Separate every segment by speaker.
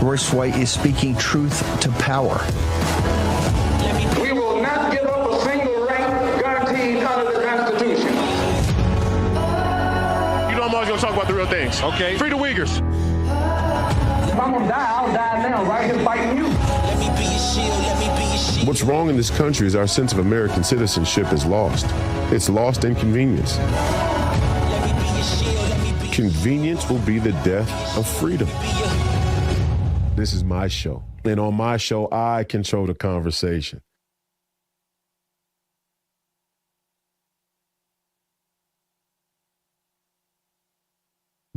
Speaker 1: Royce White is speaking truth to power.
Speaker 2: We will not give up a single right guaranteed under the Constitution.
Speaker 3: You know I'm always going to talk about the real things. Okay. Free the Uyghurs.
Speaker 2: If I'm going to die, I'll die now, right here fighting you.
Speaker 4: Let me be your shield, let me be your shield.
Speaker 5: What's wrong in this country is our sense of American citizenship is lost. It's lost in convenience.
Speaker 4: Let me be your shield, let me be your
Speaker 5: Convenience will be the death of freedom. This is my show. And on my show, I control the conversation.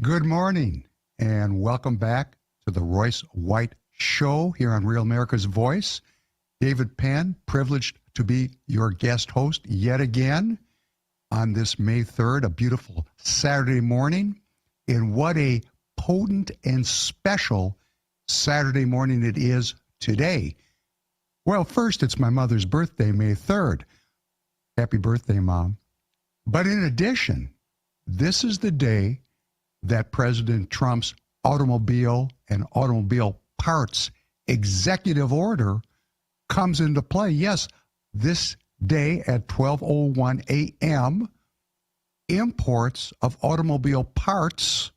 Speaker 6: Good morning and welcome back to the Royce White Show here on Real America's Voice. David Penn, privileged to be your guest host yet again on this May 3rd, a beautiful Saturday morning. And what a potent and special Saturday morning it is today. Well, first, it's my mother's birthday, May 3rd. Happy birthday, Mom. But in addition, this is the day that President Trump's automobile and automobile parts executive order comes into play. Yes, this day at 12:01 a.m., imports of automobile parts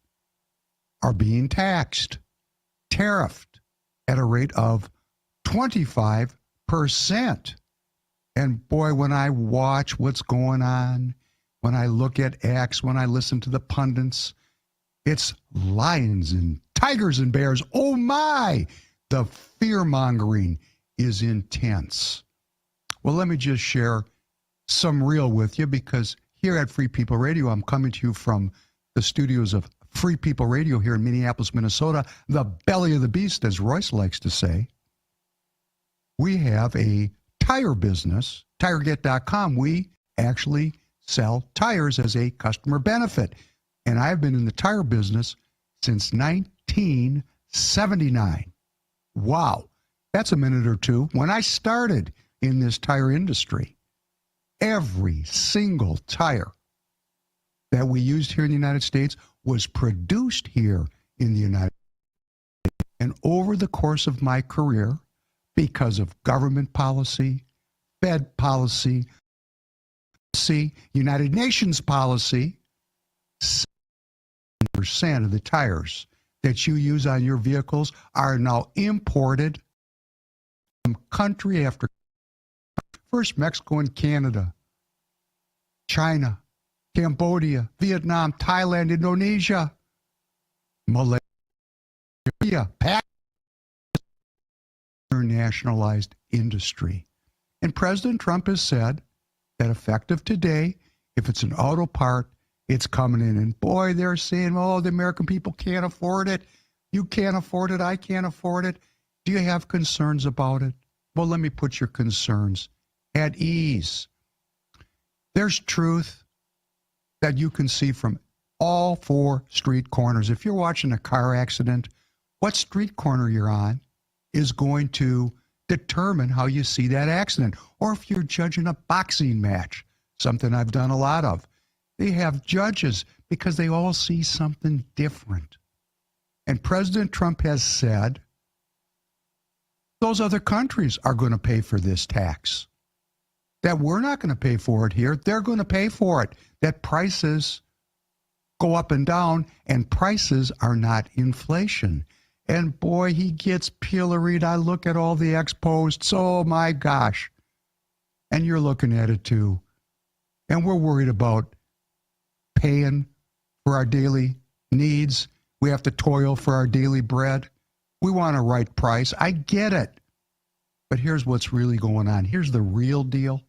Speaker 6: are being taxed, tariffed at a rate of 25%. And boy, when I watch what's going on, when I look at X, when I listen to the pundits, it's lions and tigers and bears. Oh my, the fear-mongering is intense. Well, let me just share some real with you, because here at Free People Radio, I'm coming to you from the studios of Free People Radio here in Minneapolis, Minnesota, the belly of the beast, as Royce likes to say. We have a tire business, TireGet.com. We actually sell tires as a customer benefit. And I've been in the tire business since 1979. Wow, that's a minute or two. When I started in this tire industry, every single tire that we used here in the United States was produced here in the United States. And over the course of my career, because of government policy, Fed policy, United Nations policy, 7% of the tires that you use on your vehicles are now imported from country after country. First, Mexico and Canada, China, Cambodia, Vietnam, Thailand, Indonesia, Malaysia, Pakistan, internationalized industry. And President Trump has said that effective today, if it's an auto part, it's coming in. And boy, they're saying, oh, the American people can't afford it. You can't afford it. I can't afford it. Do you have concerns about it? Well, let me put your concerns at ease. There's truth that you can see from all four street corners. If you're watching a car accident, what street corner you're on is going to determine how you see that accident. Or if you're judging a boxing match, something I've done a lot of, they have judges because they all see something different. And President Trump has said those other countries are going to pay for this tax. That we're not going to pay for it here. They're going to pay for it. That prices go up and down, and prices are not inflation. And boy, he gets pilloried. I look at all the ex-posts. Oh my gosh. And you're looking at it too. And we're worried about paying for our daily needs. We have to toil for our daily bread. We want a right price. I get it. But here's what's really going on. Here's the real deal.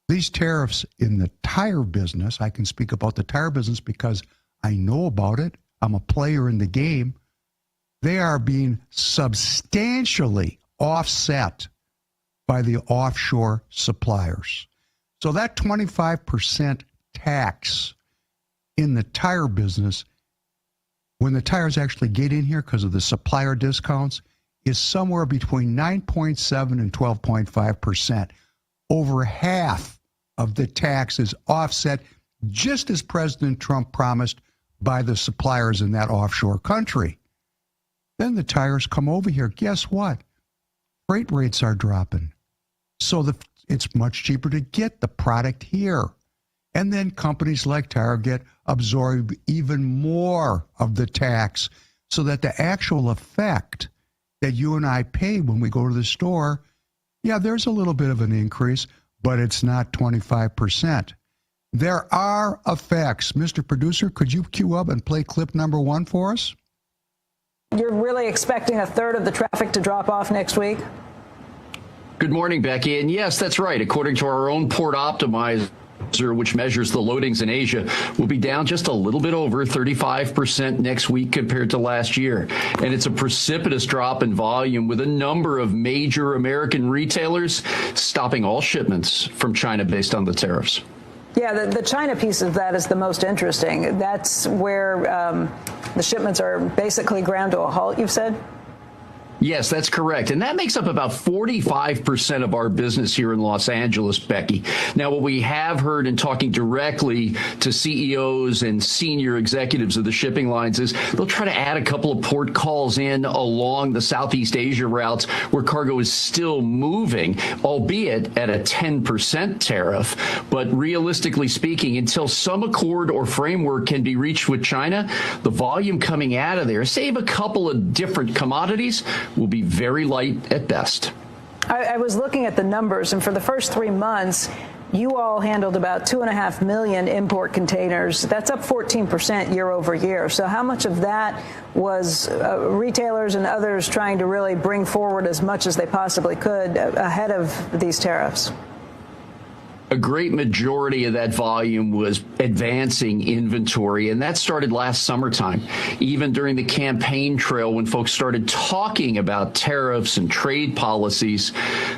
Speaker 6: These tariffs in the tire business, I can speak about the tire business because I know about it. I'm a player in the game. They are being substantially offset by the offshore suppliers. So that 25% tax in the tire business, when the tires actually get in here because of the supplier discounts, is somewhere between 9.7 and 12.5%. Over half of the tax is offset, just as President Trump promised, by the suppliers in that offshore country. Then the tires come over here. Guess what? Freight rates are dropping. So it's much cheaper to get the product here. And then companies like Target absorb even more of the tax so that the actual effect that you and I pay when we go to the store, yeah, there's a little bit of an increase, but it's not 25%. There are effects. Mr. Producer, could you cue up and play clip number 1 for us?
Speaker 7: You're really expecting a third of the traffic to drop off next week?
Speaker 8: Good morning, Becky. And yes, that's right. According to our own port optimizer, which measures the loadings in Asia, will be down just a little bit over 35% next week compared to last year. And it's a precipitous drop in volume, with a number of major American retailers stopping all shipments from China based on the tariffs.
Speaker 7: Yeah, the China piece of that is the most interesting. That's where the shipments are basically ground to a halt, you've said?
Speaker 8: Yes, that's correct. And that makes up about 45% of our business here in Los Angeles, Becky. Now, what we have heard in talking directly to CEOs and senior executives of the shipping lines is they'll try to add a couple of port calls in along the Southeast Asia routes where cargo is still moving, albeit at a 10% tariff. But realistically speaking, until some accord or framework can be reached with China, the volume coming out of there, save a couple of different commodities, will be very light at best.
Speaker 7: I was looking at the numbers, and for the first 3 months, you all handled about 2.5 million import containers. That's up 14% year over year. So how much of that was retailers and others trying to really bring forward as much as they possibly could ahead of these tariffs?
Speaker 8: A great majority of that volume was advancing inventory, and that started last summertime. Even during the campaign trail, when folks started talking about tariffs and trade policies,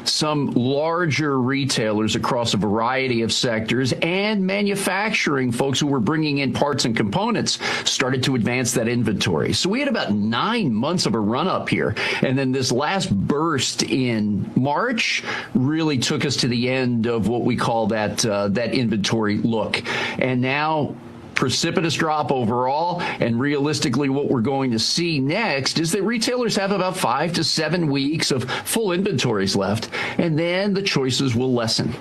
Speaker 8: some larger retailers across a variety of sectors and manufacturing folks who were bringing in parts and components started to advance that inventory. So we had about 9 months of a run-up here, and then this last burst in March really took us to the end of what we call that inventory look. And now precipitous drop overall, and realistically what we're going to see next is that retailers have about 5 to 7 weeks of full inventories left, and then the choices will lessen.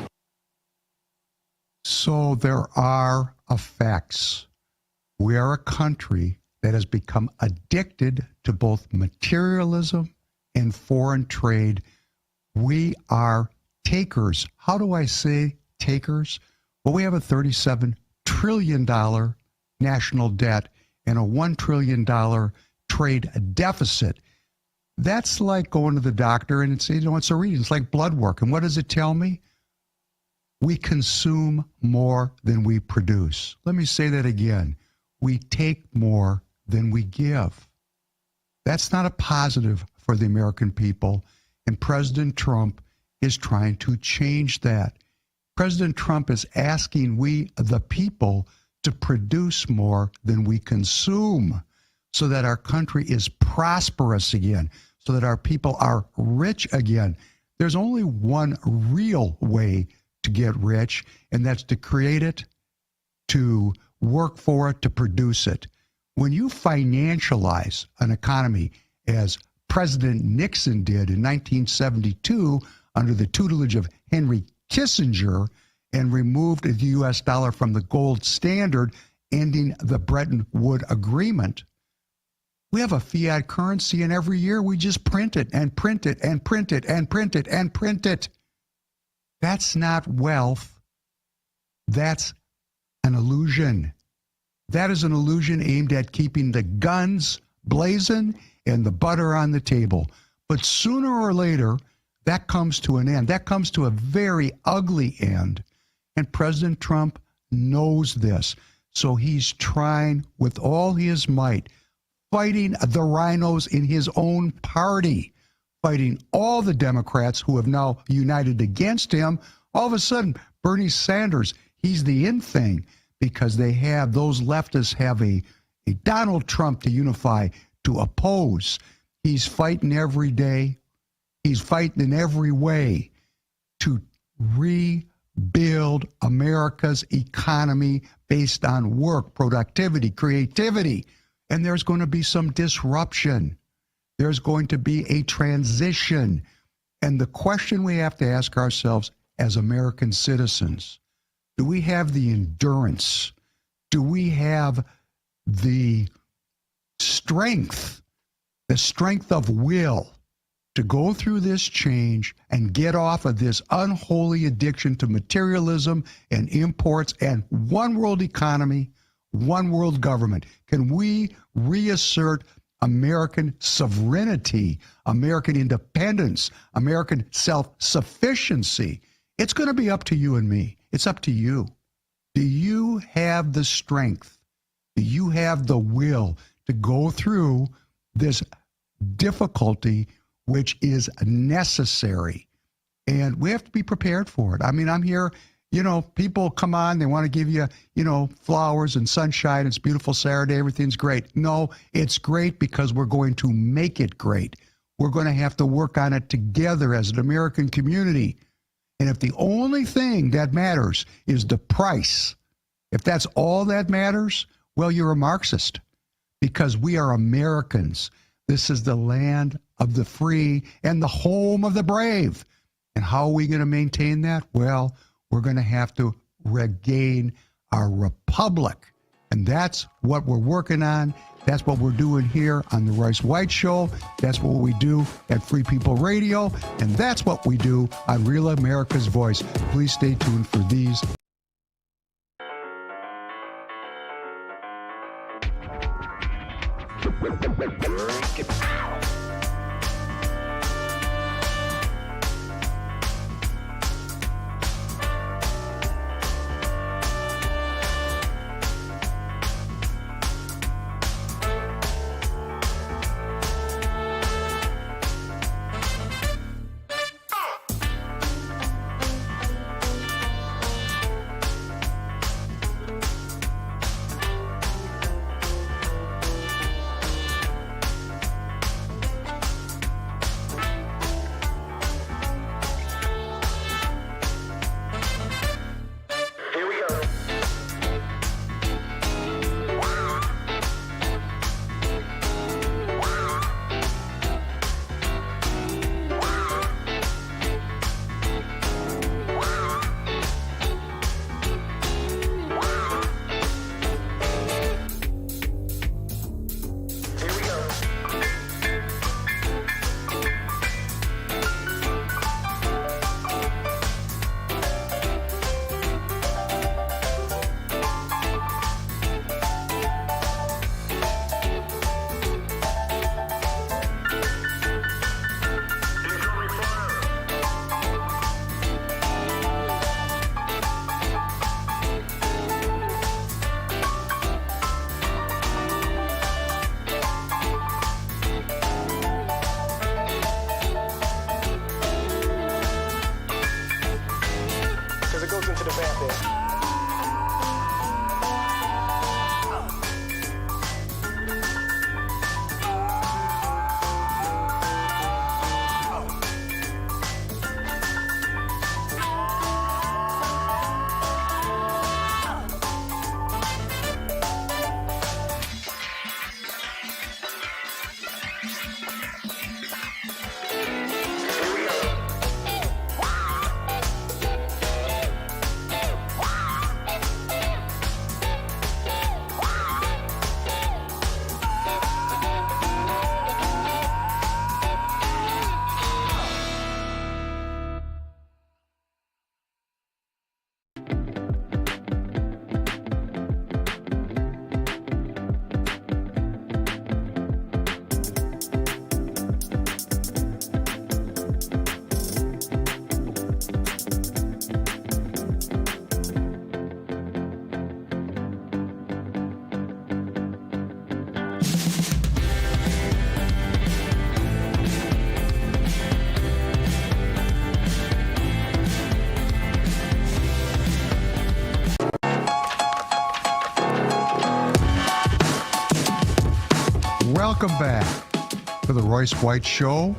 Speaker 6: So there are effects. We are a country that has become addicted to both materialism and foreign trade. We are takers. How do I say takers? Well, we have a $37 trillion national debt and a $1 trillion trade deficit. That's like going to the doctor and it's a reading. It's like blood work. And what does it tell me? We consume more than we produce. Let me say that again. We take more than we give. That's not a positive for the American people. And President Trump is trying to change that. President Trump is asking we, the people, to produce more than we consume so that our country is prosperous again, so that our people are rich again. There's only one real way to get rich, and that's to create it, to work for it, to produce it. When you financialize an economy, as President Nixon did in 1972 under the tutelage of Henry Kissinger, and removed the U.S. dollar from the gold standard, ending the Bretton Woods Agreement, we have a fiat currency, and every year we just print it and print it and print it and print it and print it. That's not wealth. That's an illusion. That is an illusion aimed at keeping the guns blazing and the butter on the table. But sooner or later, that comes to an end. That comes to a very ugly end. And President Trump knows this. So he's trying with all his might, fighting the rhinos in his own party, fighting all the Democrats who have now united against him. All of a sudden, Bernie Sanders, he's the in thing because those leftists have a Donald Trump to unify, to oppose. He's fighting every day. He's fighting in every way to rebuild America's economy based on work, productivity, creativity. And there's going to be some disruption. There's going to be a transition. And the question we have to ask ourselves as American citizens, do we have the endurance? Do we have the strength of will to go through this change and get off of this unholy addiction to materialism and imports and one world economy, one world government? Can we reassert American sovereignty, American independence, American self-sufficiency? It's going to be up to you and me. It's up to you. Do you have the strength? Do you have the will to go through this difficulty, which is necessary? And we have to be prepared for it. I mean, I'm here, people come on, they want to give you, flowers and sunshine. It's a beautiful Saturday. Everything's great. No, it's great because we're going to make it great. We're going to have to work on it together as an American community. And if the only thing that matters is the price, if that's all that matters, well, you're a Marxist, because we are Americans. This is the land of the free and the home of the brave. And how are we going to maintain that? Well, we're going to have to regain our republic. And that's what we're working on. That's what we're doing here on the Royce White Show. That's what we do at Free People Radio. And that's what we do on Real America's Voice. Please stay tuned for these. Welcome back to the Royce White Show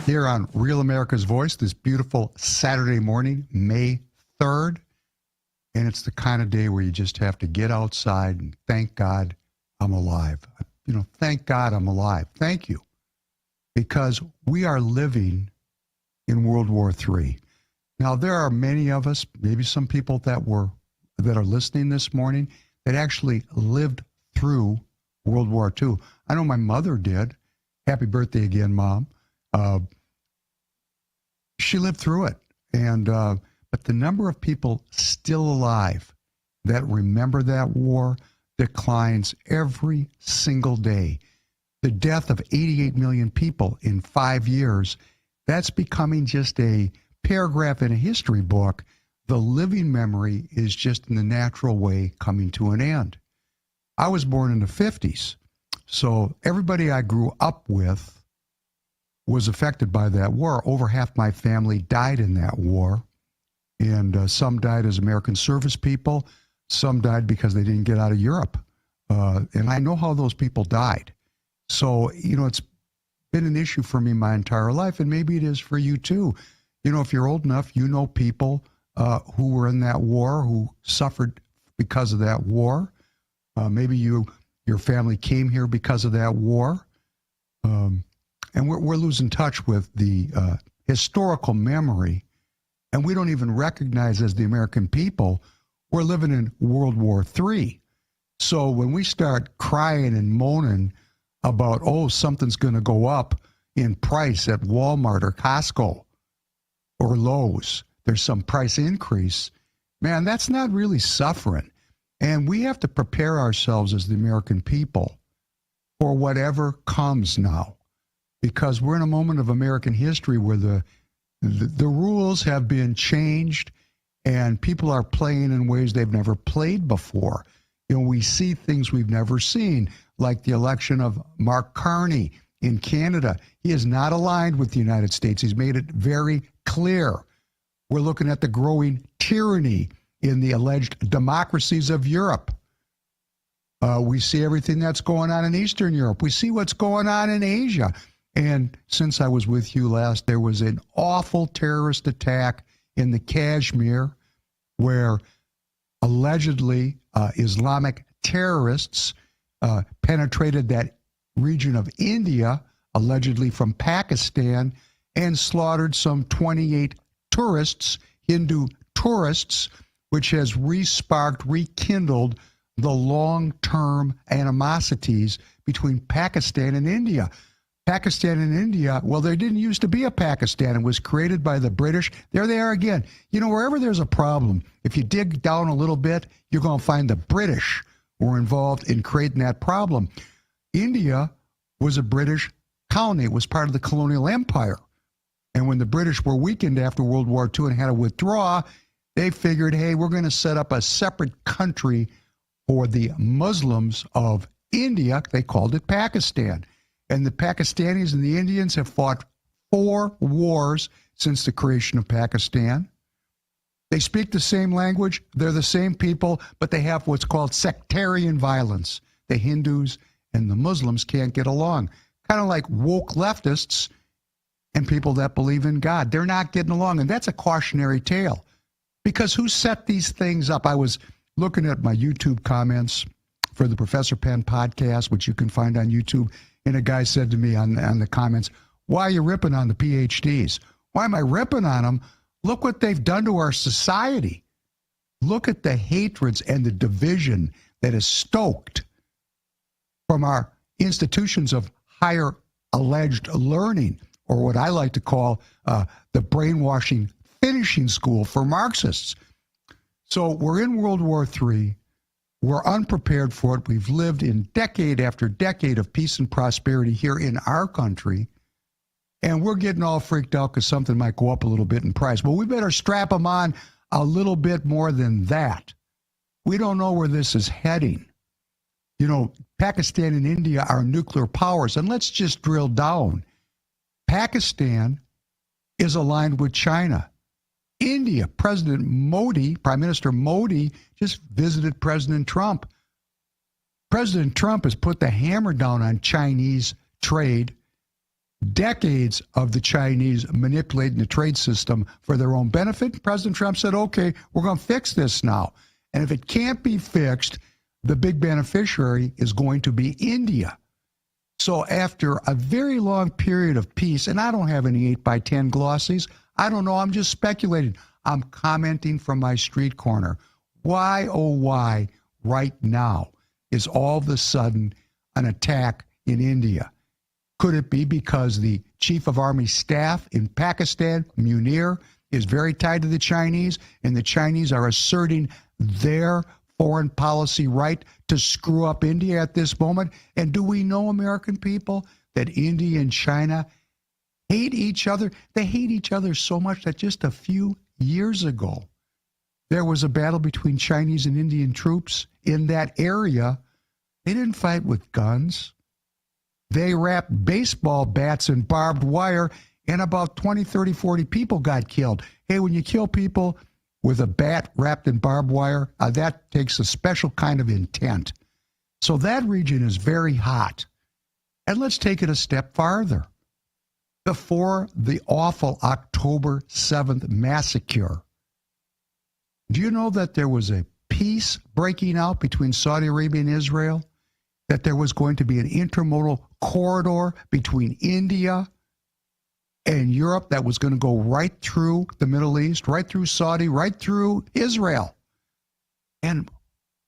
Speaker 6: here on Real America's Voice this beautiful Saturday morning, May 3rd. And it's the kind of day where you just have to get outside and thank God I'm alive. Thank God I'm alive. Thank you. because we are living in World War III. Now, there are many of us, maybe some people that are listening this morning, that actually lived through World War II. I know my mother did. Happy birthday again, Mom. She lived through it. And but the number of people still alive that remember that war declines every single day. The death of 88 million people in 5 years, that's becoming just a paragraph in a history book. The living memory is just in the natural way coming to an end. I was born in the 50s, so everybody I grew up with was affected by that war. Over half my family died in that war, and some died as American service people. Some died because they didn't get out of Europe. And I know how those people died. So, it's been an issue for me my entire life, and maybe it is for you too. If you're old enough, you know people who were in that war, who suffered because of that war. Maybe your family came here because of that war. And we're losing touch with the historical memory, and we don't even recognize as the American people, we're living in World War III. So when we start crying and moaning about, something's going to go up in price at Walmart or Costco or Lowe's, there's some price increase, man, that's not really suffering. And we have to prepare ourselves as the American people for whatever comes now, because we're in a moment of American history where the rules have been changed and people are playing in ways they've never played before. We see things we've never seen, like the election of Mark Carney in Canada. He is not aligned with the United States. He's made it very clear. We're looking at the growing tyranny in the alleged democracies of Europe. We see everything that's going on in Eastern Europe. We see what's going on in Asia. And since I was with you last, there was an awful terrorist attack in the Kashmir where allegedly Islamic terrorists penetrated that region of India, allegedly from Pakistan, and slaughtered some 28 tourists, Hindu tourists, which has rekindled the long-term animosities between Pakistan and India. Pakistan and India, well, there didn't used to be a Pakistan. It was created by the British. There they are again. Wherever there's a problem, if you dig down a little bit, you're going to find the British were involved in creating that problem. India was a British colony. It was part of the colonial empire. And when the British were weakened after World War II and had to withdraw, they figured, hey, we're going to set up a separate country for the Muslims of India. They called it Pakistan. And the Pakistanis and the Indians have fought 4 wars since the creation of Pakistan. They speak the same language. They're the same people, but they have what's called sectarian violence. The Hindus and the Muslims can't get along. Kind of like woke leftists and people that believe in God. They're not getting along, and that's a cautionary tale. Because who set these things up? I was looking at my YouTube comments for the Professor Penn podcast, which you can find on YouTube, and a guy said to me on the comments, why are you ripping on the PhDs? Why am I ripping on them? Look what they've done to our society. Look at the hatreds and the division that is stoked from our institutions of higher alleged learning, or what I like to call the brainwashing finishing school for Marxists. So we're in World War III. We're unprepared for it. We've lived in decade after decade of peace and prosperity here in our country. And we're getting all freaked out because something might go up a little bit in price. Well, we better strap them on a little bit more than that. We don't know where this is heading. Pakistan and India are nuclear powers. And let's just drill down. Pakistan is aligned with China. India, President Modi, Prime Minister Modi, just visited President Trump. President Trump has put the hammer down on Chinese trade. Decades of the Chinese manipulating the trade system for their own benefit. President Trump said, okay, we're going to fix this now. And if it can't be fixed, the big beneficiary is going to be India. So after a very long period of peace, and I don't have any 8x10 glossies, I don't know, I'm just speculating. I'm commenting from my street corner. Why, oh why, right now is all of a sudden an attack in India? Could it be because the Chief of Army Staff in Pakistan, Munir, is very tied to the Chinese, and the Chinese are asserting their foreign policy right to screw up India at this moment? And do we know, American people, that India and China hate each other? They hate each other so much that just a few years ago, there was a battle between Chinese and Indian troops in that area. They didn't fight with guns. They wrapped baseball bats in barbed wire, and about 20, 30, 40 people got killed. Hey, when you kill people with a bat wrapped in barbed wire, that takes a special kind of intent. So that region is very hot. And let's take it a step farther. Before the awful October 7th massacre, do you know that there was a peace breaking out between Saudi Arabia and Israel? That there was going to be an intermodal corridor between India and Europe that was going to go right through the Middle East, right through Saudi, right through Israel. And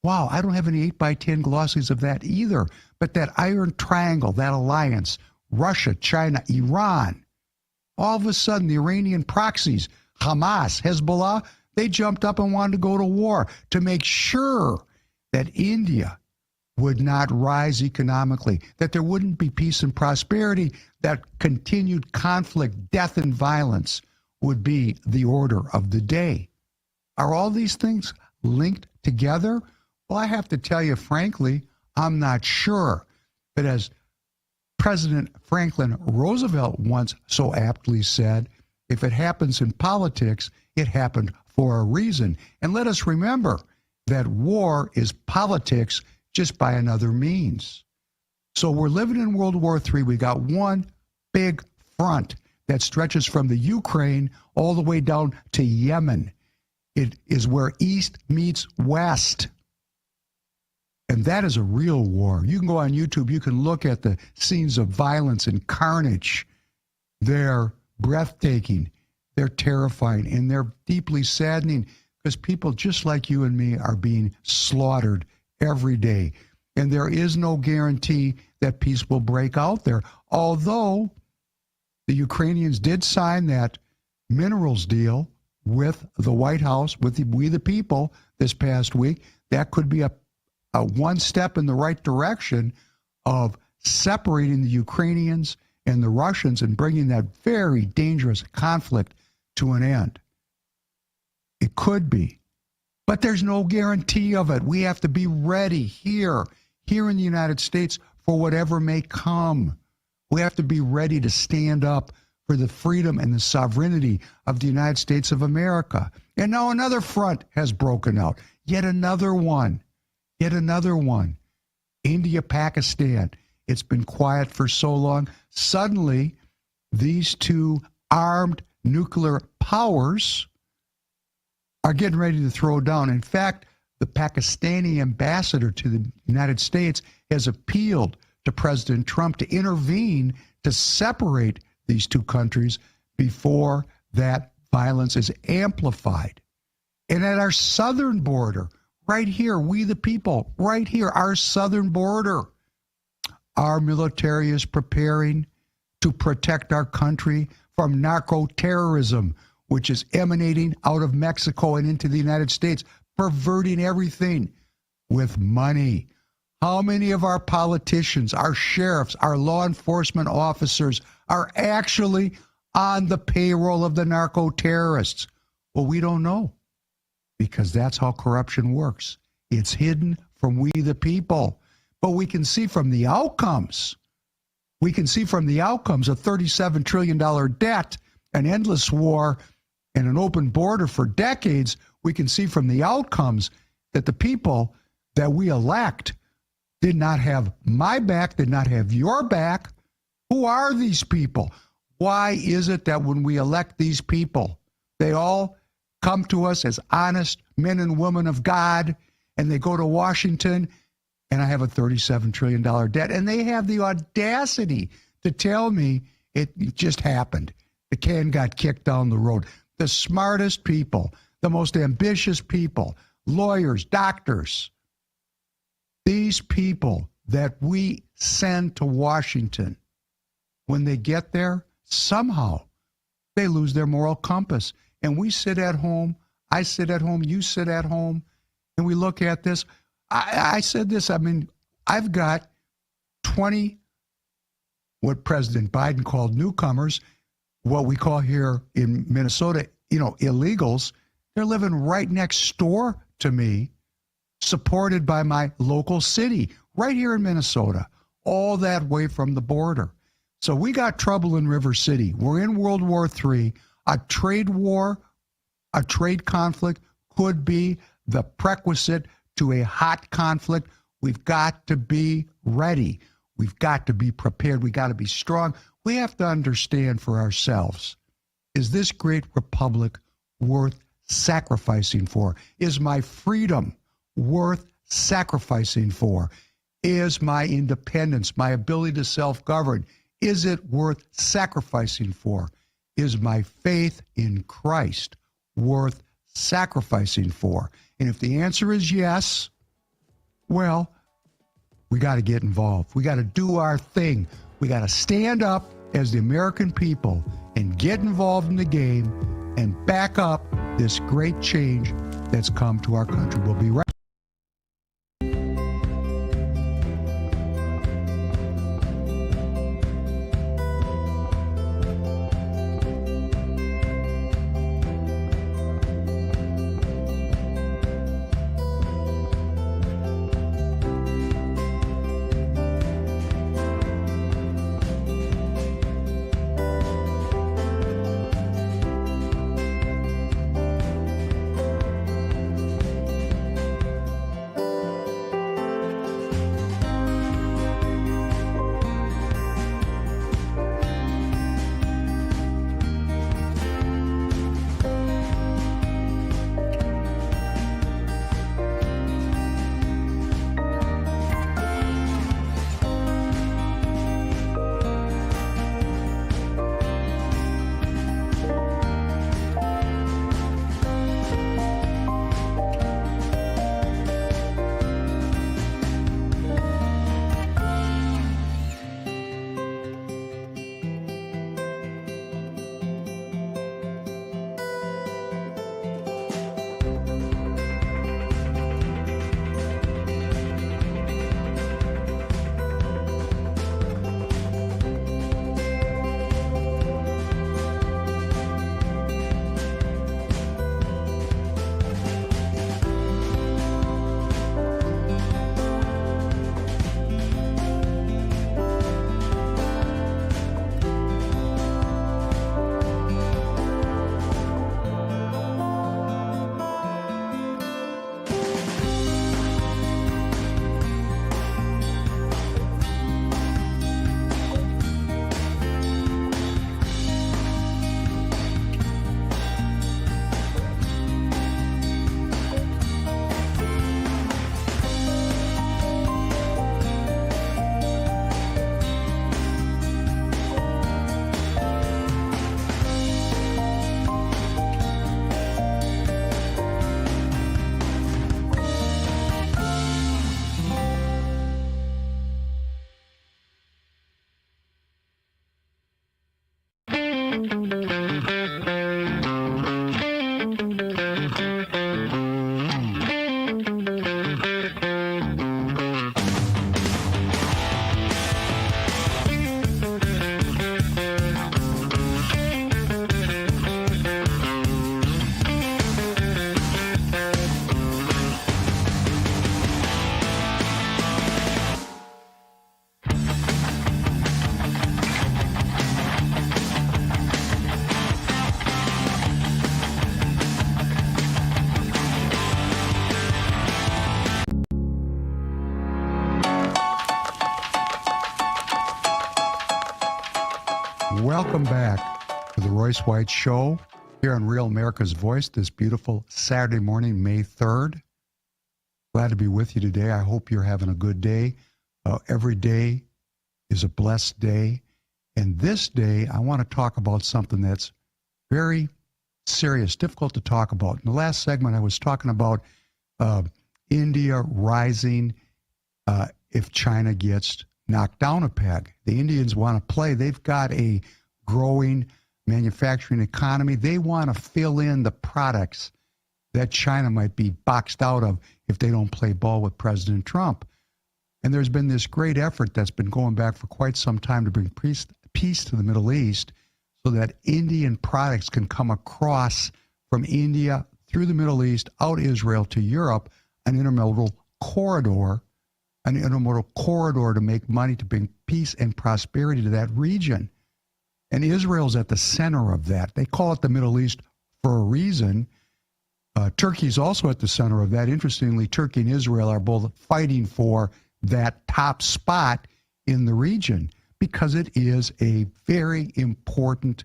Speaker 6: wow, I don't have any 8x10 glossies of that either. But that Iron Triangle, that alliance, Russia, China, Iran, all of a sudden the Iranian proxies, Hamas, Hezbollah, they jumped up and wanted to go to war to make sure that India would not rise economically, that there wouldn't be peace and prosperity, that continued conflict, death, and violence would be the order of the day. Are all these things linked together? Well, I have to tell you, frankly, I'm not sure. But as President Franklin Roosevelt once so aptly said, if it happens in politics, it happened for a reason. And let us remember that war is politics just by another means. So we're living in World War III. We got one big front that stretches from the Ukraine all the way down to Yemen. It is where East meets West. And that is a real war. You can go on YouTube, you can look at the scenes of violence and carnage. They're breathtaking, they're terrifying, and they're deeply saddening because people just like you and me are being slaughtered every day. And there is no guarantee that peace will break out there. Although the Ukrainians did sign that minerals deal with the White House, with we the people this past week, that could be a one step in the right direction of separating the Ukrainians and the Russians and bringing that very dangerous conflict to an end. It could be. But there's no guarantee of it. We have to be ready here in the United States for whatever may come. We have to be ready to stand up for the freedom and the sovereignty of the United States of America. And now another front has broken out. Yet another one. India, Pakistan. It's been quiet for so long. Suddenly, these two armed nuclear powers are getting ready to throw down. In fact, the Pakistani ambassador to the United States has appealed to President Trump to intervene to separate these two countries before that violence is amplified. And at our southern border, right here, we the people, right here, our southern border, our military is preparing to protect our country from narco-terrorism, which is emanating out of Mexico and into the United States, perverting everything with money. How many of our politicians, our sheriffs, our law enforcement officers are actually on the payroll of the narco-terrorists? Well, we don't know, because that's how corruption works. It's hidden from we the people. But we can see from the outcomes. We can see from the outcomes a $37 trillion debt, an endless war, and an open border for decades. We can see from the outcomes that the people that we elect did not have my back, did not have your back. Who are these people? Why is it that when we elect these people, they all come to us as honest men and women of God, and they go to Washington and I have a $37 trillion debt. And they have the audacity to tell me it just happened. The can got kicked down the road. The smartest people, the most ambitious people, lawyers, doctors, these people that we send to Washington, when they get there, somehow they lose their moral compass. And we sit at home, I sit at home, you sit at home, and we look at this. I said this, I mean, I've got 20, what President Biden called newcomers, what we call here in Minnesota, illegals. They're living right next door to me, supported by my local city, right here in Minnesota, all that way from the border. So we got trouble in River City. We're in World War III. A trade war, a trade conflict could be the prerequisite to a hot conflict. We've got to be ready. We've got to be prepared. We got to be strong. We have to understand for ourselves, is this great republic worth sacrificing for? Is my freedom worth sacrificing for? Is my independence, my ability to self-govern, is it worth sacrificing for? Is my faith in Christ worth sacrificing for? And if the answer is yes, well, we got to get involved. We got to do our thing. We got to stand up as the American people and get involved in the game and back up this great change that's come to our country. We'll be right back. Welcome back to the Royce White Show here on Real America's Voice this beautiful Saturday morning, May 3rd. Glad to be with you today. I hope you're having a good day. Every day is a blessed day. And this day, I want to talk about something that's very serious, difficult to talk about. In the last segment, I was talking about India rising if China gets knocked down a peg. The Indians want to play. They've got a growing manufacturing economy. They want to fill in the products that China might be boxed out of if they don't play ball with President Trump. And there's been this great effort that's been going back for quite some time to bring peace to the Middle East so that Indian products can come across from India through the Middle East, out Israel to Europe, an intermodal corridor to make money, to bring peace and prosperity to that region. And Israel's at the center of that. They call it the Middle East for a reason. Turkey's also at the center of that. Interestingly, Turkey and Israel are both fighting for that top spot in the region because it is a very important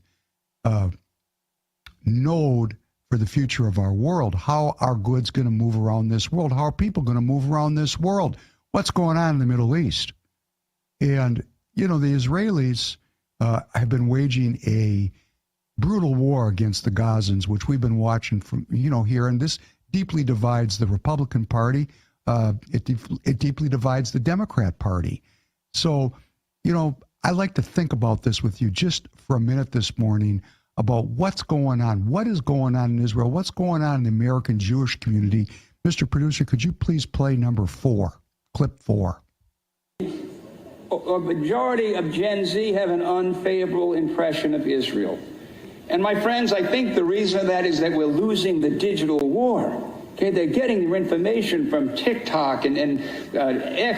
Speaker 6: node for the future of our world. How are goods going to move around this world? How are people going to move around this world? What's going on in the Middle East? And, you know, the Israelis have been waging a brutal war against the Gazans, which we've been watching from, here. And this deeply divides the Republican Party. It deeply divides the Democrat Party. So, I like to think about this with you just for a minute this morning about what's going on. What is going on in Israel? What's going on in the American Jewish community? Mr. Producer, could you please play number 4, clip 4?
Speaker 9: A majority of Gen Z have an unfavorable impression of Israel. And my friends, I think the reason of that is that we're losing the digital war. Okay, they're getting their information from TikTok and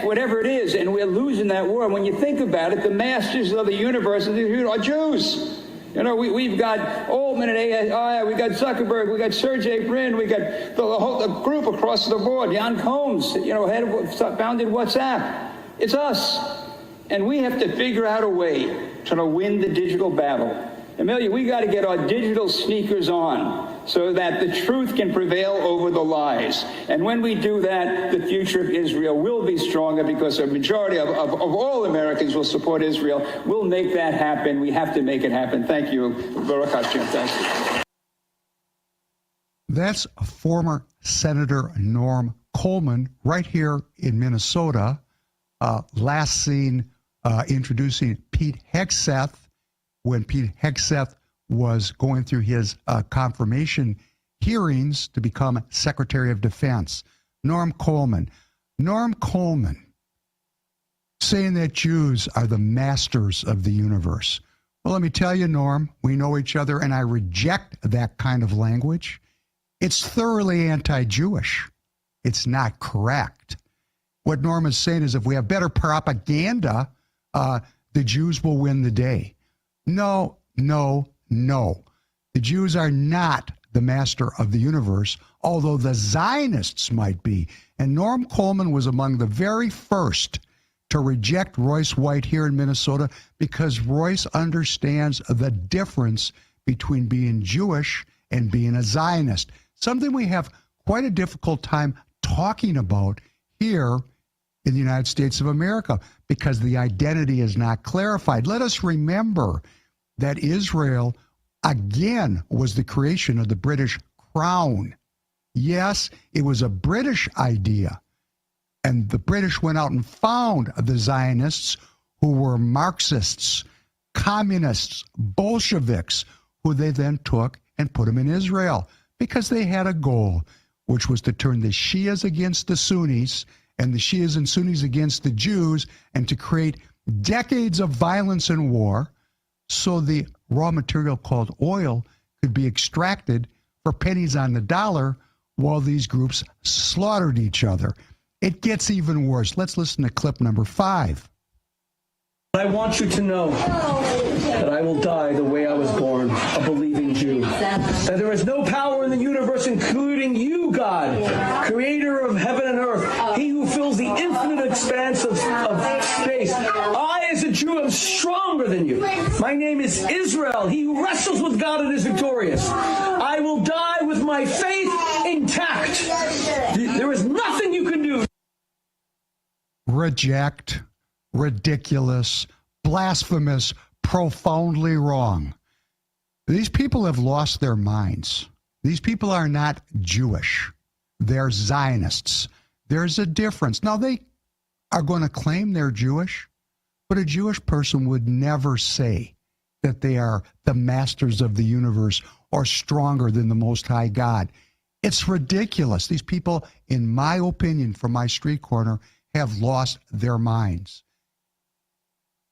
Speaker 9: whatever it is, and we're losing that war. When you think about it, the masters of the universe are Jews. We've got Altman and AI, we've got Zuckerberg, we've got Sergey Brin, we've got the group across the board, Jan Combs, founded WhatsApp. It's us. And we have to figure out a way to win the digital battle. Amelia, we got to get our digital sneakers on so that the truth can prevail over the lies. And when we do that, the future of Israel will be stronger because a majority of all Americans will support Israel. We'll make that happen. We have to make it happen. Thank you. Baruch Hashem. Thank you.
Speaker 6: That's former Senator Norm Coleman right here in Minnesota, last seen introducing Pete Hegseth when Pete Hegseth was going through his confirmation hearings to become Secretary of Defense. Norm Coleman saying that Jews are the masters of the universe. Well, let me tell you, Norm, we know each other, and I reject that kind of language. It's thoroughly anti-Jewish. It's not correct. What Norm is saying is if we have better propaganda, the Jews will win the day. No. The Jews are not the master of the universe, although the Zionists might be. And Norm Coleman was among the very first to reject Royce White here in Minnesota because Royce understands the difference between being Jewish and being a Zionist, something we have quite a difficult time talking about here in the United States of America because the identity is not clarified. Let us remember that Israel, again, was the creation of the British Crown. Yes, it was a British idea. And the British went out and found the Zionists, who were Marxists, communists, Bolsheviks, who they then took and put them in Israel because they had a goal, which was to turn the Shias against the Sunnis and the Shias and Sunnis against the Jews and to create decades of violence and war so the raw material called oil could be extracted for pennies on the dollar while these groups slaughtered each other. It gets even worse. Let's listen to clip number 5.
Speaker 10: I want you to know that I will die the way I was born, a believing Jew. That there is no power in the universe, including you, God, creator of heaven and earth, he who fills the infinite expanse of space. I, as a Jew, am stronger than you. My name is Israel. He who wrestles with God and is victorious. I will die with my faith intact. There is nothing you can do
Speaker 6: reject, ridiculous, blasphemous, profoundly wrong. These people have lost their minds. These people are not Jewish. They're Zionists. There's a difference. Now, they are going to claim they're Jewish, but a Jewish person would never say that they are the masters of the universe or stronger than the Most High God. It's ridiculous. These people, in my opinion, from my street corner, have lost their minds.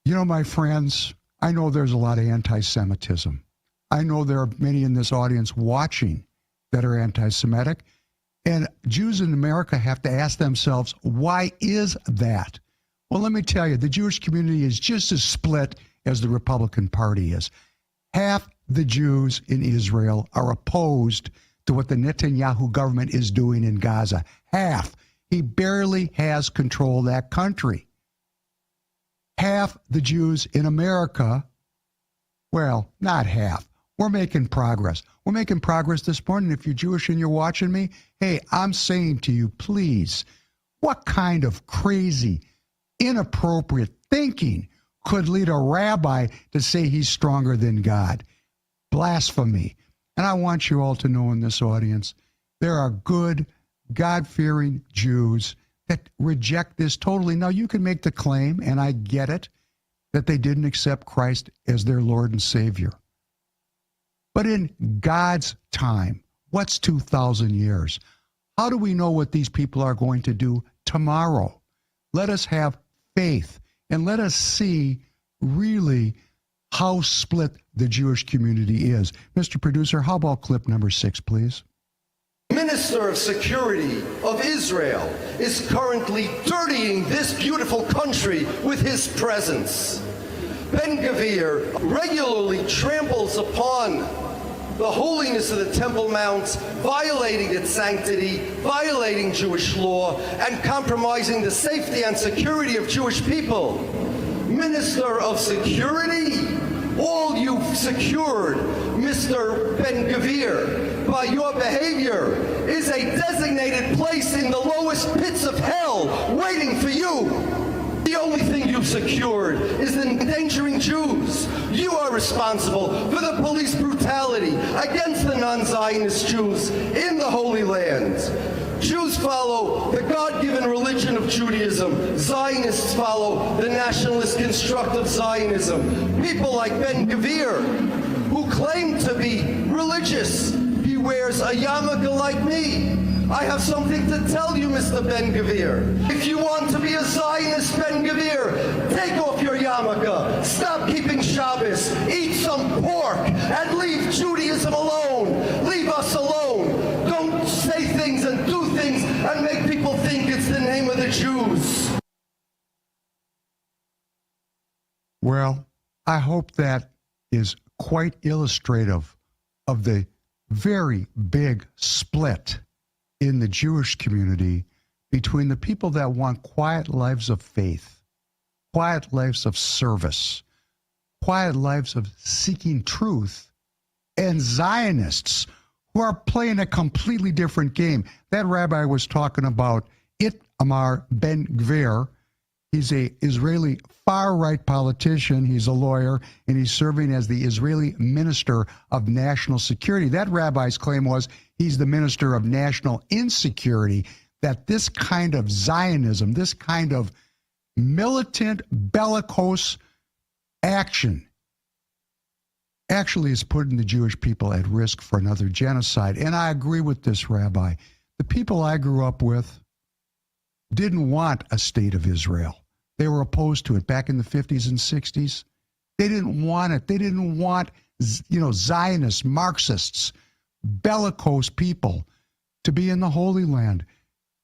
Speaker 6: You know, my friends, I know there's a lot of anti-Semitism. I know there are many in this audience watching that are anti-Semitic. And Jews in America have to ask themselves, why is that? Well, let me tell you, the Jewish community is just as split as the Republican Party is. Half the Jews in Israel are opposed to what the Netanyahu government is doing in Gaza. Half. He barely has control of that country. Half the Jews in America, well, not half. We're making progress. We're making progress this morning. If you're Jewish and you're watching me, hey, I'm saying to you, please, what kind of crazy, inappropriate thinking could lead a rabbi to say he's stronger than God? Blasphemy. And I want you all to know in this audience, there are good, God-fearing Jews that reject this totally. Now, you can make the claim, and I get it, that they didn't accept Christ as their Lord and Savior. But in God's time, what's 2,000 years? How do we know what these people are going to do tomorrow? Let us have faith, and let us see really how split the Jewish community is. Mr. Producer, how about clip number 6, please?
Speaker 11: Minister of Security of Israel is currently dirtying this beautiful country with his presence. Ben-Gvir regularly tramples upon the holiness of the Temple Mount, violating its sanctity, violating Jewish law, and compromising the safety and security of Jewish people. Minister of Security, all you've secured, Mr. Ben-Gvir, by your behavior, is a designated place in the lowest pits of hell waiting for you. The only thing you've secured is endangering Jews. You are responsible for the police brutality against the non-Zionist Jews in the Holy Land. Jews follow the God-given religion of Judaism. Zionists follow the nationalist construct of Zionism. People like Ben-Gvir, who claim to be religious, he wears a yarmulke like me. I have something to tell you, Mr. Ben-Gvir. If you want to be a Zionist, Ben-Gvir, take off your yarmulke, stop keeping Shabbos, eat some pork, and leave Judaism alone. Leave us alone. Don't say things and do things and make people think it's the name of the Jews.
Speaker 6: Well, I hope that is quite illustrative of the very big split in the Jewish community between the people that want quiet lives of faith, quiet lives of service, quiet lives of seeking truth, and Zionists who are playing a completely different game. That rabbi was talking about Itamar Ben-Gvir. He's an Israeli far-right politician. He's a lawyer, and he's serving as the Israeli Minister of National Security. That rabbi's claim was he's the Minister of National Insecurity, that this kind of Zionism, this kind of militant, bellicose action actually is putting the Jewish people at risk for another genocide. And I agree with this rabbi. The people I grew up with didn't want a state of Israel. They were opposed to it back in the 50s and 60s. They didn't want it. They didn't want, Zionists, Marxists, bellicose people to be in the Holy Land.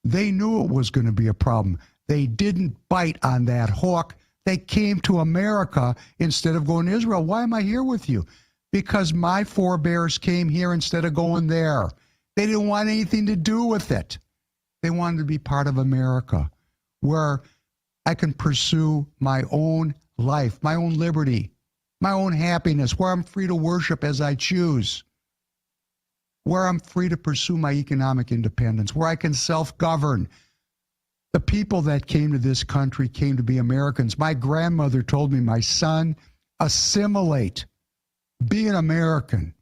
Speaker 6: They knew it was going to be a problem. They didn't bite on that hook. They came to America instead of going to Israel. Why am I here with you? Because my forebears came here instead of going there. They didn't want anything to do with it. They wanted to be part of America, where I can pursue my own life, my own liberty, my own happiness, where I'm free to worship as I choose, where I'm free to pursue my economic independence, where I can self-govern. The people that came to this country came to be Americans. My grandmother told me, my son, assimilate, be an American.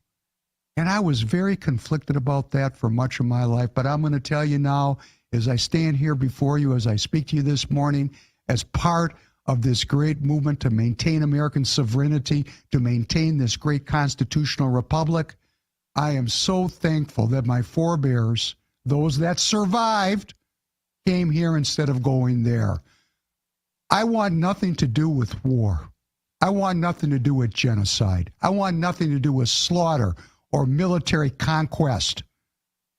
Speaker 6: And I was very conflicted about that for much of my life. But I'm going to tell you now, as I stand here before you, as I speak to you this morning, as part of this great movement to maintain American sovereignty, to maintain this great constitutional republic, I am so thankful that my forebears, those that survived, came here instead of going there. I want nothing to do with war. I want nothing to do with genocide. I want nothing to do with slaughter or military conquest.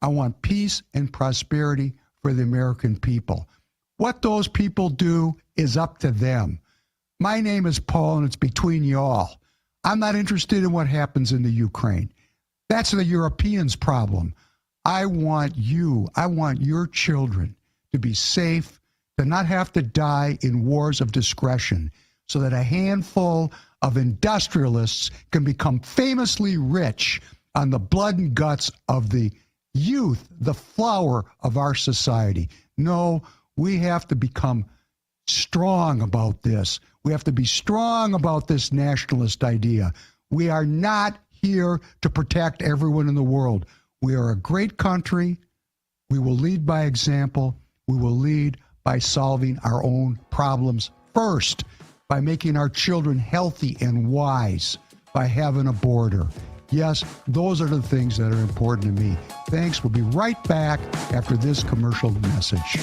Speaker 6: I want peace and prosperity for the American people. What those people do is up to them. My name is Paul, and it's between y'all. I'm not interested in what happens in the Ukraine. That's the Europeans' problem. I want you, I want your children to be safe, to not have to die in wars of discretion, so that a handful of industrialists can become famously rich on the blood and guts of the youth, the flower of our society. No, we have to become strong about this. We have to be strong about this nationalist idea. We are not here to protect everyone in the world. We are a great country. We will lead by example. We will lead by solving our own problems first, by making our children healthy and wise, by having a border. Yes, those are the things that are important to me. Thanks. We'll be right back after this commercial message.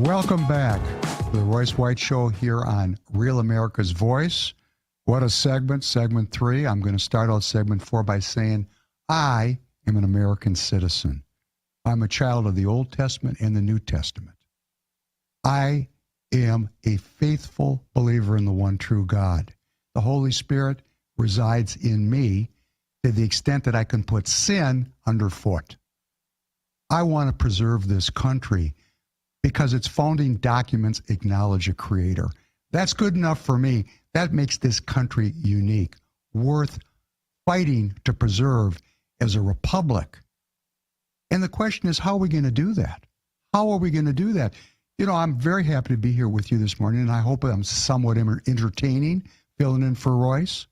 Speaker 6: Welcome back to the Royce White Show here on Real America's Voice. What a segment, segment 3. I'm going to start out segment 4 by saying I am an American citizen. I'm a child of the Old Testament and the New Testament. I am a faithful believer in the one true God. The Holy Spirit resides in me to the extent that I can put sin underfoot. I want to preserve this country because its founding documents acknowledge a creator. That's good enough for me. That makes this country unique, worth fighting to preserve as a republic. And the question is, how are we going to do that? How are we going to do that? You know, I'm very happy to be here with you this morning, and I hope I'm somewhat entertaining, filling in for Royce.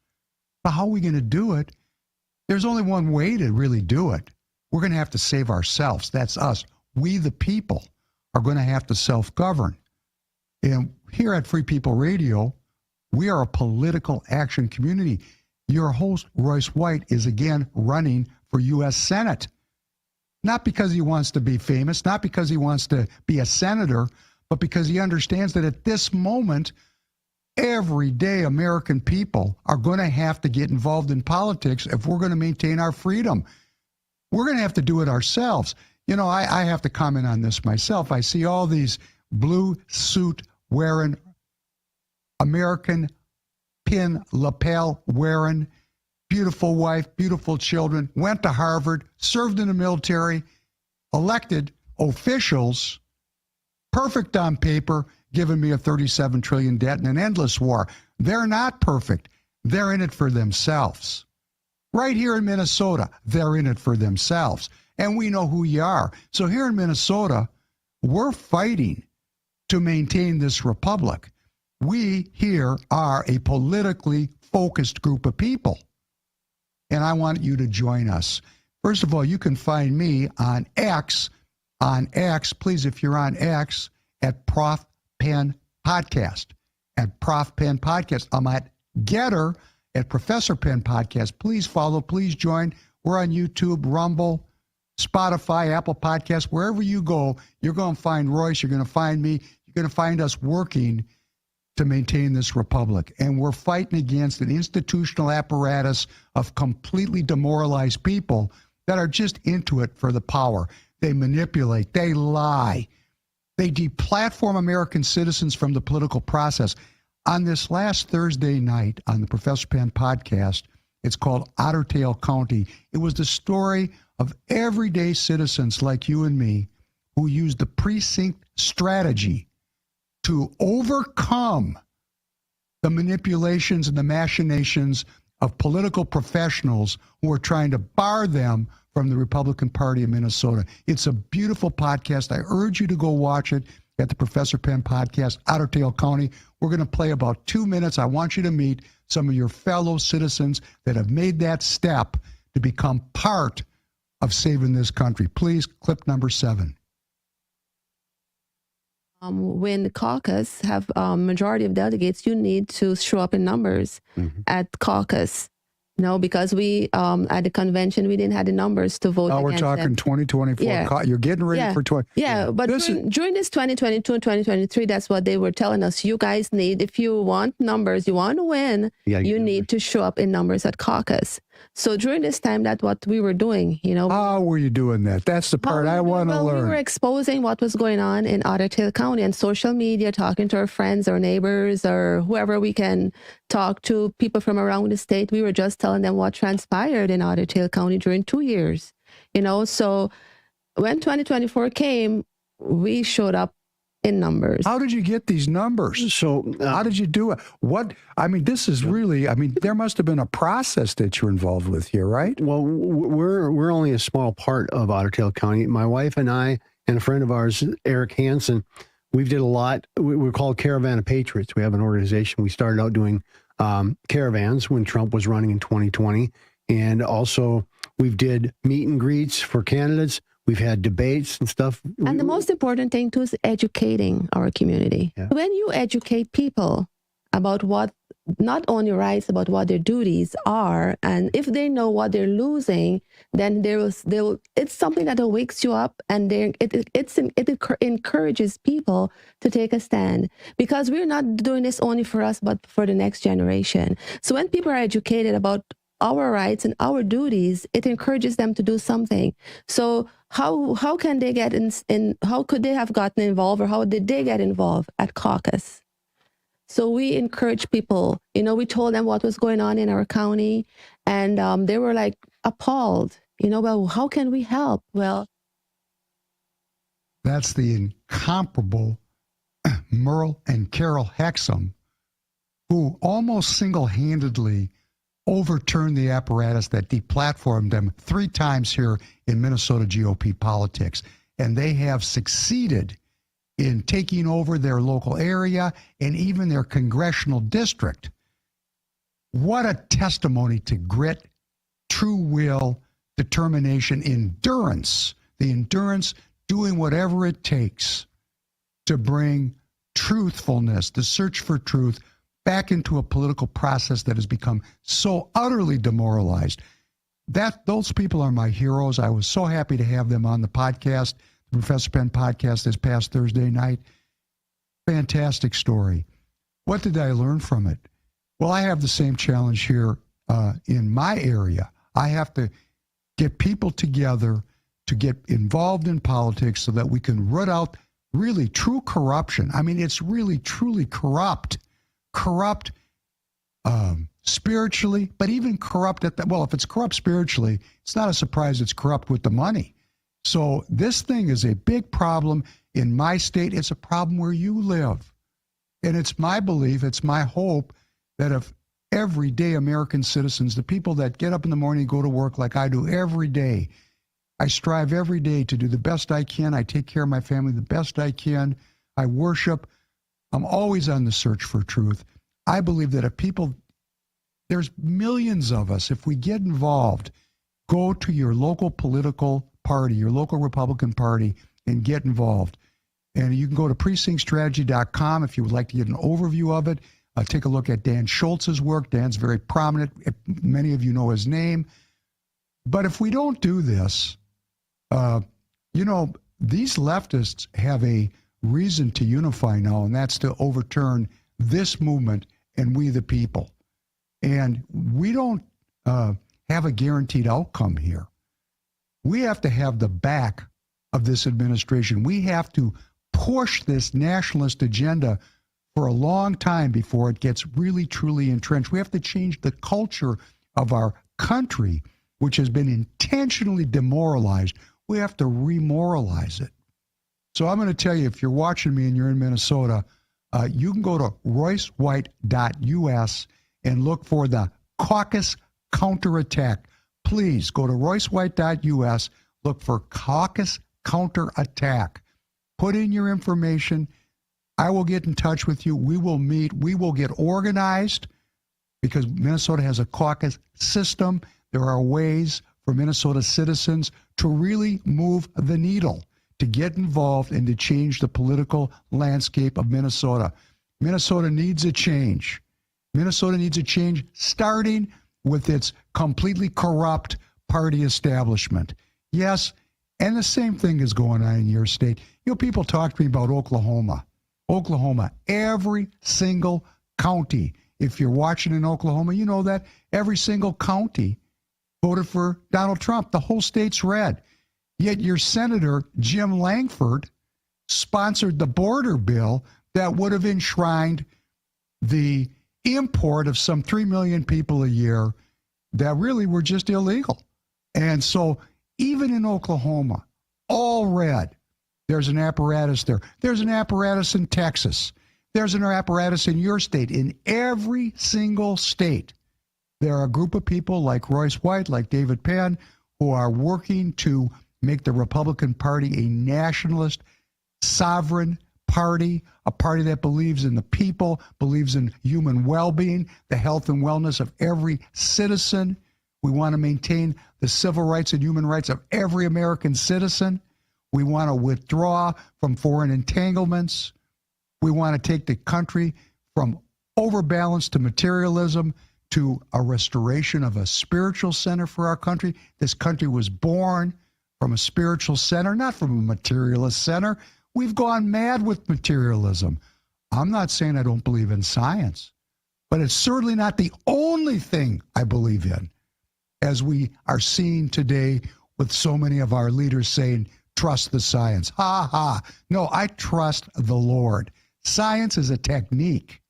Speaker 6: But how are we going to do it? There's only one way to really do it. We're going to have to save ourselves. That's us. We, the people, are going to have to self-govern. And here at Free People Radio, we are a political action community. Your host, Royce White, is again running for U.S. Senate. Not because he wants to be famous, not because he wants to be a senator, but because he understands that at this moment, everyday American people are going to have to get involved in politics if we're going to maintain our freedom. We're going to have to do it ourselves. You know, I have to comment on this myself. I see all these blue suit wearing, American pin lapel wearing, beautiful wife, beautiful children, went to Harvard, served in the military, elected officials, perfect on paper, giving me a $37 trillion debt and an endless war. They're not perfect. They're in it for themselves. Right here in Minnesota, they're in it for themselves. And we know who you are. So here in Minnesota, we're fighting to maintain this republic. We here are a politically focused group of people. And I want you to join us. First of all, you can find me on X. On X, please, if you're on X, at Prof Penn Podcast. At Prof Penn Podcast. I'm at Getter at Professor Penn Podcast. Please follow, please join. We're on YouTube, Rumble, Spotify, Apple Podcasts. Wherever you go, you're going to find Royce. You're going to find me. You're going to find us working to maintain this republic. And we're fighting against an institutional apparatus of completely demoralized people that are just into it for the power. They manipulate, they lie, they deplatform American citizens from the political process. On this last Thursday night on the Professor Penn podcast, it's called Otter Tail County. It was the story of everyday citizens like you and me who used the precinct strategy to overcome the manipulations and the machinations of political professionals who are trying to bar them from the Republican Party of Minnesota. It's a beautiful podcast. I urge you to go watch it at the Professor Penn podcast, Otter Tail County. We're going to play about 2 minutes. I want you to meet some of your fellow citizens that have made that step to become part of saving this country. Please, clip number 7.
Speaker 12: When the caucus have a majority of delegates, you need to show up in numbers at caucus. No, because we, at the convention, we didn't have the numbers to vote.
Speaker 6: Oh, we're talking them. 2024.
Speaker 12: Yeah.
Speaker 6: You're getting ready for 20.
Speaker 12: Yeah, but during this 2022 and 2023, that's what they were telling us. You guys need, if you want numbers, you want to win, you need to show up in numbers at caucus. So during this time, that's what we were doing, you know.
Speaker 6: How were you doing that? That's the part I want to learn.
Speaker 12: We were exposing what was going on in Otter Tail County and social media, talking to our friends or neighbors or whoever we can talk to, people from around the state. We were just telling them what transpired in Otter Tail County during 2 years, you know. So when 2024 came, we showed up in numbers.
Speaker 6: How did you get these numbers?
Speaker 13: So
Speaker 6: how did you do it? This is really, there must have been a process that you're involved with here, right?
Speaker 13: Well, we're only a small part of Otter Tail County. My wife and I and a friend of ours, Eric Hansen, we've did a lot. We're called Caravan of Patriots. We have an organization. We started out doing caravans when Trump was running in 2020. And also we've did meet and greets for candidates. We've had debates and stuff.
Speaker 12: And the most important thing, too, is educating our community. Yeah. When you educate people about what, not only rights, about what their duties are, and if they know what they're losing, then it's something that wakes you up, and it encourages people to take a stand. Because we're not doing this only for us, but for the next generation. So when people are educated about our rights and our duties, it encourages them to do something. So how can they get in how could they have gotten involved, or how did they get involved at caucus? So we encourage people, we told them what was going on in our county, and they were like appalled, well, how can we help? Well,
Speaker 6: that's the incomparable Merle and Carol Hexum, who almost single-handedly overturned the apparatus that deplatformed them 3 times here in Minnesota GOP politics. And they have succeeded in taking over their local area and even their congressional district. What a testimony to grit, true will, determination, endurance, the endurance doing whatever it takes to bring truthfulness, the search for truth, back into a political process that has become so utterly demoralized. Those people are my heroes. I was so happy to have them on the podcast, the Professor Penn podcast, this past Thursday night. Fantastic story. What did I learn from it? Well, I have the same challenge here in my area. I have to get people together to get involved in politics so that we can root out really true corruption. I mean, it's really, truly corrupt spiritually, but even corrupt at that. Well, if it's corrupt spiritually, it's not a surprise it's corrupt with the money. So this thing is a big problem in my state. It's a problem where you live. And it's my belief, it's my hope that if everyday American citizens, the people that get up in the morning and go to work like I do every day, I strive every day to do the best I can. I take care of my family the best I can. I worship. I'm always on the search for truth. I believe that if people, there's millions of us, if we get involved, go to your local political party, your local Republican Party, and get involved. And you can go to precinctstrategy.com if you would like to get an overview of it. Take a look at Dan Schultz's work. Dan's very prominent. Many of you know his name. But if we don't do this, these leftists have a reason to unify now, and that's to overturn this movement and we the people. And we don't have a guaranteed outcome here. We have to have the back of this administration. We have to push this nationalist agenda for a long time before it gets really, truly entrenched. We have to change the culture of our country, which has been intentionally demoralized. We have to remoralize it. So I'm going to tell you, if you're watching me and you're in Minnesota, you can go to roycewhite.us and look for the caucus counterattack. Please go to roycewhite.us, look for caucus counterattack. Put in your information. I will get in touch with you. We will meet. We will get organized because Minnesota has a caucus system. There are ways for Minnesota citizens to really move the needle, to get involved and to change the political landscape of Minnesota. Minnesota needs a change. Minnesota needs a change starting with its completely corrupt party establishment. Yes, and the same thing is going on in your state. People talk to me about Oklahoma. Oklahoma, every single county. If you're watching in Oklahoma, you know that every single county voted for Donald Trump. The whole state's red. Yet your Senator, Jim Langford, sponsored the border bill that would have enshrined the import of some 3 million people a year that really were just illegal. And so even in Oklahoma, all red, there's an apparatus there. There's an apparatus in Texas. There's an apparatus in your state. In every single state, there are a group of people like Royce White, like David Penn, who are working to make the Republican Party a nationalist, sovereign party, a party that believes in the people, believes in human well-being, the health and wellness of every citizen. We want to maintain the civil rights and human rights of every American citizen. We want to withdraw from foreign entanglements. We want to take the country from overbalance to materialism to a restoration of a spiritual center for our country. This country was born from a spiritual center, not from a materialist center. We've gone mad with materialism. I'm not saying I don't believe in science, but it's certainly not the only thing I believe in. as we are seeing today with so many of our leaders saying, trust the science. Ha ha. No, I trust the Lord. Science is a technique.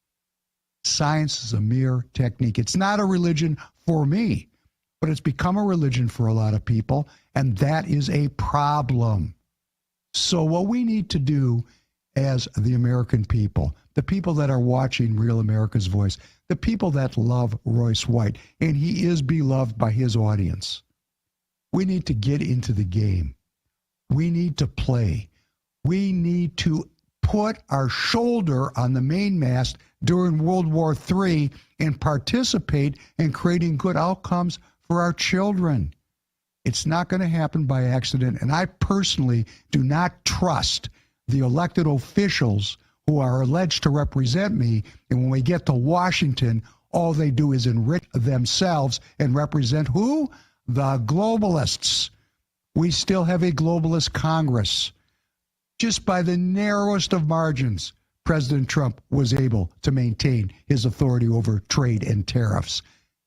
Speaker 6: Science is a mere technique. It's not a religion for me, but it's become a religion for a lot of people, and that is a problem. So what we need to do as the American people, the people that are watching Real America's Voice, the people that love Royce White, and he is beloved by his audience, we need to get into the game. We need to play. We need to put our shoulder on the mainmast during World War III and participate in creating good outcomes for our children. It's not going to happen by accident, and I personally do not trust the elected officials who are alleged to represent me, and when we get to Washington, all they do is enrich themselves and represent who? The globalists. We still have a globalist Congress. Just by the narrowest of margins, President Trump was able to maintain his authority over trade and tariffs.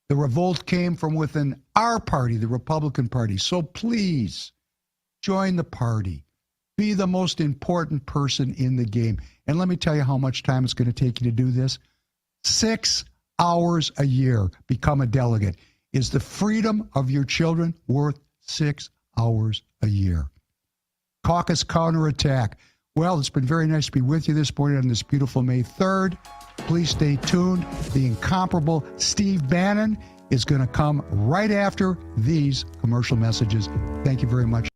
Speaker 6: The revolt came from within our party, the Republican Party. So please join the party. Be the most important person in the game. And let me tell you how much time it's going to take you to do this. 6 hours a year. Become a delegate. Is the freedom of your children worth 6 hours a year? Caucus counterattack. Well, it's been very nice to be with you this morning on this beautiful May 3rd. Please stay tuned. The incomparable Steve Bannon is going to come right after these commercial messages. Thank you very much.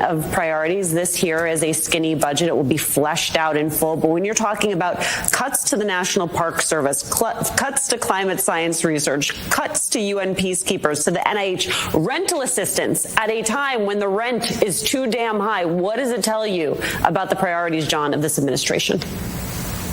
Speaker 14: of priorities. This here is a skinny budget. It will be fleshed out in full. But when you're talking about cuts to the National Park Service, cuts to climate science research, cuts to UN peacekeepers, to the NIH, rental assistance at a time when the rent is too damn high, what does it tell you about the priorities, John, of this administration?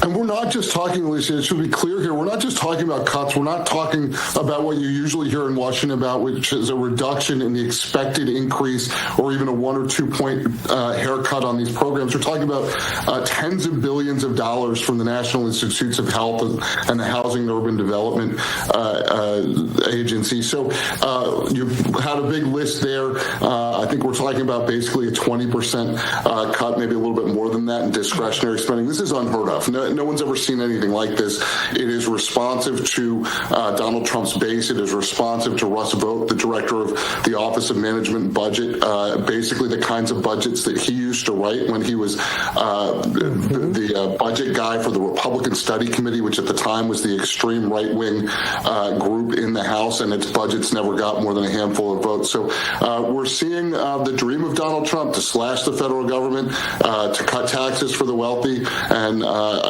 Speaker 15: And we're not just talking, Alicia, it should be clear here, we're not just talking about cuts. We're not talking about what you usually hear in Washington about, which is a reduction in the expected increase or even a 1 or 2 point haircut on these programs. We're talking about tens of billions of dollars from the National Institutes of Health and the Housing and Urban Development Agency. So you had a big list there. I think we're talking about basically a 20% cut, maybe a little bit more than that in discretionary spending. This is unheard of. No one's ever seen anything like this. It is responsive to Donald Trump's base. It is responsive to Russ Vought, the director of the Office of Management and Budget, basically the kinds of budgets that he used to write when he was the budget guy for the Republican Study Committee, which at the time was the extreme right-wing group in the House, and its budgets never got more than a handful of votes. So we're seeing the dream of Donald Trump to slash the federal government, to cut taxes for the wealthy, and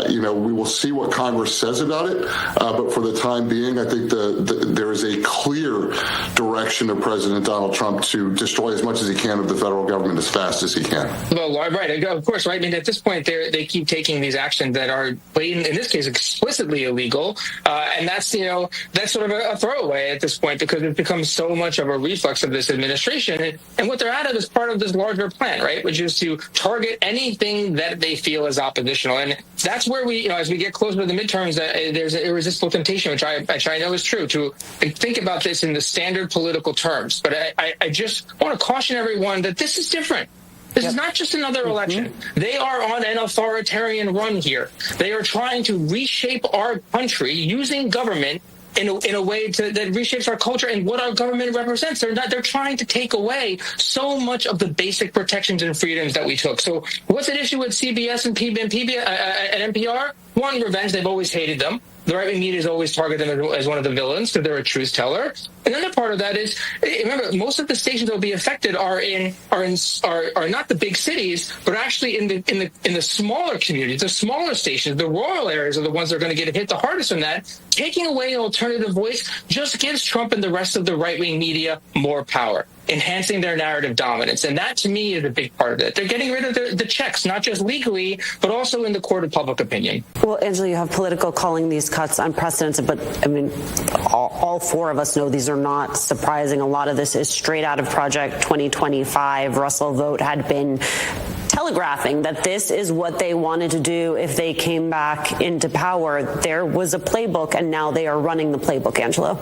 Speaker 15: we will see what Congress says about it. But for the time being, I think there is a clear direction of President Donald Trump to destroy as much as he can of the federal government as fast as he can.
Speaker 16: Well, right, of course, right. I mean, at this point, they keep taking these actions that are blatant, in this case, explicitly illegal, and that's sort of a throwaway at this point because it becomes so much of a reflex of this administration. And what they're out of is part of this larger plan, right, which is to target anything that they feel is oppositional, and that's where we, as we get closer to the midterms, there's an irresistible temptation, which I know is true, to think about this in the standard political terms. But I just want to caution everyone that this is different. This is not just another election. They are on an authoritarian run here. They are trying to reshape our country using government in a way that reshapes our culture and what our government represents. They're trying to take away so much of the basic protections and freedoms that we took. So what's at issue with CBS and NPR? One, revenge. They've always hated them. The right-wing media has always targeted them as one of the villains because they're a truth teller. Another part of that is, remember, most of the stations that will be affected are not the big cities, but actually in the smaller communities, the smaller stations, the rural areas are the ones that are going to get hit the hardest from that. Taking away an alternative voice just gives Trump and the rest of the right-wing media more power, enhancing their narrative dominance. And that, to me, is a big part of it. They're getting rid of the checks, not just legally, but also in the court of public opinion.
Speaker 14: Well, Angela, you have Political calling these cuts unprecedented, but, I mean, all four of us know these are not surprising. A lot of this is straight out of Project 2025. Russell Vought had been telegraphing that this is what they wanted to do if they came back into power. There was a playbook, and now they are running the playbook, Angelo.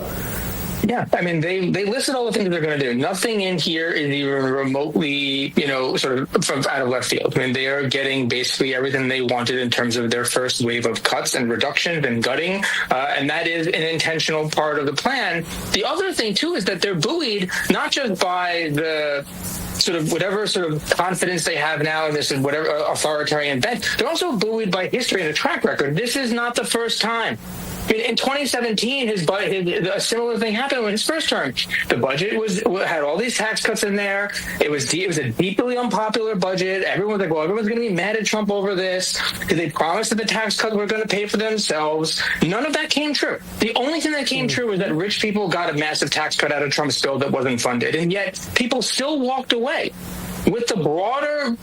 Speaker 16: Yeah, I mean, they listed all the things they're going to do. Nothing in here is even remotely, sort of from out of left field. I mean, they are getting basically everything they wanted in terms of their first wave of cuts and reductions and gutting, and that is an intentional part of the plan. The other thing, too, is that they're buoyed not just by the sort of whatever sort of confidence they have now in this and whatever authoritarian bent. They're also buoyed by history and a track record. This is not the first time. In 2017, a similar thing happened in his first term. The budget had all these tax cuts in there. It was a deeply unpopular budget. Everyone's like, well, everyone's going to be mad at Trump over this because they promised that the tax cuts were going to pay for themselves. None of that came true. The only thing that came true was that rich people got a massive tax cut out of Trump's bill that wasn't funded, and yet people still walked away with the broader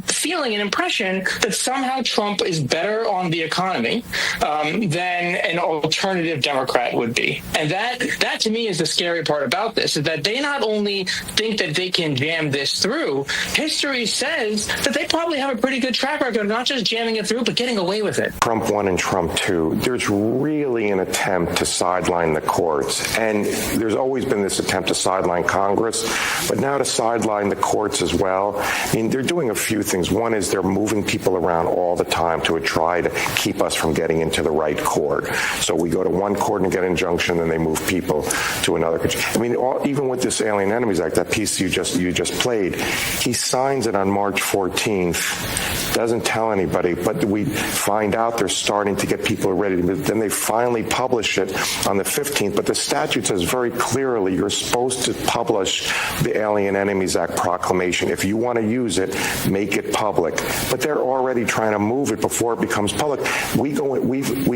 Speaker 16: feeling and impression that somehow Trump is better on the economy than an alternative Democrat would be. And that to me is the scary part about this, is that they not only think that they can jam this through, history says that they probably have a pretty good track record of not just jamming it through, but getting away with it.
Speaker 17: Trump 1 and Trump 2, there's really an attempt to sideline the courts. And there's always been this attempt to sideline Congress, but now to sideline the courts as well. I mean, they're doing a few things. One is they're moving people around all the time to try to keep us from getting into the right court. So we go to one court and get an injunction, then they move people to another court. I mean, even with this Alien Enemies Act, that piece you just played, he signs it on March 14th, doesn't tell anybody, but we find out they're starting to get people ready. Then they finally publish it on the 15th, but the statute says very clearly you're supposed to publish the Alien Enemies Act proclamation proclamation. If you want to use it, make it public. But they're already trying to move it before it becomes public. We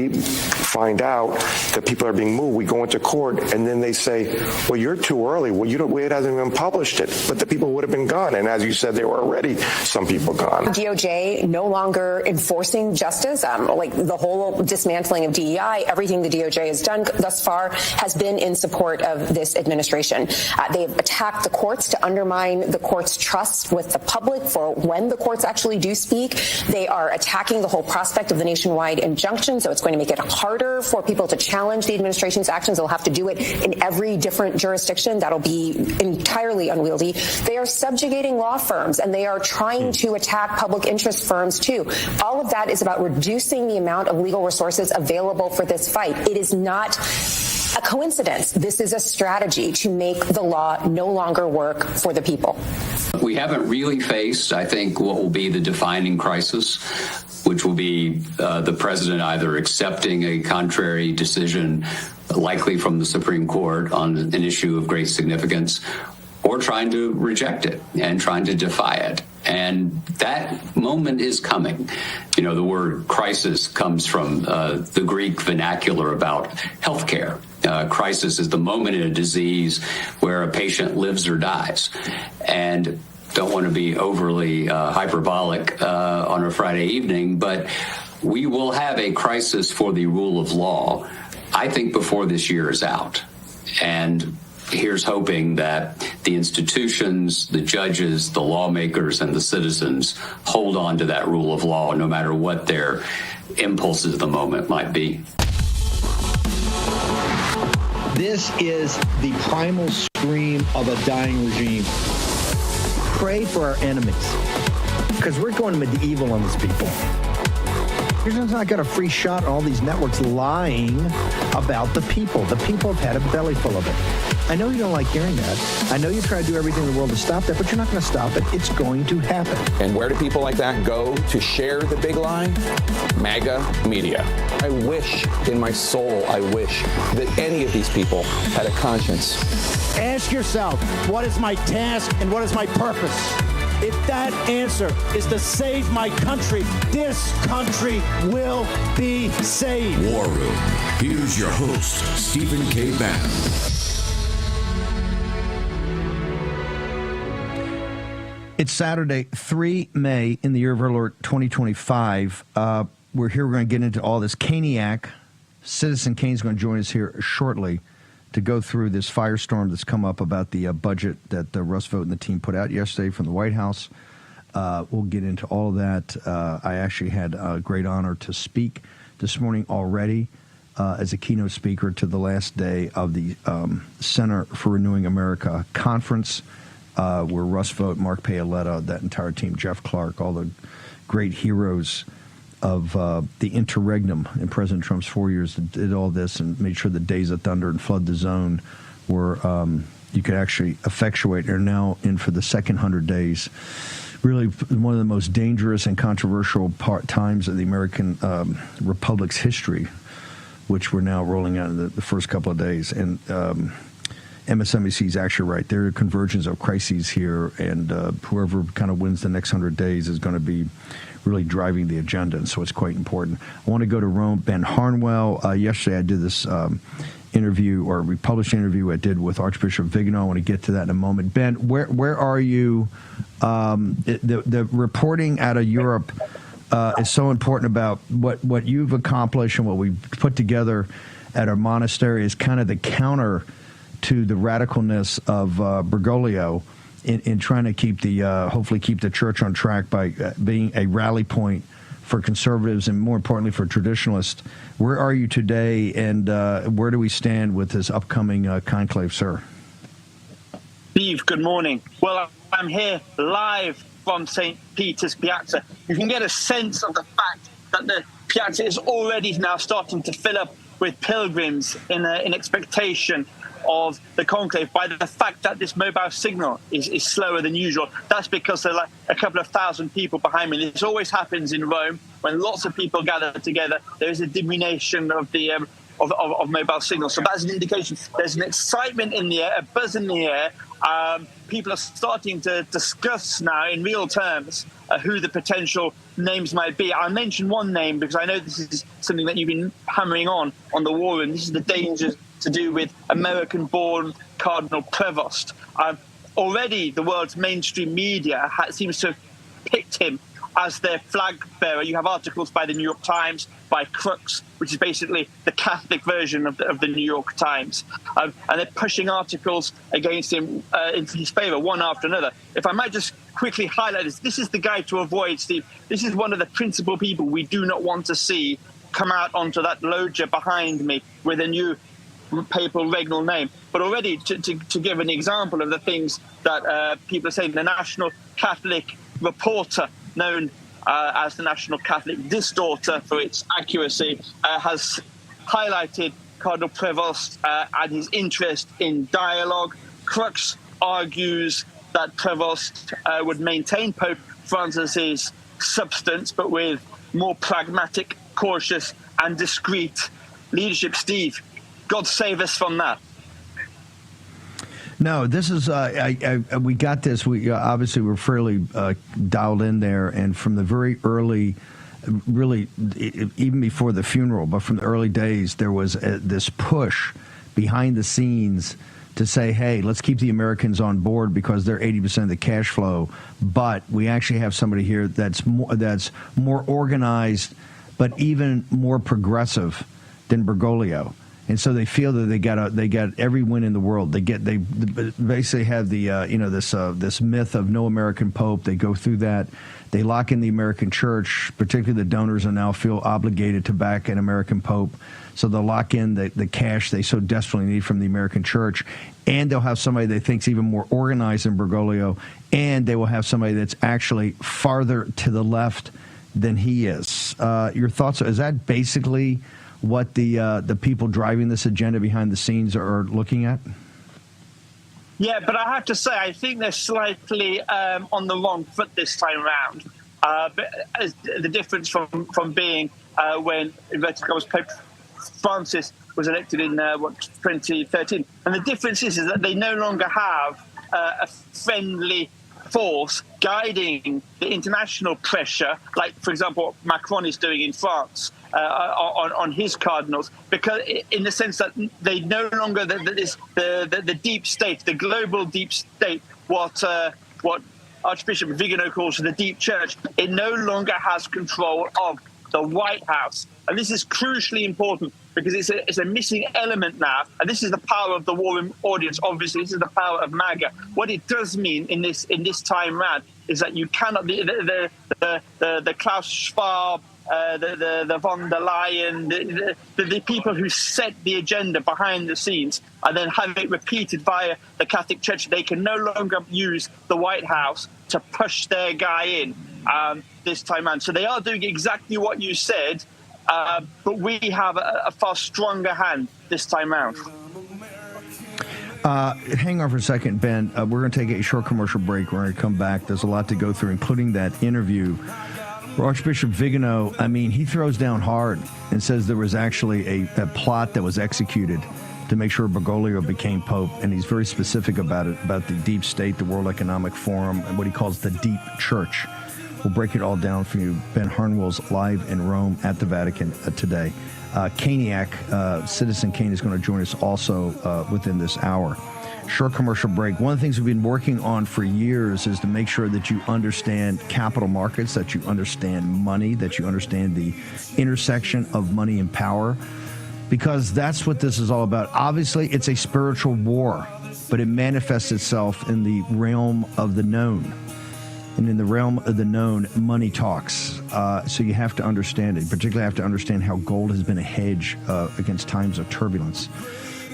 Speaker 17: find out that people are being moved. We go into court, and then they say, well, you're too early. Well, it hasn't even published it. But the people would have been gone. And as you said, there were already some people gone.
Speaker 18: DOJ no longer enforcing justice, like the whole dismantling of DEI, everything the DOJ has done thus far has been in support of this administration. They've attacked the courts to undermine the courts' trust with the public for when the courts actually do speak. They are attacking the whole prospect of the nationwide injunction, so it's going to make it harder for people to challenge the administration's actions. They'll have to do it in every different jurisdiction. That'll be entirely unwieldy. They are subjugating law firms, and they are trying to attack public interest firms, too. All of that is about reducing the amount of legal resources available for this fight. It is not a coincidence. This is a strategy to make the law no longer work for the people.
Speaker 19: We haven't really faced, I think, what will be the defining crisis, which will be the president either accepting a contrary decision, likely from the Supreme Court, on an issue of great significance, or trying to reject it and trying to defy it. And that moment is coming. You know, the word crisis comes from the Greek vernacular about healthcare. Crisis is the moment in a disease where a patient lives or dies. And don't want to be overly hyperbolic on a Friday evening, but we will have a crisis for the rule of law, I think, before this year is out. And here's hoping that the institutions, the judges, the lawmakers, and the citizens hold on to that rule of law, no matter what their impulses of the moment might be.
Speaker 1: This is the primal scream of a dying regime. Pray for our enemies, because we're going medieval on these people. You're just not got a free shot on all these networks lying about the people. The people have had a belly full of it. I know you don't like hearing that. I know you try to do everything in the world to stop that, but you're not going to stop it. It's going to happen.
Speaker 20: And where do people like that go to share the big lie? MAGA media. I wish, in my soul, I wish that any of these people had a conscience.
Speaker 21: Ask yourself, what is my task and what is my purpose? If that answer is to save my country, this country will be saved.
Speaker 22: War Room. Here's your host, Stephen K. Bannon.
Speaker 1: It's Saturday, 3 May in the year of our Lord 2025. We're here. We're going to get into all this. Caniac, Citizen Kane's going to join us here shortly to go through this firestorm that's come up about the budget that Russ Vought and the team put out yesterday from the White House. We'll get into all of that. I actually had a great honor to speak this morning already as a keynote speaker to the last day of the Center for Renewing America conference, where Russ Vought, Mark Paoletta, that entire team, Jeff Clark, all the great heroes of the interregnum in President Trump's 4 years that did all this and made sure the days of thunder and flood the zone were you could actually effectuate, are now in for the second 100 days. Really one of the most dangerous and controversial times of the American Republic's history, which we're now rolling out in the first couple of days. And MSNBC is actually right. There are convergence of crises here, and whoever kind of wins the next 100 days is going to be really driving the agenda, and so it's quite important. I want to go to Rome. Ben Harnwell. Yesterday I did this interview, or republished interview I did with Archbishop Vigano. I want to get to that in a moment. Ben, where are you? The reporting out of Europe is so important about what you've accomplished and what we put together at our monastery is kind of the counter to the radicalness of Bergoglio in trying to keep hopefully keep the church on track by being a rally point for conservatives and, more importantly, for traditionalists. Where are you today, and where do we stand with this upcoming conclave, sir?
Speaker 23: Steve, good morning. Well, I'm here live from St. Peter's Piazza. You can get a sense of the fact that the piazza is already now starting to fill up with pilgrims in expectation of the conclave by the fact that this mobile signal is slower than usual. That's because there are like a couple of thousand people behind me. This always happens in Rome when lots of people gather together. There is a diminution of the of mobile signals. So that's an indication there's an excitement in the air, a buzz in the air. People are starting to discuss now in real terms who the potential names might be. I'll mention one name because I know this is something that you've been hammering on the war room. This is the dangers to do with American-born Cardinal Prevost. Already the world's mainstream media seems to have picked him as their flag bearer. You have articles by the New York Times, by Crux, which is basically the Catholic version of the New York Times. And they're pushing articles against him in his favor, one after another. If I might just quickly highlight this is the guy to avoid, Steve. This is one of the principal people we do not want to see come out onto that loggia behind me with a new papal regnal name. But already, to give an example of the things that people are saying, the National Catholic Reporter, known as the National Catholic Distorter for its accuracy, has highlighted Cardinal Prevost and his interest in dialogue. Crux argues that Prevost would maintain Pope Francis's substance, but with more pragmatic, cautious, and discreet leadership. Steve, God save us from that.
Speaker 1: No, this is we got this. We obviously were fairly dialed in there, and from the very early, really even before the funeral, but from the early days, there was this push behind the scenes to say, hey, let's keep the Americans on board because they're 80% of the cash flow, but we actually have somebody here that's more organized, but even more progressive than Bergoglio. And so they feel that they got every win in the world. They basically have the this myth of no American Pope. They go through that. They lock in the American Church, particularly the donors are now feel obligated to back an American Pope. So they'll lock in the cash they so desperately need from the American Church, and they'll have somebody they think's even more organized than Bergoglio, and they will have somebody that's actually farther to the left than he is. Your thoughts? Is that basically what the people driving this agenda behind the scenes are looking at?
Speaker 23: Yeah, but I have to say, I think they're slightly on the wrong foot this time around. The difference from being when Pope Francis was elected in 2013, and the difference is that they no longer have a friendly force guiding the international pressure, like, for example, what Macron is doing in France on his cardinals, because in the sense that they no longer the deep state, the global deep state, what Archbishop Vigano calls the deep church, it no longer has control of the White House. And this is crucially important because it's a missing element now. And this is the power of the war room audience. Obviously, this is the power of MAGA. What it does mean in this time round is that you cannot the Klaus Schwab, the von der Leyen, the people who set the agenda behind the scenes and then have it repeated via the Catholic Church. They can no longer use the White House to push their guy in this time around. So they are doing exactly what you said, but we have a far stronger hand this time around.
Speaker 1: Hang on for a second, Ben. We're going to take a short commercial break. We're going to come back. There's a lot to go through, including that interview. Archbishop Vigano, I mean, he throws down hard and says there was actually a plot that was executed to make sure Bergoglio became Pope, and he's very specific about it, about the deep state, the World Economic Forum, and what he calls the deep church. We'll break it all down for you. Ben Harnwell's live in Rome at the Vatican today. Caniac, Citizen Kane, is going to join us also within this hour. Short commercial break. One of the things we've been working on for years is to make sure that you understand capital markets, that you understand money, that you understand the intersection of money and power, because that's what this is all about. Obviously, it's a spiritual war, but it manifests itself in the realm of the known. And in the realm of the known, money talks. So you have to understand it. You particularly have to understand how gold has been a hedge against times of turbulence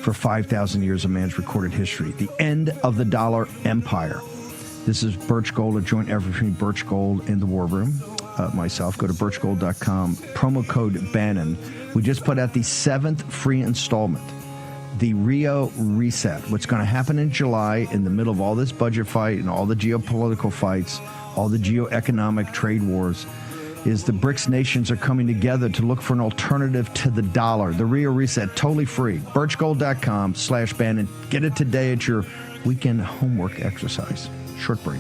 Speaker 1: for 5,000 years of man's recorded history. The end of the dollar empire. This is Birch Gold, a joint effort between Birch Gold and the War Room. Myself, go to birchgold.com. Promo code Bannon. We just put out the 7th free installment, the Rio Reset. What's going to happen in July in the middle of all this budget fight and all the geopolitical fights, all the geoeconomic trade wars, is the BRICS nations are coming together to look for an alternative to the dollar. The Rio Reset, totally free. birchgold.com/Bannon. Get it today at your weekend homework exercise. Short break.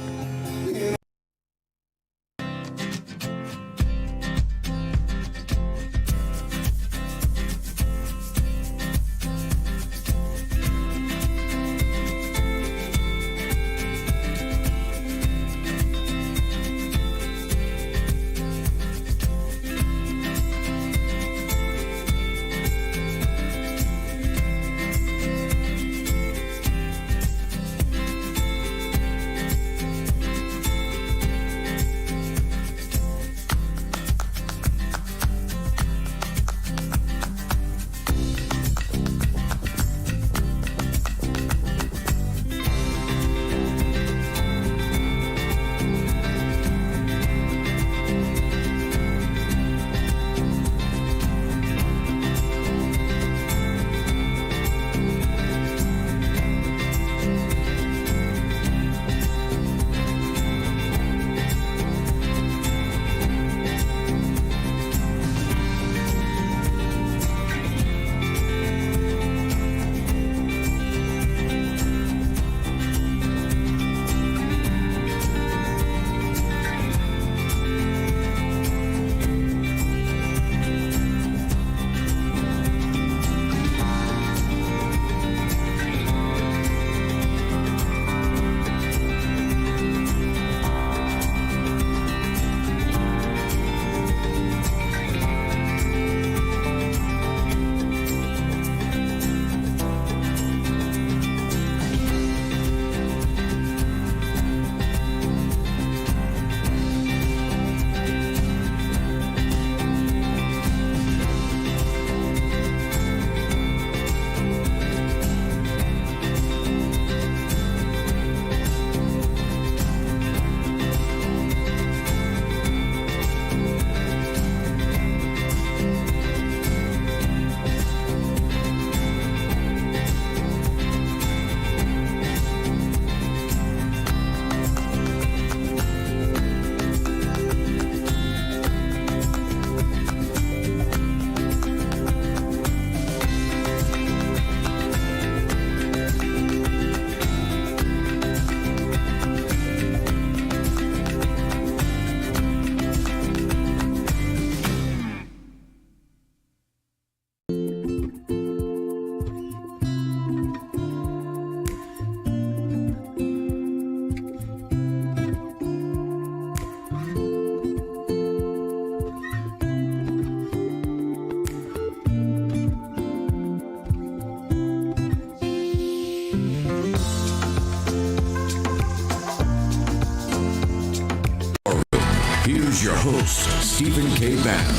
Speaker 22: Here's your host, Stephen K. Bannon.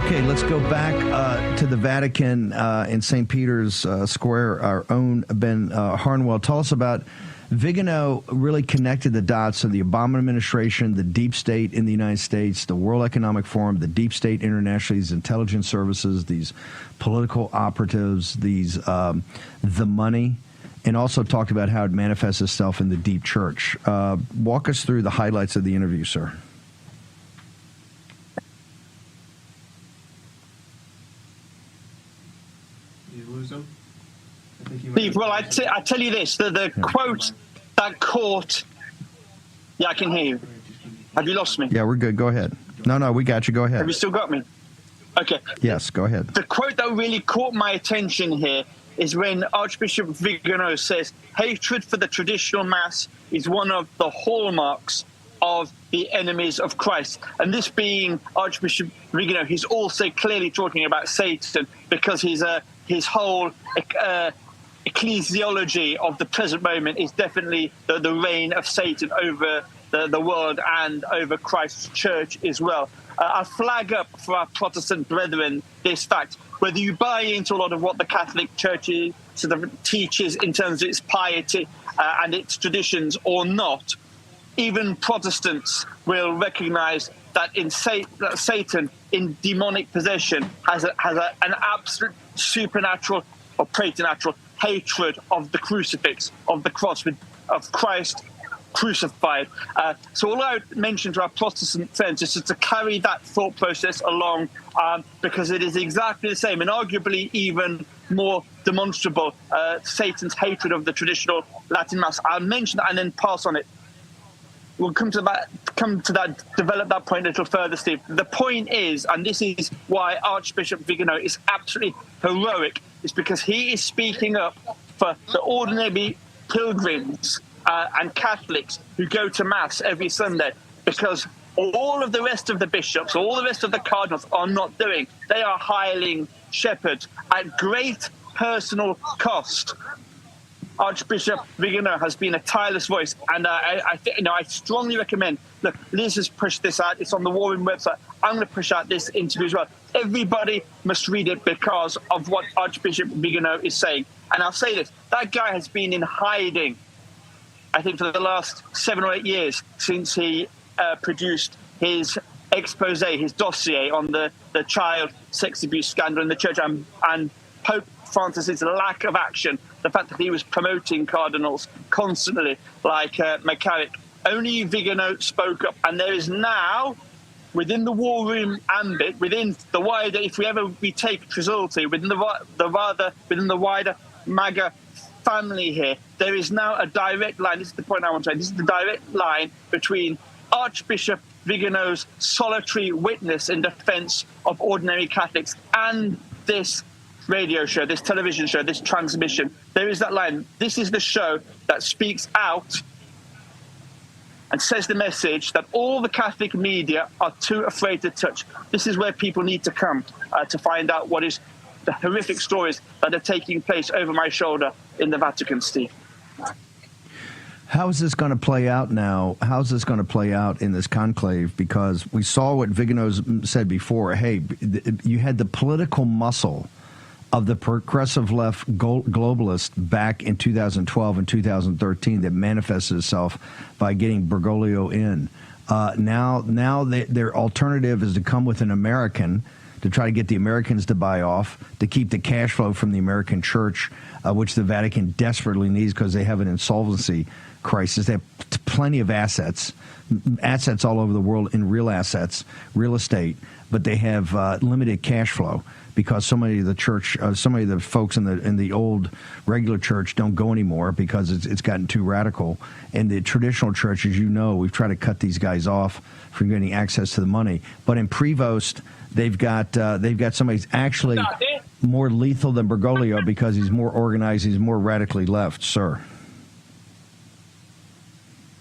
Speaker 1: Okay, let's go back to the Vatican in St. Peter's Square. Our own Ben Harnwell. Tell us about Vigano. Really connected the dots of the Obama administration, the deep state in the United States, the World Economic Forum, the deep state internationally, these intelligence services, these political operatives, these the money, and also talked about how it manifests itself in the deep church. Walk us through the highlights of the interview, sir.
Speaker 23: Steve, well, I tell you this, the quote that caught... Yeah, I can hear you. Have you lost me?
Speaker 1: Yeah, we're good. Go ahead. No, we got you. Go ahead.
Speaker 23: Have you still got me? Okay.
Speaker 1: Yes, go ahead.
Speaker 23: The quote that really caught my attention here is when Archbishop Vigano says, hatred for the traditional mass is one of the hallmarks of the enemies of Christ. And this being Archbishop Vigano, he's also clearly talking about Satan, because his whole ecclesiology of the present moment is definitely the reign of Satan over the world and over Christ's church as well. I flag up for our Protestant brethren this fact: whether you buy into a lot of what the Catholic Church sort of teaches in terms of its piety and its traditions or not, even Protestants will recognize that in Satan, in demonic possession, has an absolute supernatural or preternatural hatred of the crucifix, of the cross, of Christ crucified. So all I would mention to our Protestant friends is just to carry that thought process along, because it is exactly the same and arguably even more demonstrable, Satan's hatred of the traditional Latin Mass. I'll mention that and then pass on it. We'll come to that, develop that point a little further, Steve. The point is, and this is why Archbishop Vigano is absolutely heroic, is because he is speaking up for the ordinary pilgrims and Catholics who go to Mass every Sunday, because all of the rest of the bishops, all the rest of the cardinals are not doing. They are hiring shepherds at great personal cost. Archbishop Vigano has been a tireless voice, and I strongly recommend. Look, Liz has pushed this out. It's on the War Room website. I'm going to push out this interview as well. Everybody must read it because of what Archbishop Vigano is saying. And I'll say this: that guy has been in hiding, I think, for the last 7 or 8 years since he produced his expose, his dossier on the child sex abuse scandal in the church, and Pope Francis's lack of action, the fact that he was promoting cardinals constantly, like McCarrick. Only Vigano spoke up, and there is now, within the War Room ambit, within the wider, if we take Trizulti, within the wider MAGA family here, there is now a direct line. This is the point I want to make. This is the direct line between Archbishop Vigano's solitary witness in defense of ordinary Catholics and this radio show, this television show, this transmission. There is that line. This is the show that speaks out and says the message that all the Catholic media are too afraid to touch. This is where people need to come to find out what is the horrific stories that are taking place over my shoulder in the Vatican, Steve.
Speaker 1: How is this going to play out now? How is this going to play out in this conclave? Because we saw what Vigano said before. Hey, you had the political muscle of the progressive left globalist back in 2012 and 2013 that manifested itself by getting Bergoglio in. Now their alternative is to come with an American to try to get the Americans to buy off, to keep the cash flow from the American church, which the Vatican desperately needs because they have an insolvency crisis. They have plenty of assets all over the world in real assets, real estate, but they have limited cash flow because so many of the church, so many of the folks in the old regular church don't go anymore because it's gotten too radical. And the traditional church, as you know, we've tried to cut these guys off from getting access to the money. But in Prevost, they've got somebody who's actually more lethal than Bergoglio because he's more organized, he's more radically left, sir.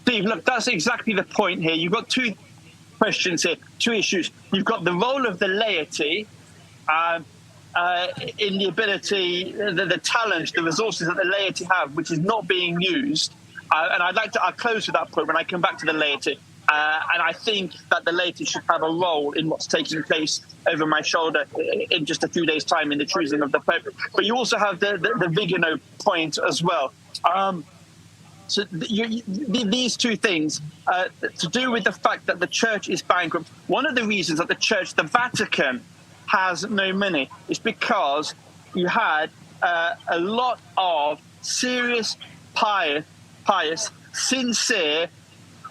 Speaker 23: Steve, look, that's exactly the point here. You've got two questions here, two issues. You've got the role of the laity in the ability, the talent, the resources that the laity have, which is not being used. And I'll close with that point when I come back to the laity. And I think that the laity should have a role in what's taking place over my shoulder in just a few days' time in the choosing of the Pope. But you also have the Vigano point as well. So these two things, to do with the fact that the church is bankrupt, one of the reasons that the Vatican, has no money is because you had a lot of serious, pious, sincere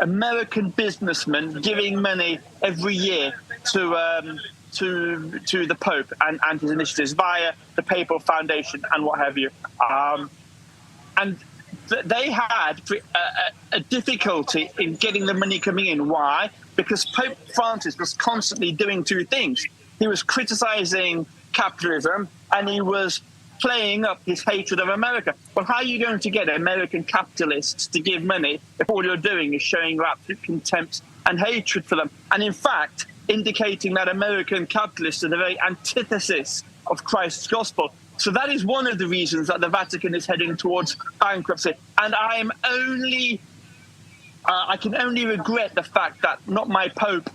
Speaker 23: American businessmen giving money every year to the Pope and his initiatives via the Papal Foundation and what have you. And they had a difficulty in getting the money coming in. Why? Because Pope Francis was constantly doing two things. He was criticizing capitalism and he was playing up his hatred of America. Well, how are you going to get American capitalists to give money if all you're doing is showing your absolute contempt and hatred for them? And in fact, indicating that American capitalists are the very antithesis of Christ's gospel. So that is one of the reasons that the Vatican is heading towards bankruptcy. And I can only regret the fact that not my Pope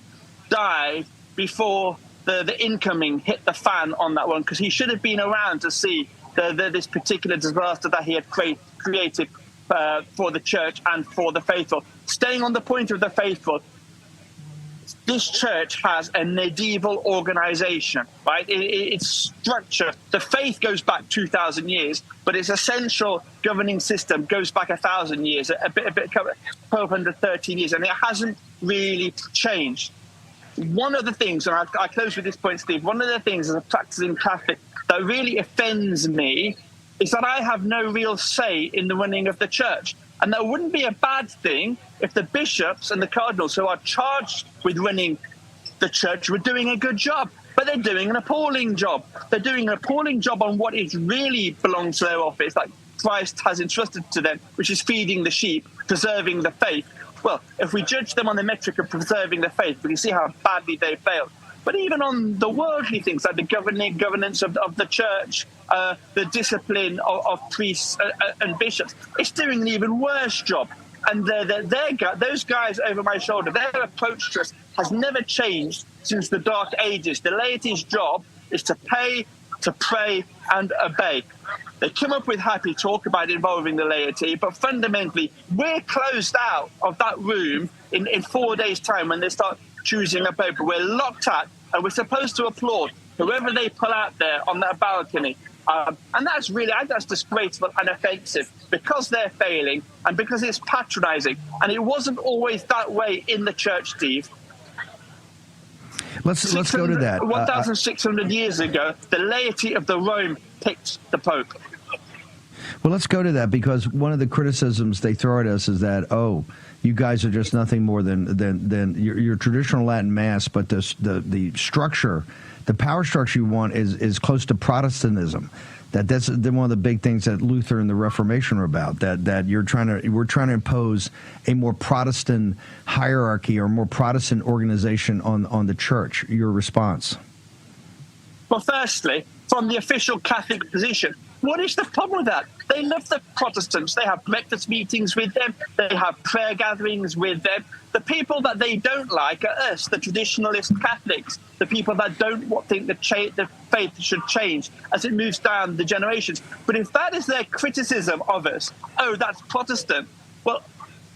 Speaker 23: died before the incoming hit the fan on that one, because he should have been around to see this particular disaster that he had created for the church and for the faithful. Staying on the point of the faithful, this church has a medieval organization, right? Its structure, the faith goes back 2,000 years, but its essential governing system goes back 1,000 years, a bit 1,213 years, and it hasn't really changed. One of the things, and I close with this point, Steve, one of the things as a practicing Catholic that really offends me is that I have no real say in the running of the church. And that wouldn't be a bad thing if the bishops and the cardinals who are charged with running the church were doing a good job. But they're doing an appalling job. They're doing an appalling job on what is really belongs to their office, like Christ has entrusted to them, which is feeding the sheep, preserving the faith. Well, if we judge them on the metric of preserving the faith, we can see how badly they failed. But even on the worldly things, like the governance of the church, the discipline of priests and bishops, it's doing an even worse job. And those guys over my shoulder, their approach to us has never changed since the Dark Ages. The laity's job is to pay, to pray, and obey. They come up with happy talk about involving the laity, but fundamentally, we're closed out of that room in 4 days' time when they start choosing a pope. We're locked out, and we're supposed to applaud whoever they pull out there on that balcony. And that's really, that's disgraceful and offensive because they're failing and because it's patronizing. And it wasn't always that way in the church, Steve.
Speaker 1: Let's go to that.
Speaker 23: 1,600 years ago, the laity of the Rome picked the Pope.
Speaker 1: Well, let's go to that, because one of the criticisms they throw at us is that, oh, you guys are just nothing more than your traditional Latin Mass, but the structure, the power structure you want is close to Protestantism. That's one of the big things that Luther and the Reformation are about. That we're trying to impose a more Protestant hierarchy or more Protestant organization on the church. Your response?
Speaker 23: Well, firstly, from the official Catholic position, what is the problem with that? They love the Protestants. They have breakfast meetings with them. They have prayer gatherings with them. The people that they don't like are us, the traditionalist Catholics, the people that don't think the faith should change as it moves down the generations. But if that is their criticism of us, oh, that's Protestant, well,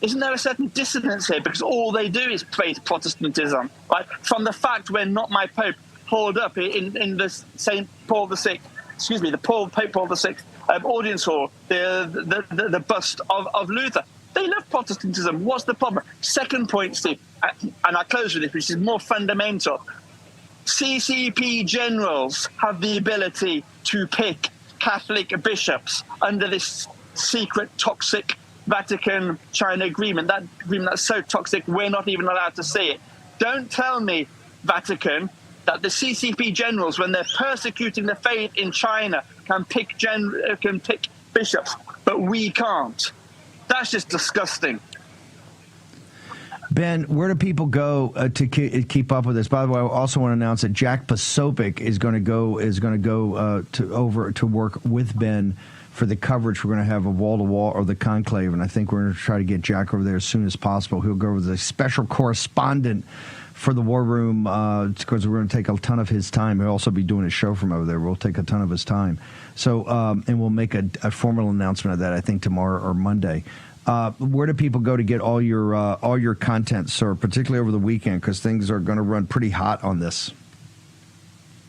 Speaker 23: isn't there a certain dissonance here? Because all they do is praise Protestantism, right? From the fact when Not My Pope hauled up in the St. Paul VI, the Pope Paul VI audience hall, the bust of Luther. They love Protestantism. What's the problem? Second point, Steve, and I close with this, which is more fundamental. CCP generals have the ability to pick Catholic bishops under this secret, toxic Vatican-China agreement. That agreement that's so toxic, we're not even allowed to see it. Don't tell me, Vatican, that the CCP generals, when they're persecuting the faith in China, can pick bishops, but we can't. That's just disgusting.
Speaker 1: Ben, where do people go to keep up with this? By the way, I also want to announce that Jack Posobiec is going to go to work with Ben for the coverage. We're going to have a wall-to-wall or the conclave, and I think we're going to try to get Jack over there as soon as possible. He'll go over as a special correspondent for the War Room, because we're going to take a ton of his time. He'll also be doing a show from over there. We'll take a ton of his time. So, and we'll make a formal announcement of that, I think, tomorrow or Monday. Where do people go to get all your content, sir, particularly over the weekend, because things are going to run pretty hot on this?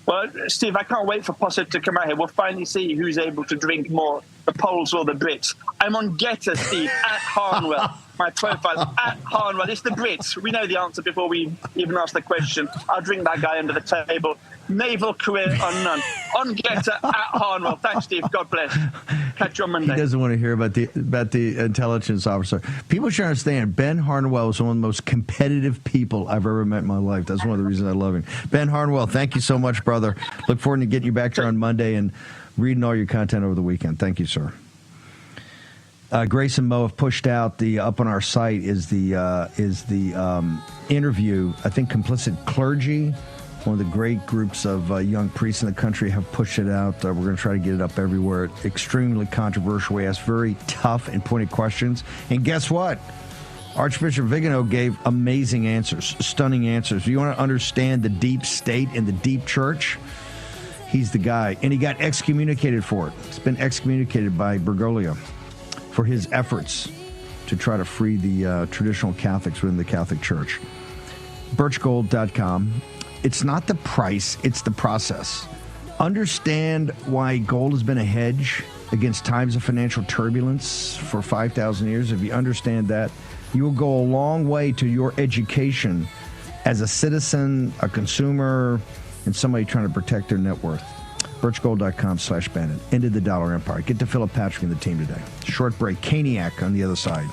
Speaker 23: Well, Steve, I can't wait for Posse to come out here. We'll finally see who's able to drink more, the Poles or the Brits. I'm on Getter, Steve, at Harnwell. My profile, at Harnwell. It's the Brits. We know the answer before we even ask the question. I'll drink that guy under the table. Naval career unknown. On Getter, at Harnwell. Thanks, Steve. God bless. Catch you on Monday.
Speaker 1: He doesn't want to hear about the intelligence officer. People should understand, Ben Harnwell is one of the most competitive people I've ever met in my life. That's one of the reasons I love him. Ben Harnwell, thank you so much, brother. Look forward to getting you back here on Monday and reading all your content over the weekend. Thank you, sir. Grace and Mo have pushed out up on our site is the interview. I think Complicit Clergy, one of the great groups of young priests in the country, have pushed it out. We're going to try to get it up everywhere. Extremely controversial. We asked very tough and pointed questions. And guess what? Archbishop Vigano gave amazing answers, stunning answers. If you want to understand the deep state and the deep church, he's the guy. And he got excommunicated for it. He's been excommunicated by Bergoglio for his efforts to try to free the traditional Catholics within the Catholic Church. birchgold.com. It's not the price, it's the process. Understand why gold has been a hedge against times of financial turbulence for 5,000 years. If you understand that, you will go a long way to your education as a citizen, a consumer, and somebody trying to protect their net worth. birchgold.com/Bannon. Ended the dollar empire. Get to Philip Patrick and the team today. Short break. Caniac on the other side.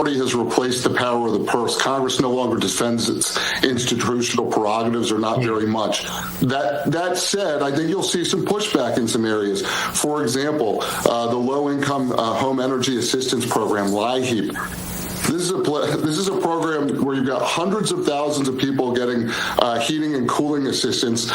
Speaker 15: Has replaced the power of the purse. Congress no longer defends its institutional prerogatives, or not very much. That said, I think you'll see some pushback in some areas. For example, the low-income home energy assistance program, LIHEAP. This is a program where you've got hundreds of thousands of people getting heating and cooling assistance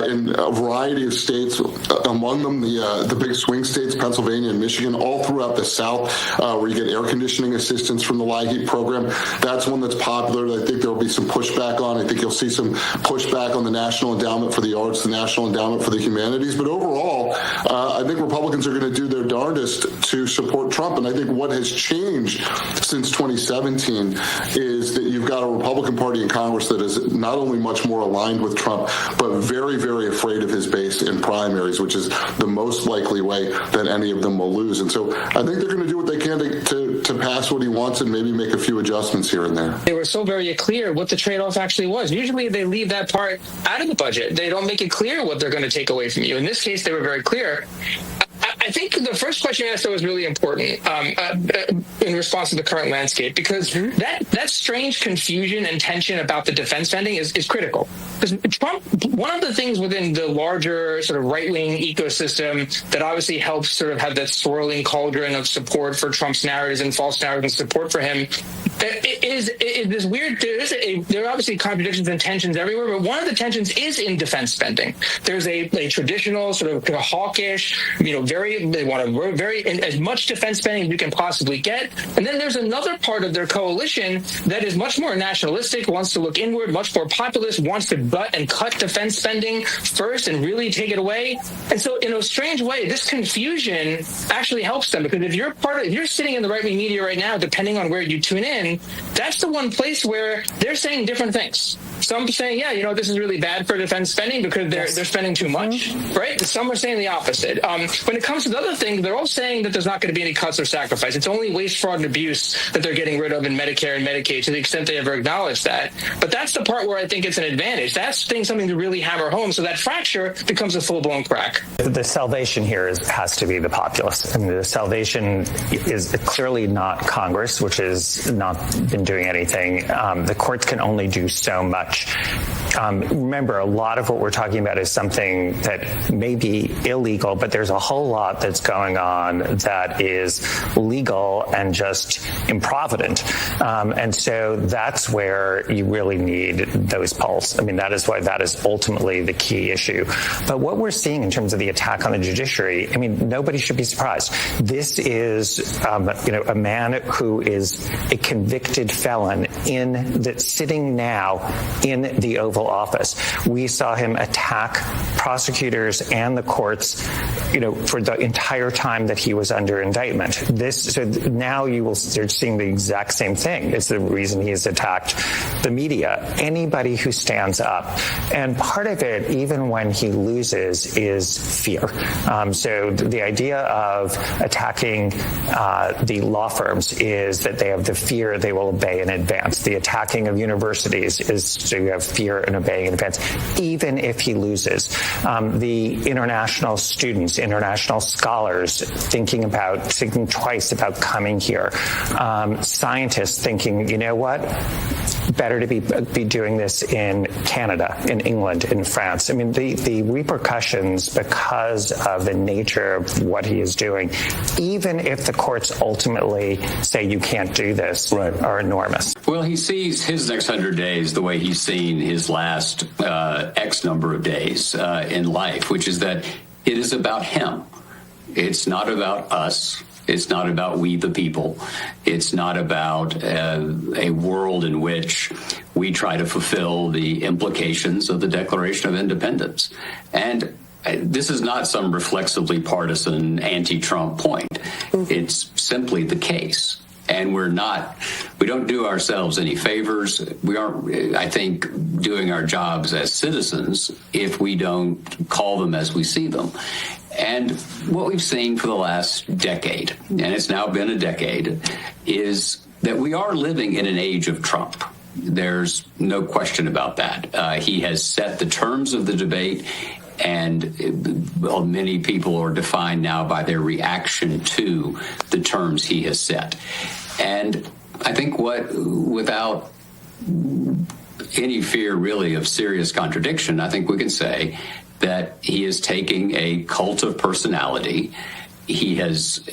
Speaker 15: in a variety of states, among them the big swing states, Pennsylvania and Michigan, all throughout the South, where you get air conditioning assistance from the LIHEAP program. That's one that's popular that I think there will be some pushback on. I think you'll see some pushback on the National Endowment for the Arts, the National Endowment for the Humanities. But overall, I think Republicans are going to do their darndest to support Trump. And I think what has changed since 2017 is that you've got a Republican Party in Congress that is not only much more aligned with Trump, but very, very afraid of his base in primaries, which is the most likely way that any of them will lose. And so I think they're going to do what they can to pass what he wants and maybe make a few adjustments here and there.
Speaker 16: They were so very clear what the trade-off actually was. Usually they leave that part out of the budget. They don't make it clear what they're going to take away from you. In this case, they were very clear. I think the first question you asked was really important in response to the current landscape, because that strange confusion and tension about the defense spending is critical. Because Trump, one of the things within the larger sort of right-wing ecosystem that obviously helps sort of have that swirling cauldron of support for Trump's narratives and false narratives and support for him is this weird. There are obviously contradictions and tensions everywhere, but one of the tensions is in defense spending. There's a traditional sort of hawkish, they want to very as much defense spending as you can possibly get, and then there's another part of their coalition that is much more nationalistic, wants to look inward, much more populist, wants to butt and cut defense spending first and really take it away. And so, in a strange way, this confusion actually helps them, because if you're sitting in the right-wing media right now, depending on where you tune in, that's the one place where they're saying different things. Some saying, this is really bad for defense spending because they're spending too much, right? And some are saying the opposite. When it comes to the other thing, they're all saying that there's not going to be any cuts or sacrifice. It's only waste, fraud, and abuse that they're getting rid of in Medicare and Medicaid, to the extent they ever acknowledge that. But that's the part where I think it's an advantage. That's something to really hammer home, so that fracture becomes a full-blown crack.
Speaker 2: The salvation here has to be the populace. I mean, the salvation is clearly not Congress, which has not been doing anything. The courts can only do so much. Remember, a lot of what we're talking about is something that may be illegal, but there's a whole lot that's going on that is legal and just improvident. And so that's where you really need those polls. I mean, that is why that is ultimately the key issue. But what we're seeing in terms of the attack on the judiciary, I mean, nobody should be surprised. This is, a man who is a convicted felon sitting now in the Oval Office. We saw him attack prosecutors and the courts, for the entire time that he was under indictment. So now you're seeing the exact same thing. It's the reason he has attacked the media. Anybody who stands up. And part of it, even when he loses, is fear. So the idea of attacking the law firms is that they have the fear they will obey in advance. The attacking of universities is so you have fear and obeying in advance, even if he loses. The international students, international scholars thinking twice about coming here. Scientists thinking, you know what? Better to be doing this in Canada, in England, in France. I mean, the repercussions because of the nature of what he is doing, even if the courts ultimately say you can't do this, are enormous.
Speaker 19: Well, he sees his next 100 days the way he's seen his last X number of days in life, which is that it is about him. It's not about us. It's not about we the people. It's not about a world in which we try to fulfill the implications of the Declaration of Independence. And this is not some reflexively partisan anti-Trump point. It's simply the case. And we don't do ourselves any favors. We aren't, I think, doing our jobs as citizens if we don't call them as we see them. And what we've seen for the last decade, and it's now been a decade, is that we are living in an age of Trump. There's no question about that. He has set the terms of the debate, and many people are defined now by their reaction to the terms he has set. And I think without any fear really of serious contradiction, I think we can say that he is taking a cult of personality. He has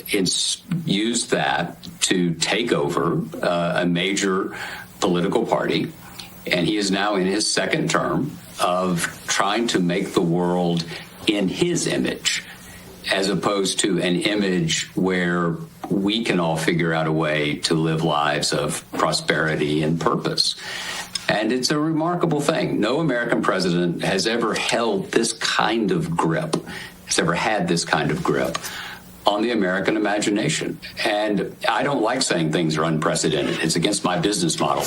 Speaker 19: used that to take over a major political party, and he is now in his second term of trying to make the world in his image, as opposed to an image where we can all figure out a way to live lives of prosperity and purpose. And it's a remarkable thing. No American president has ever held this kind of grip, has ever had this kind of grip on the American imagination. And I don't like saying things are unprecedented. It's against my business model.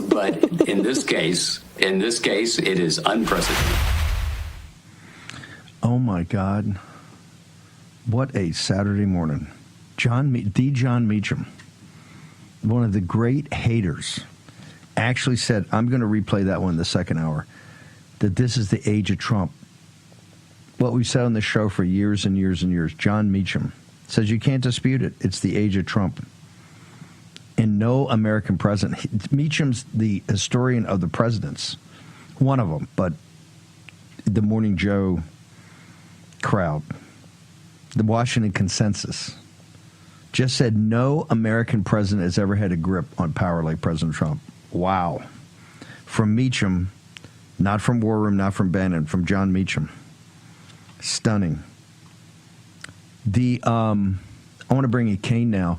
Speaker 19: But in this case, it is unprecedented.
Speaker 1: Oh, my God. What a Saturday morning. John Meacham, one of the great haters, actually said, I'm going to replay that one in the second hour, that this is the age of Trump. What we've said on the show for years and years and years, John Meacham says you can't dispute it. It's the age of Trump. And no American president. Meacham's the historian of the presidents, one of them, but the Morning Joe crowd, the Washington consensus, just said no American president has ever had a grip on power like President Trump. Wow. From Meacham, not from War Room, not from Bannon, from John Meacham. Stunning. I want to bring in Kane now.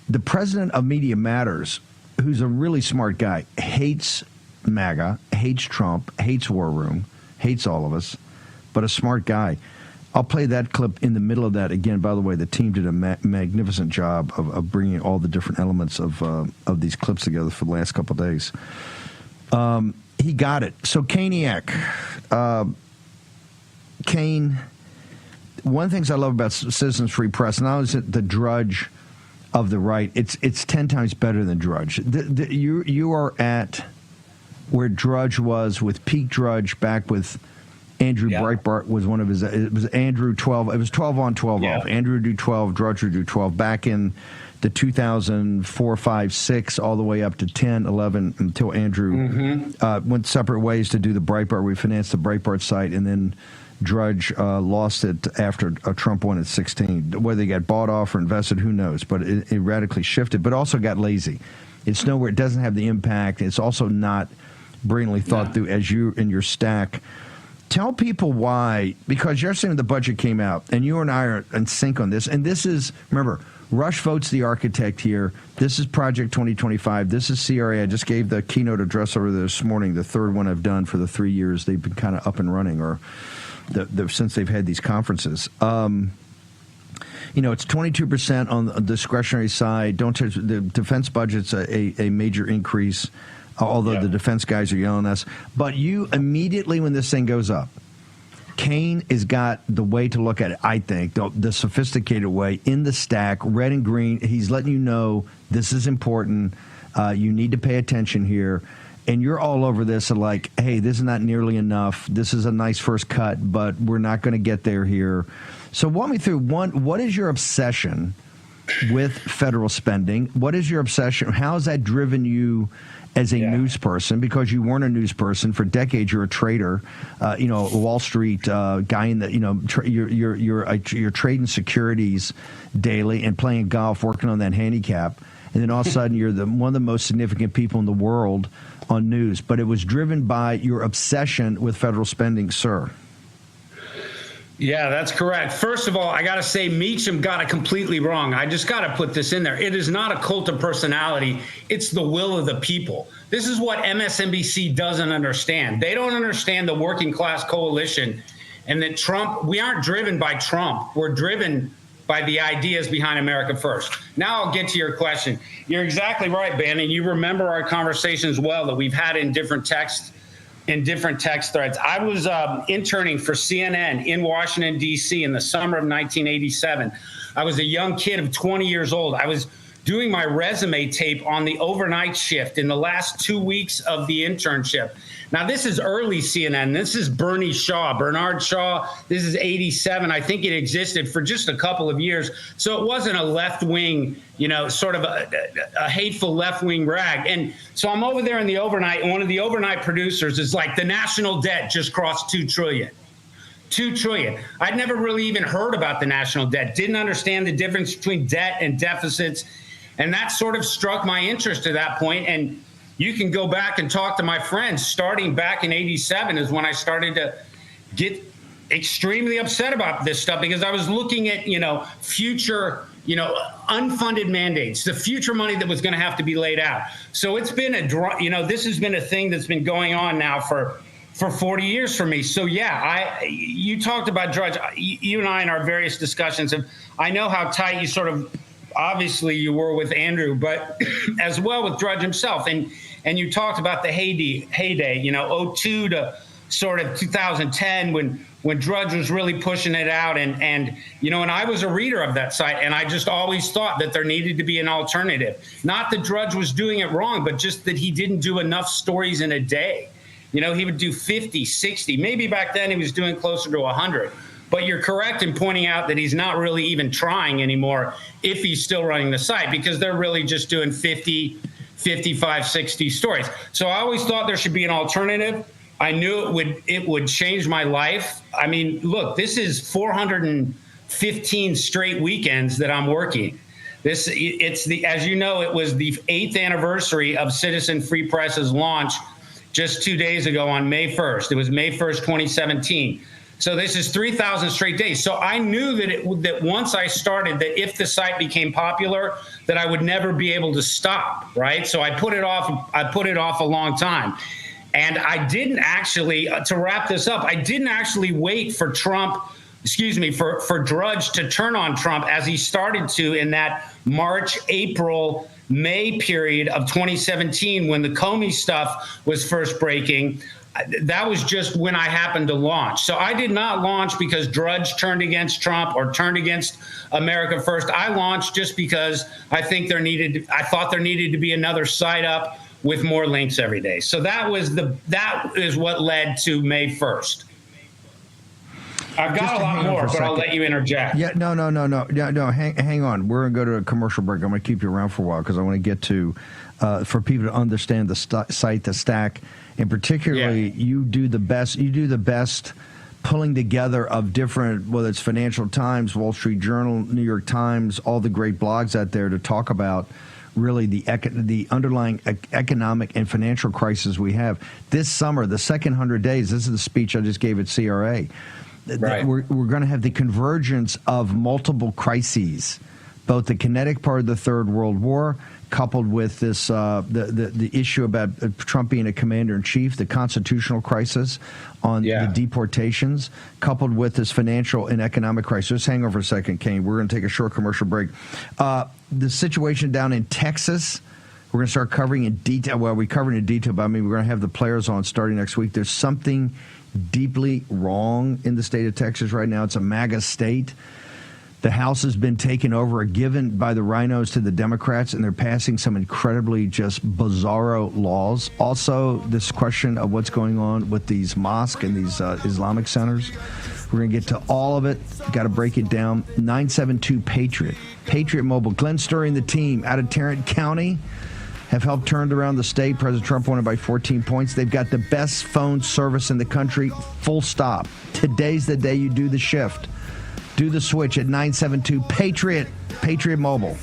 Speaker 1: The president of Media Matters, who's a really smart guy, hates MAGA, hates Trump, hates War Room, hates all of us, but a smart guy. I'll play that clip in the middle of that. Again, by the way, the team did a magnificent job of bringing all the different elements of these clips together for the last couple of days. He got it. So Kaniak, Kane, one of the things I love about Citizens Free Press, not only is it the Drudge of the right, it's 10 times better than Drudge. You are at where Drudge was with peak Drudge back with Andrew Breitbart was one of his. It was Andrew 12. It was 12 on, 12 off. Andrew would do 12. Drudge would do 12. Back in the 2004, 5, 6, all the way up to 10, 11, until Andrew went separate ways to do the Breitbart. We financed the Breitbart site, and then Drudge lost it after Trump won at 16. Whether he got bought off or invested, who knows? But it radically shifted, but also got lazy. It's nowhere. It doesn't have the impact. It's also not brilliantly thought through as you in your stack. Tell people why, because yesterday the budget came out, and you and I are in sync on this. And this is, remember, Rush Vote's the architect here. This is Project 2025. This is CRA. I just gave the keynote address over there this morning, the third one I've done for the 3 years they've been kind of up and running, or since they've had these conferences. It's 22% on the discretionary side. Don't touch the defense budget's a major increase. Although the defense guys are yelling at us. But you immediately, when this thing goes up, Kane has got the way to look at it, I think, the sophisticated way, in the stack, red and green. He's letting you know this is important. You need to pay attention here. And you're all over this and like, hey, this is not nearly enough. This is a nice first cut, but we're not going to get there here. So walk me through, one, what is your obsession with federal spending? What is your obsession? How has that driven you as a news person? Because you weren't a news person for decades. You're a trader, a Wall Street guy in the, you're trading securities daily and playing golf, working on that handicap, and then all of a sudden you're one of the most significant people in the world on news. But it was driven by your obsession with federal spending, sir.
Speaker 3: Yeah, that's correct. First of all, I got to say Meacham got it completely wrong. I just got to put this in there. It is not a cult of personality. It's the will of the people. This is what MSNBC doesn't understand. They don't understand the working class coalition and that Trump, we aren't driven by Trump. We're driven by the ideas behind America First. Now I'll get to your question. You're exactly right, Bannon. You remember our conversations well that we've had in different text threads. I was interning for CNN in Washington, D.C. in the summer of 1987. I was a young kid of 20 years old. I was doing my resume tape on the overnight shift in the last 2 weeks of the internship. Now, this is early CNN. This is Bernard Shaw. This is 87. I think it existed for just a couple of years. So it wasn't a left-wing, sort of a hateful left-wing rag. And so I'm over there in the overnight, and one of the overnight producers is like, the national debt just crossed $2 trillion. $2 trillion. I'd never really even heard about the national debt, didn't understand the difference between debt and deficits. And that sort of struck my interest at that point. And you can go back and talk to my friends. Starting back in 87 is when I started to get extremely upset about this stuff, because I was looking at, future, unfunded mandates, the future money that was going to have to be laid out. So it's been this has been a thing that's been going on now for 40 years for me. So, you talked about Drudge. You and I in our various discussions, I know how tight you sort of, obviously you were with Andrew, but as well with Drudge himself. And you talked about the heyday, 02 to sort of 2010 when Drudge was really pushing it out. And I was a reader of that site, and I just always thought that there needed to be an alternative. Not that Drudge was doing it wrong, but just that he didn't do enough stories in a day. He would do 50, 60. Maybe back then he was doing closer to 100. But you're correct in pointing out that he's not really even trying anymore if he's still running the site, because they're really just doing 50, 55, 60 stories. So I always thought there should be an alternative. I knew it would change my life. I mean, look, this is 415 straight weekends that I'm working. As you know, it was the 8th anniversary of Citizen Free Press's launch just 2 days ago on May 1st. It was May 1st, 2017. So this is 3,000 straight days. So I knew that once I started, that if the site became popular, that I would never be able to stop, right? So I put it off a long time. And I didn't actually, to wrap this up, I didn't actually wait for for Drudge to turn on Trump as he started to in that March, April, May period of 2017 when the Comey stuff was first breaking. That was just when I happened to launch. So I did not launch because Drudge turned against Trump or turned against America First. I launched just because I thought there needed to be another site up with more links every day. So that is what led to May 1st. I've got a lot more, but I'll let you interject.
Speaker 1: Yeah, no. Hang on. We're going to go to a commercial break. I'm going to keep you around for a while because I want to get to, for people to understand the site, the stack, and particularly you do the best pulling together of different, whether it's Financial Times, Wall Street Journal, New York Times, all the great blogs out there to talk about really the underlying economic and financial crisis we have. This summer, the second 100 days, this is the speech I just gave at CRA. Right. We're going to have the convergence of multiple crises, both the kinetic part of the Third World War, coupled with this the issue about Trump being a commander-in-chief, the constitutional crisis on the deportations, coupled with this financial and economic crisis. Just hang on for a second, Kane. We're going to take a short commercial break. The situation down in Texas, we're going to start covering in detail. Well, we covered in detail, but I mean, we're going to have the players on starting next week. There's something deeply wrong in the state of Texas right now. It's a MAGA state. The House has been taken over, given by the rhinos to the Democrats, and they're passing some incredibly just bizarro laws. Also, this question of what's going on with these mosques and these Islamic centers. We're going to get to all of it. Got to break it down. 972-PATRIOT. Patriot Mobile. Glenn Sturry and the team out of Tarrant County have helped turn around the state. President Trump won it by 14 points. They've got the best phone service in the country, full stop. Today's the day you do the shift. Do the switch at 972-PATRIOT, Patriot Mobile.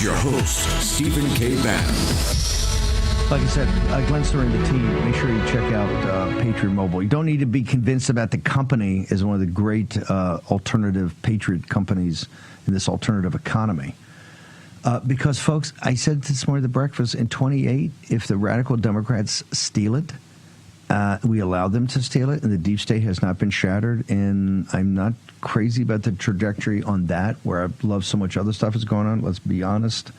Speaker 22: your host, Stephen K. Bannon.
Speaker 1: Like I said, Glenn Story and the team, make sure you check out Patriot Mobile. You don't need to be convinced about the company as one of the great alternative patriot companies in this alternative economy. Because, folks, I said this morning at the breakfast, in 28, if the radical Democrats steal it, we allow them to steal it, and the deep state has not been shattered. And I'm not crazy about the trajectory on that, where I love so much other stuff is going on. Let's be honest.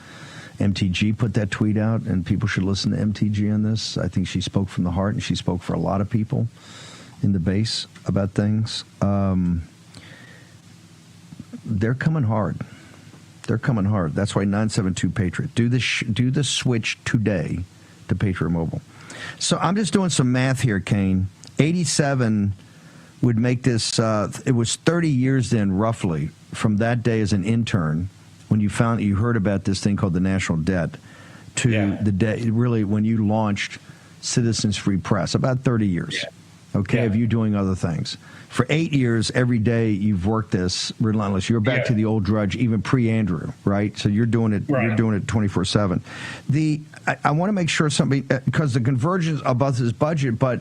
Speaker 1: MTG put that tweet out, and people should listen to MTG on this. I think she spoke from the heart, and she spoke for a lot of people in the base about things. They're coming hard. They're coming hard. That's why 972 Patriot. Do the switch today to Patriot Mobile. So I'm just doing some math here, Kane. 87 would make this, it was 30 years then, roughly, from that day as an intern, when you heard about this thing called the national debt, to the day, really, when you launched Citizens Free Press, about 30 years, of you doing other things. For 8 years, every day, you've worked this relentless. You're back to the old drudge, even pre-Andrew, right? So you're doing it. Right. You're doing it 24/7. I want to make sure something, because the convergence of us is budget, but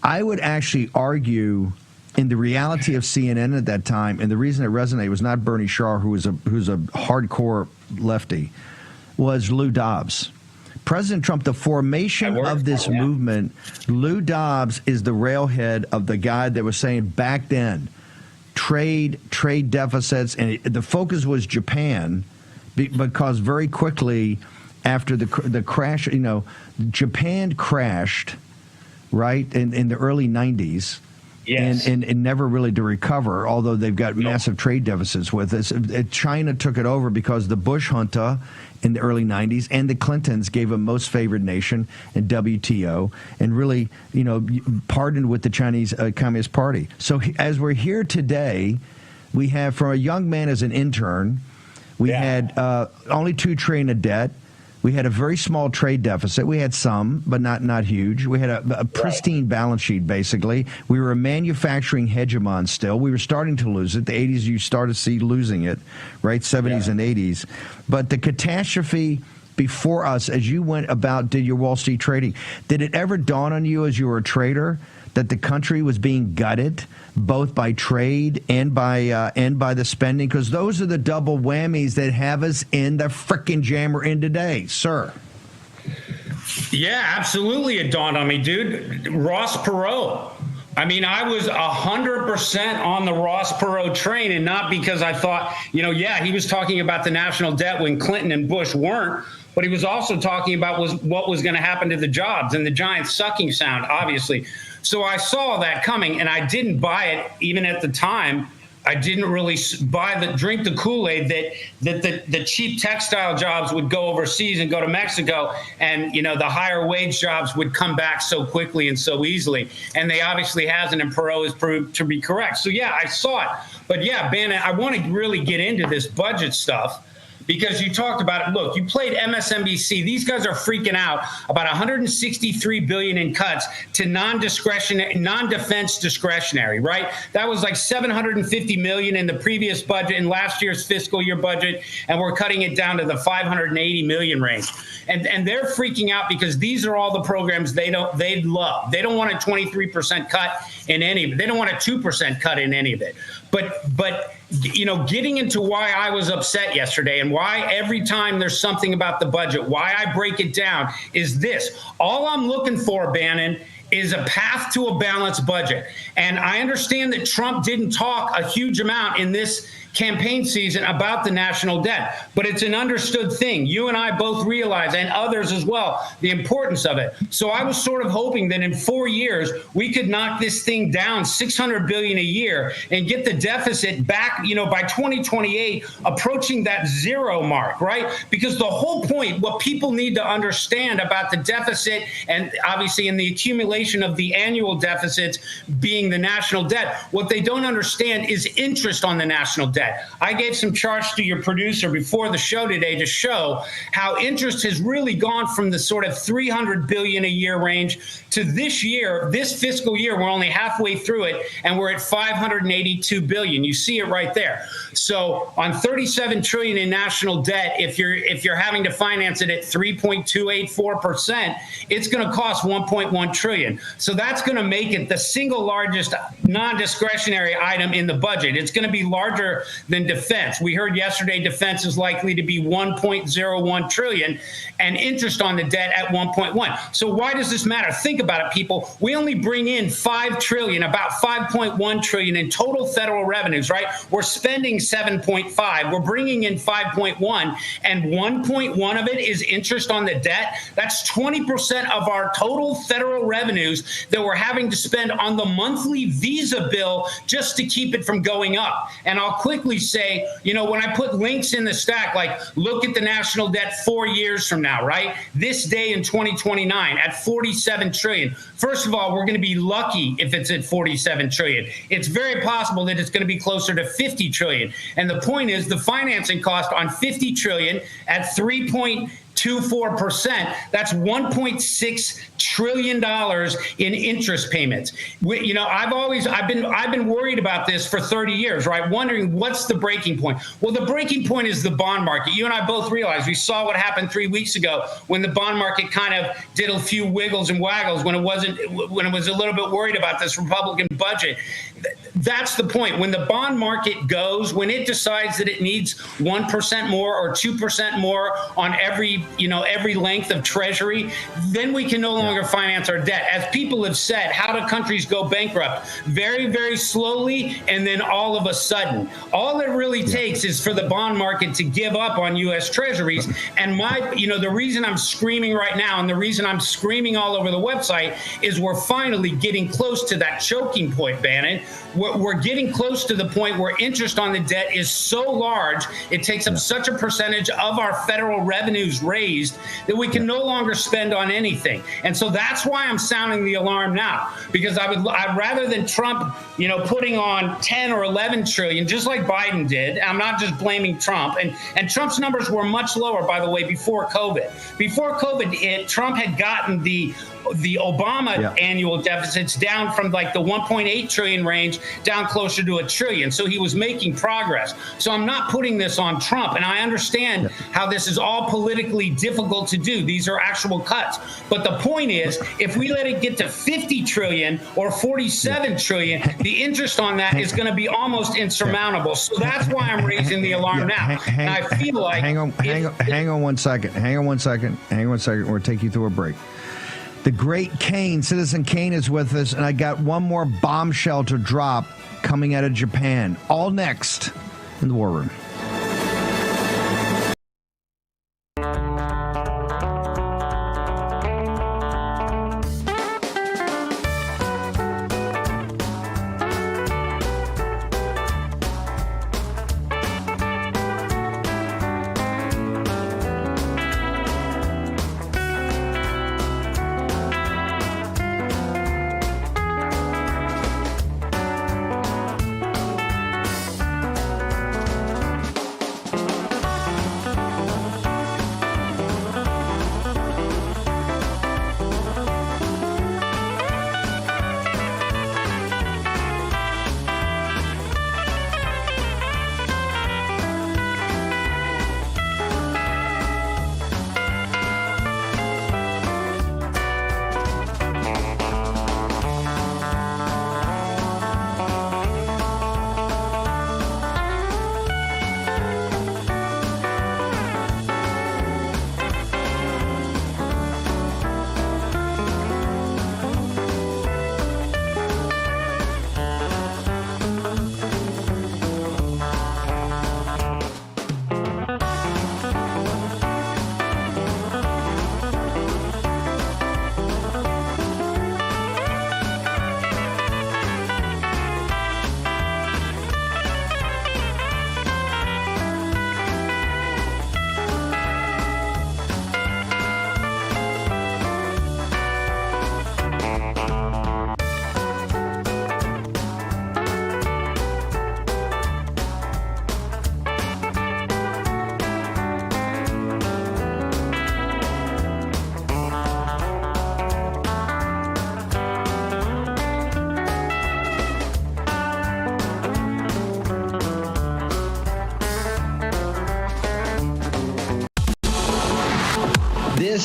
Speaker 1: I would actually argue, in the reality of CNN at that time, and the reason it resonated was not Bernie Shaw, who's a hardcore lefty, was Lou Dobbs. President Trump, the formation of this movement, Lou Dobbs is the railhead of the guy that was saying back then, trade deficits, and the focus was Japan, because very quickly after the crash, Japan crashed, right, in the early 90s. Yes. And never really to recover, although they've got massive trade deficits with us. China took it over because the Bush junta in the early 90s and the Clintons gave a most favored nation in WTO and really, partnered with the Chinese Communist Party. So as we're here today, we have, from a young man as an intern, we had only $2 trillion of debt. We had a very small trade deficit. We had some, but not huge. We had a pristine balance sheet, basically. We were a manufacturing hegemon still. We were starting to lose it. The 80s, you started to see losing it, right? 70s and 80s. But the catastrophe before us, as you went about, did your Wall Street trading, did it ever dawn on you as you were a trader that the country was being gutted, both by trade and by the spending? Because those are the double whammies that have us in the frickin' jam we're in today, sir.
Speaker 3: Yeah, absolutely. It dawned on me, dude. Ross Perot. I mean, I was 100% on the Ross Perot train, and not because I thought, he was talking about the national debt when Clinton and Bush weren't, but he was also talking about what was going to happen to the jobs and the giant sucking sound, obviously. So I saw that coming, and I didn't buy it even at the time. I didn't really drink the Kool-Aid that the cheap textile jobs would go overseas and go to Mexico, and the higher wage jobs would come back so quickly and so easily. And they obviously hasn't, and Perot is proved to be correct. So yeah, I saw it. But yeah, Bannon, I want to really get into this budget stuff, because you talked about it. Look, you played MSNBC. These guys are freaking out about $163 billion in cuts to non-defense discretionary, right? That was like $750 million in the previous budget, in last year's fiscal year budget, and we're cutting it down to the $580 million range. And they're freaking out because these are all the programs they love. They don't want a 23% cut in any of it. They don't want a 2% cut in any of it. But getting into why I was upset yesterday and why every time there's something about the budget, why I break it down is this. All I'm looking for, Bannon, is a path to a balanced budget. And I understand that Trump didn't talk a huge amount in this campaign season about the national debt, but it's an understood thing. You and I both realize, and others as well, the importance of it. So I was sort of hoping that in 4 years we could knock this thing down $600 billion a year and get the deficit back, by 2028, approaching that zero mark, right? Because the whole point, what people need to understand about the deficit and obviously in the accumulation calculation of the annual deficits being the national debt. What they don't understand is interest on the national debt. I gave some charts to your producer before the show today to show how interest has really gone from the sort of 300 billion a year range to this year, this fiscal year, we're only halfway through it, and we're at 582 billion. You see it right there. So on 37 trillion in national debt, if you're having to finance it at 3.284%, it's going to cost 1.1 trillion. So that's going to make it the single largest non-discretionary item in the budget. It's going to be larger than defense. We heard yesterday defense is likely to be 1.01 trillion and interest on the debt at 1.1. So why does this matter? Think about it, people. We only bring in 5 trillion, about 5.1 trillion in total federal revenues, right? We're spending 7.5. We're bringing in 5.1, and 1.1 of it is interest on the debt. That's 20% of our total federal revenues that we're having to spend on the monthly visa bill just to keep it from going up. And I'll quickly say, when I put links in the stack, like look at the national debt 4 years from now, right? This day in 2029 at 47 trillion. First of all, we're going to be lucky if it's at 47 trillion. It's very possible that it's going to be closer to 50 trillion. And the point is the financing cost on 50 trillion at 3.24%, that's $1.6 trillion in interest payments. I've been worried about this for 30 years, right? Wondering what's the breaking point. Well, the breaking point is the bond market. You and I both realized we saw what happened 3 weeks ago when the bond market kind of did a few wiggles and waggles when it was a little bit worried about this Republican budget. That's the point. When the bond market goes, when it decides that it needs 1% more or 2% more on every length of treasury, then we can no longer finance our debt. As people have said, how do countries go bankrupt? Very, very slowly, and then all of a sudden. All it really takes is for the bond market to give up on U.S. treasuries. And the reason I'm screaming right now, and the reason I'm screaming all over the website, is we're finally getting close to that choking point, Bannon. We're getting close to the point where interest on the debt is so large, it takes up such a percentage of our federal revenues raised that we can no longer spend on anything. And so that's why I'm sounding the alarm now, because I'd rather than Trump, putting on 10 or 11 trillion, just like Biden did. I'm not just blaming Trump. And Trump's numbers were much lower, by the way, before COVID. Before COVID, Trump had gotten the Obama annual deficits down from like the 1.8 trillion range down closer to $1 trillion. So he was making progress. So I'm not putting this on Trump. And I understand how this is all politically difficult to do. These are actual cuts. But the point is, if we let it get to 50 trillion or 47 trillion, the interest on that is going to be almost insurmountable. So that's why I'm raising the alarm now. And I feel like... Hang on one second. We're going
Speaker 1: to take you through a break. The great Kane, Citizen Kane, is with us, and I got one more bombshell to drop coming out of Japan. All next in the War Room.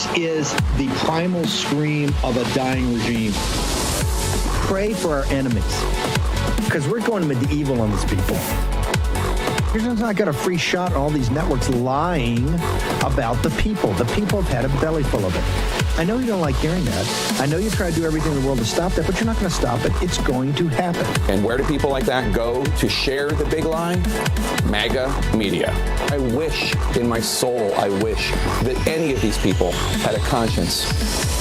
Speaker 4: This is the primal scream of a dying regime. Pray for our enemies, because we're going medieval on these people. You're just not got a free shot on all these networks lying about the people. The people have had a belly full of it. I know you don't like hearing that. I know you try to do everything in the world to stop that, but you're not going to stop it. It's going to happen.
Speaker 20: And where do people like that go to share the big lie? MAGA media. I wish in my soul, I wish that any of these people had a conscience.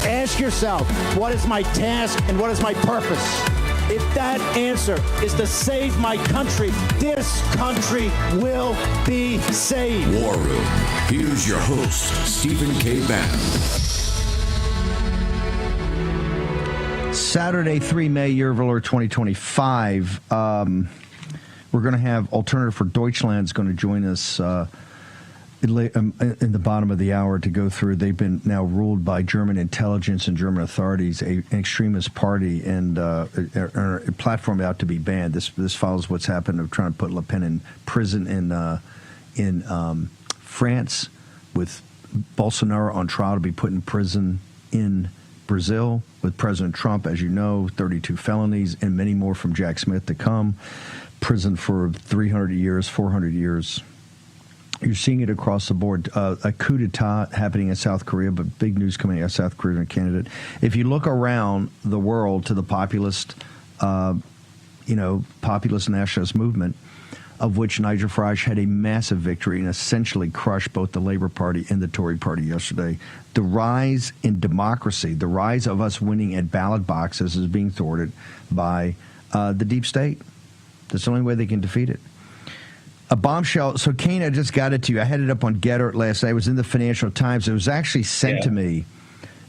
Speaker 21: Ask yourself, what is my task and what is my purpose? If that answer is to save my country, this country will be saved.
Speaker 22: War Room. Here's your host, Stephen K. Bannon.
Speaker 1: Saturday, 3 May, year of our Lord 2025. We're going to have Alternative for Deutschland's going to join us in the bottom of the hour to go through. They've been now ruled by German intelligence and German authorities, an extremist party, and a platform out to be banned. This follows what's happened of trying to put Le Pen in prison in France, with Bolsonaro on trial to be put in prison in Brazil with President Trump, as you know, 32 felonies and many more from Jack Smith to come. Prison for 300 years, 400 years. You're seeing it across the board. A coup d'etat happening in South Korea, but big news coming out of South Korean candidate. If you look around the world to the populist nationalist movement, of which Nigel Farage had a massive victory and essentially crushed both the Labour Party and the Tory Party yesterday. The rise in democracy, the rise of us winning at ballot boxes is being thwarted by the deep state. That's the only way they can defeat it. A bombshell. So, Kane, I just got it to you. I had it up on Getter last night. It was in the Financial Times. It was actually sent to me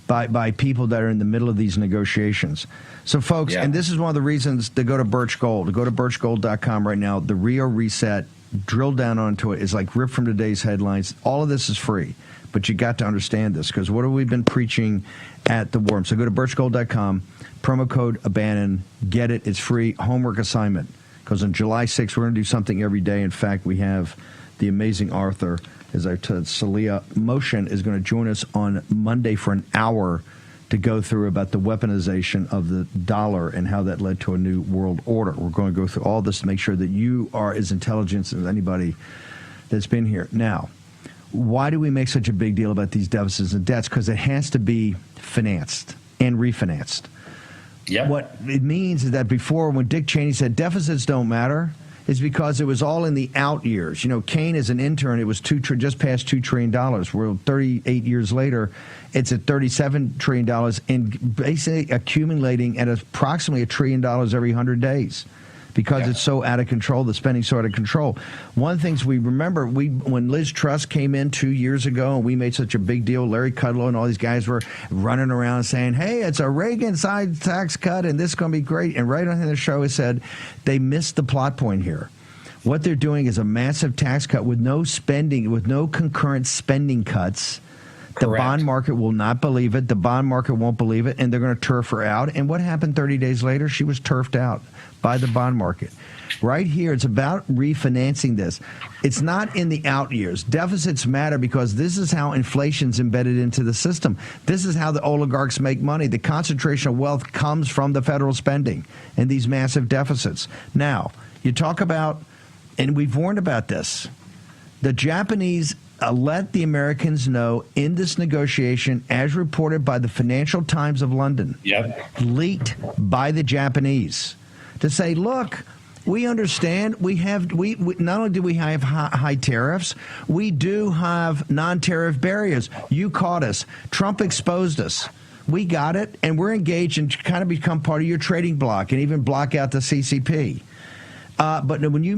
Speaker 1: by people that are in the middle of these negotiations. So, folks, and this is one of the reasons to go to Birch Gold. To go to birchgold.com right now. The Rio Reset, drill down onto it, is like ripped from today's headlines. All of this is free, but you got to understand this, because what have we been preaching at the War Room? So go to birchgold.com, promo code Bannon, get it. It's free. Homework assignment. Because on July 6th, we're going to do something every day. In fact, we have the amazing Arthur, as I said, Celia Motion, is going to join us on Monday for an hour to go through about the weaponization of the dollar and how that led to a new world order. We're going to go through all this to make sure that you are as intelligent as anybody that's been here. Now, why do we make such a big deal about these deficits and debts? Because it has to be financed and refinanced. Yep. What it means is that before, when Dick Cheney said deficits don't matter, is because it was all in the out years. You know, Kane, as an intern, it was just past $2 trillion. We're 38 years later, it's at $37 trillion and basically accumulating at approximately $1 trillion every 100 days. Because it's so out of control, the spending's so out of control. One of the things we remember, when Liz Truss came in 2 years ago and we made such a big deal, Larry Kudlow and all these guys were running around saying, hey, it's a Reagan-side tax cut and this is going to be great. And right on the show, it said they missed the plot point here. What they're doing is a massive tax cut with no spending, with no concurrent spending cuts. The bond market will not believe it. The bond market won't believe it, and they're going to turf her out. And what happened 30 days later? She was turfed out by the bond market. Right here, it's about refinancing this. It's not in the out years. Deficits matter because this is how inflation's embedded into the system. This is how the oligarchs make money. The concentration of wealth comes from the federal spending and these massive deficits. Now, you talk about, and we've warned about this, the Japanese let the Americans know in this negotiation, as reported by the Financial Times of London, leaked by the Japanese, to say, look, we understand we not only do we have high tariffs, we do have non-tariff barriers. You caught us. Trump exposed us. We got it, and we're engaged and kind of become part of your trading bloc and even block out the CCP. But when you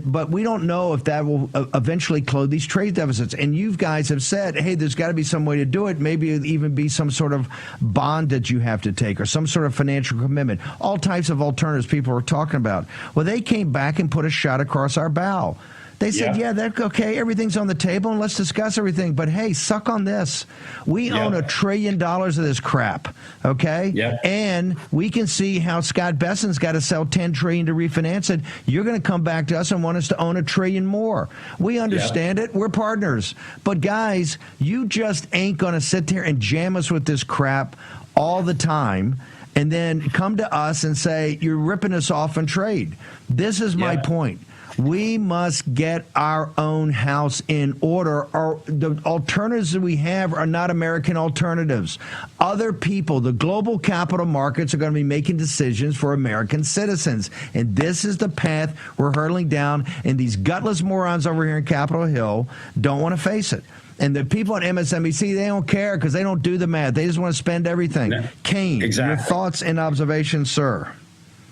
Speaker 1: but we don't know if that will eventually close these trade deficits. And you guys have said, hey, there's got to be some way to do it. Maybe it'd even be some sort of bond that you have to take or some sort of financial commitment. All types of alternatives people are talking about. Well, they came back and put a shot across our bow. They said, yeah, that's okay. Everything's on the table and let's discuss everything. But hey, suck on this. We own $1 trillion of this crap. Okay. Yeah. And we can see how Scott Bessent's got to sell $10 trillion to refinance it. You're going to come back to us and want us to own $1 trillion more. We understand it. We're partners. But guys, you just ain't going to sit there and jam us with this crap all the time and then come to us and say, you're ripping us off in trade. This is my point. We must get our own house in order. The alternatives that we have are not American alternatives. Other people, the global capital markets, are going to be making decisions for American citizens. And this is the path we're hurtling down. And these gutless morons over here in Capitol Hill don't want to face it. And the people on MSNBC, they don't care because they don't do the math. They just want to spend everything. No, Kane, your thoughts and observations, sir?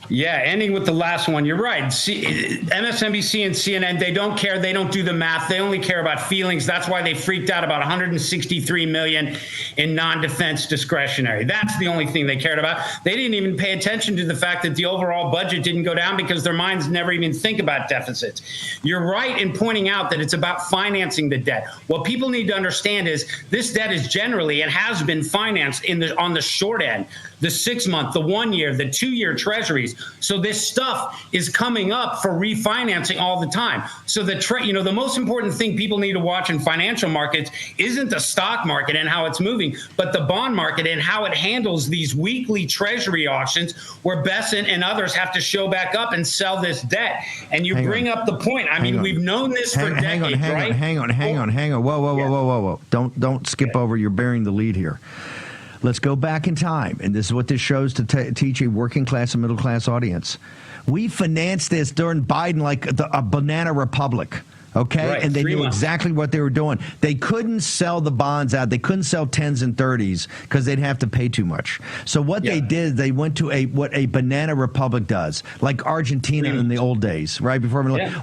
Speaker 3: Yeah, ending with the last one. You're right. MSNBC and CNN, they don't care. They don't do the math. They only care about feelings. That's why they freaked out about $163 million in non-defense discretionary. That's the only thing they cared about. They didn't even pay attention to the fact that the overall budget didn't go down because their minds never even think about deficits. You're right in pointing out that it's about financing the debt. What people need to understand is this debt is generally and has been financed on the short end, the 6-month, the 1 year, the 2-year treasuries. So this stuff is coming up for refinancing all the time. So the most important thing people need to watch in financial markets isn't the stock market and how it's moving, but the bond market and how it handles these weekly treasury auctions where Bessent and others have to show back up and sell this debt. And you bring up the point. I mean, we've known this for decades, right?
Speaker 1: Hang on. Whoa. Don't skip over. You're bearing the lead here. Let's go back in time, and this is what this shows to teach a working class and middle class audience. We financed this during Biden like a banana republic. Okay, right, and they knew exactly what they were doing. They couldn't sell the bonds out. They couldn't sell 10s and 30s because they'd have to pay too much. So what they did, they went to what a banana republic does, like Argentina in the old days, right?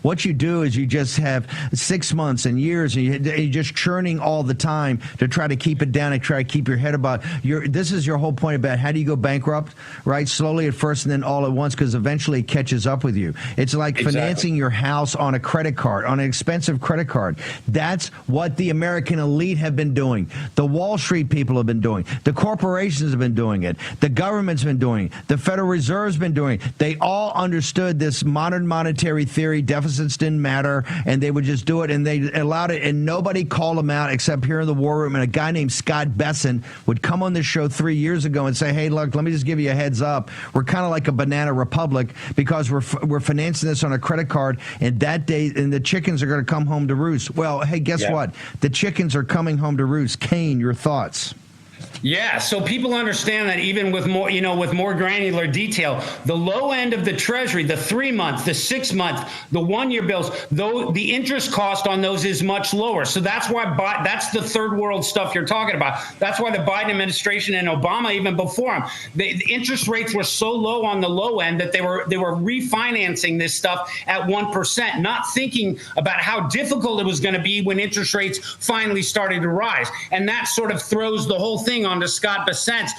Speaker 1: What you do is you just have 6 months and years, and you're just churning all the time to try to keep it down and try to keep your head about. This is your whole point about how do you go bankrupt, right? Slowly at first and then all at once, because eventually it catches up with you. It's like financing your house on a credit card, on an expensive credit card. That's what the American elite have been doing. The Wall Street people have been doing. The corporations have been doing it. The government's been doing it. The Federal Reserve's been doing it. They all understood this modern monetary theory. Deficits didn't matter, and they would just do it, and they allowed it, and nobody called them out except here in the War Room. And a guy named Scott Bessent would come on this show 3 years ago and say, hey, look, let me just give you a heads up. We're kind of like a banana republic because we're financing this on a credit card, and that day, and the chickens are going to come home to roost. Well, hey, guess what? The chickens are coming home to roost. Kane, your thoughts?
Speaker 3: Yeah, so people understand that even with more, with more granular detail, the low end of the Treasury, the 3-month, the 6-month, the 1-year bills, though the interest cost on those is much lower. So that's why that's the third world stuff you're talking about. That's why the Biden administration and Obama, even before him, the interest rates were so low on the low end that they were refinancing this stuff at 1%, not thinking about how difficult it was going to be when interest rates finally started to rise. And that sort of throws the whole thing onto Scott Bessent,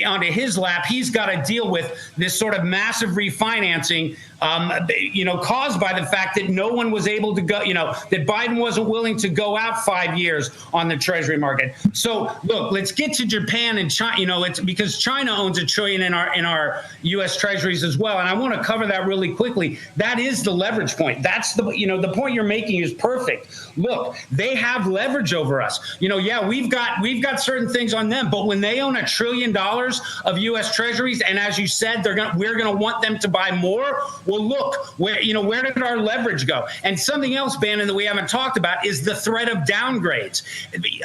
Speaker 3: onto his lap. He's got to deal with this sort of massive refinancing, caused by the fact that no one was able to go, that Biden wasn't willing to go out 5 years on the Treasury market. So look, let's get to Japan and China. It's because China owns $1 trillion in our U.S. Treasuries as well, and I want to cover that really quickly. That is the leverage point. That's the point you're making is perfect. Look, they have leverage over us. We've got certain things on them, but when they own $1 trillion of U.S. Treasuries, and as you said, we're going to want them to buy more. Well, look, where did our leverage go? And something else, Bannon, that we haven't talked about is the threat of downgrades.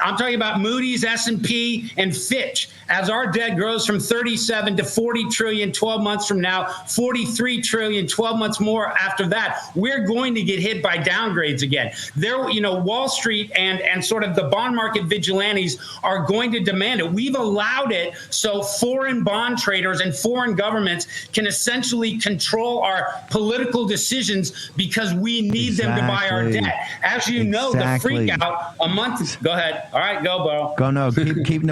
Speaker 3: I'm talking about Moody's, S&P, and Fitch. As our debt grows from 37 to 40 trillion 12 months from now, 43 trillion 12 months more after that, we're going to get hit by downgrades again. Wall Street and sort of the bond market vigilantes are going to demand demand it. We've allowed it so foreign bond traders and foreign governments can essentially control our political decisions because we need them to buy our debt. As you know, the freak out a month. Go ahead. All right, go, bro.
Speaker 1: Go, no, you keep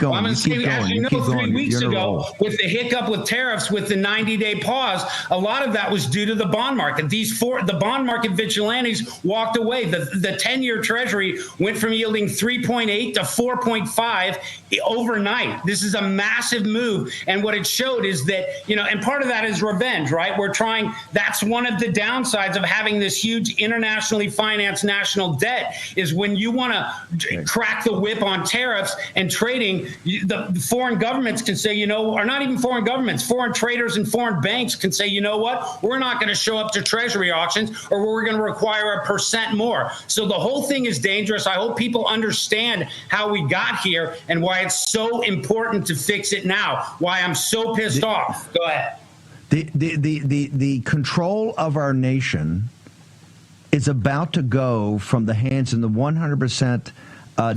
Speaker 1: going.
Speaker 3: I'm
Speaker 1: you keep going.
Speaker 3: As you know, 3 weeks ago, with the hiccup with tariffs, with the 90-day pause, a lot of that was due to the bond market. The bond market vigilantes walked away. The 10-year Treasury went from yielding 3.8 to 4.5 overnight. This is a massive move. And what it showed is that, and part of that is revenge, right? That's one of the downsides of having this huge internationally financed national debt is when you want to crack the whip on tariffs and trading, the foreign governments can say, or not even foreign governments, foreign traders and foreign banks can say, you know what, we're not going to show up to Treasury auctions or we're going to require 1% more. So the whole thing is dangerous. I hope people understand how we got here and why it's so important to fix it now, why I'm so pissed off. Go ahead.
Speaker 1: The control of our nation is about to go from the hands of the 100%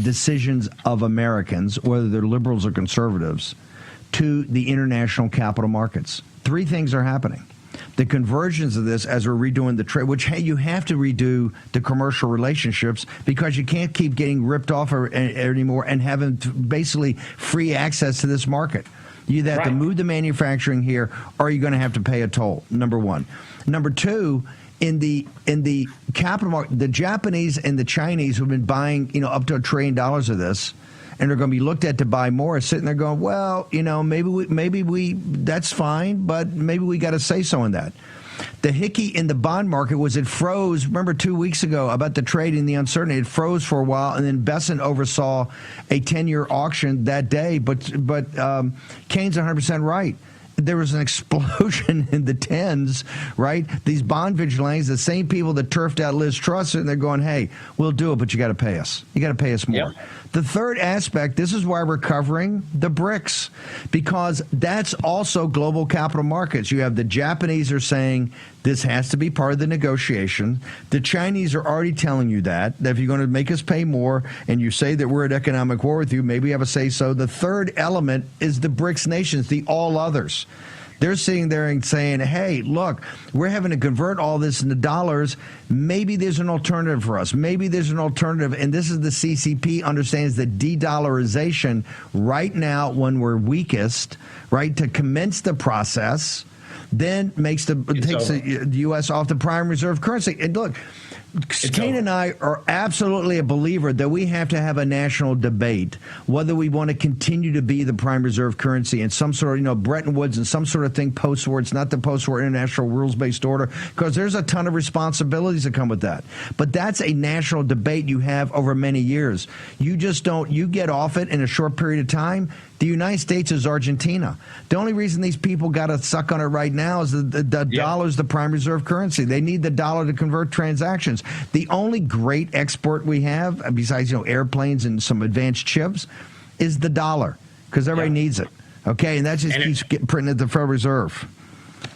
Speaker 1: decisions of Americans, whether they're liberals or conservatives, to the international capital markets. Three things are happening. The convergence of this as we're redoing the trade, which you have to redo the commercial relationships because you can't keep getting ripped off anymore and having basically free access to this market. You either have to move the manufacturing here or you're going to have to pay a toll, number one. Number two, in the capital market, the Japanese and the Chinese who've been buying, up to $1 trillion of this, and they're going to be looked at to buy more, are sitting there going, well, maybe we that's fine, but maybe we got to say so in that. The hickey in the bond market was it froze. Remember 2 weeks ago about the trade and the uncertainty, it froze for a while, and then Besson oversaw a 10-year auction that day. But Kane's 100% right. There was an explosion in the tens, right? These bond vigilantes, the same people that turfed out Liz Truss, and they're going, hey, we'll do it, but you got to pay us. You got to pay us more. Yep. The third aspect, this is why we're covering the BRICS, because that's also global capital markets. You have the Japanese are saying this has to be part of the negotiation. The Chinese are already telling you that if you're going to make us pay more and you say that we're at economic war with you, maybe you have a say so. The third element is the BRICS nations, the all others. They're sitting there and saying, hey, look, we're having to convert all this into dollars. Maybe there's an alternative for us. Maybe there's an alternative. And this is the CCP understands that de-dollarization right now when we're weakest, right, to commence the process, then takes the U.S. off the prime reserve currency. And look, Kane and I are absolutely a believer that we have to have a national debate whether we want to continue to be the prime reserve currency in some sort of, Bretton Woods and some sort of thing post-war. It's not the post-war international rules-based order because there's a ton of responsibilities that come with that. But that's a national debate you have over many years. You just don't, you get off it in a short period of time. The United States is Argentina. The only reason these people got to suck on it right now is the dollar is the prime reserve currency. They need the dollar to convert transactions. The only great export we have, besides airplanes and some advanced chips, is the dollar because everybody needs it. Okay, and that just keeps getting printed at the Federal Reserve.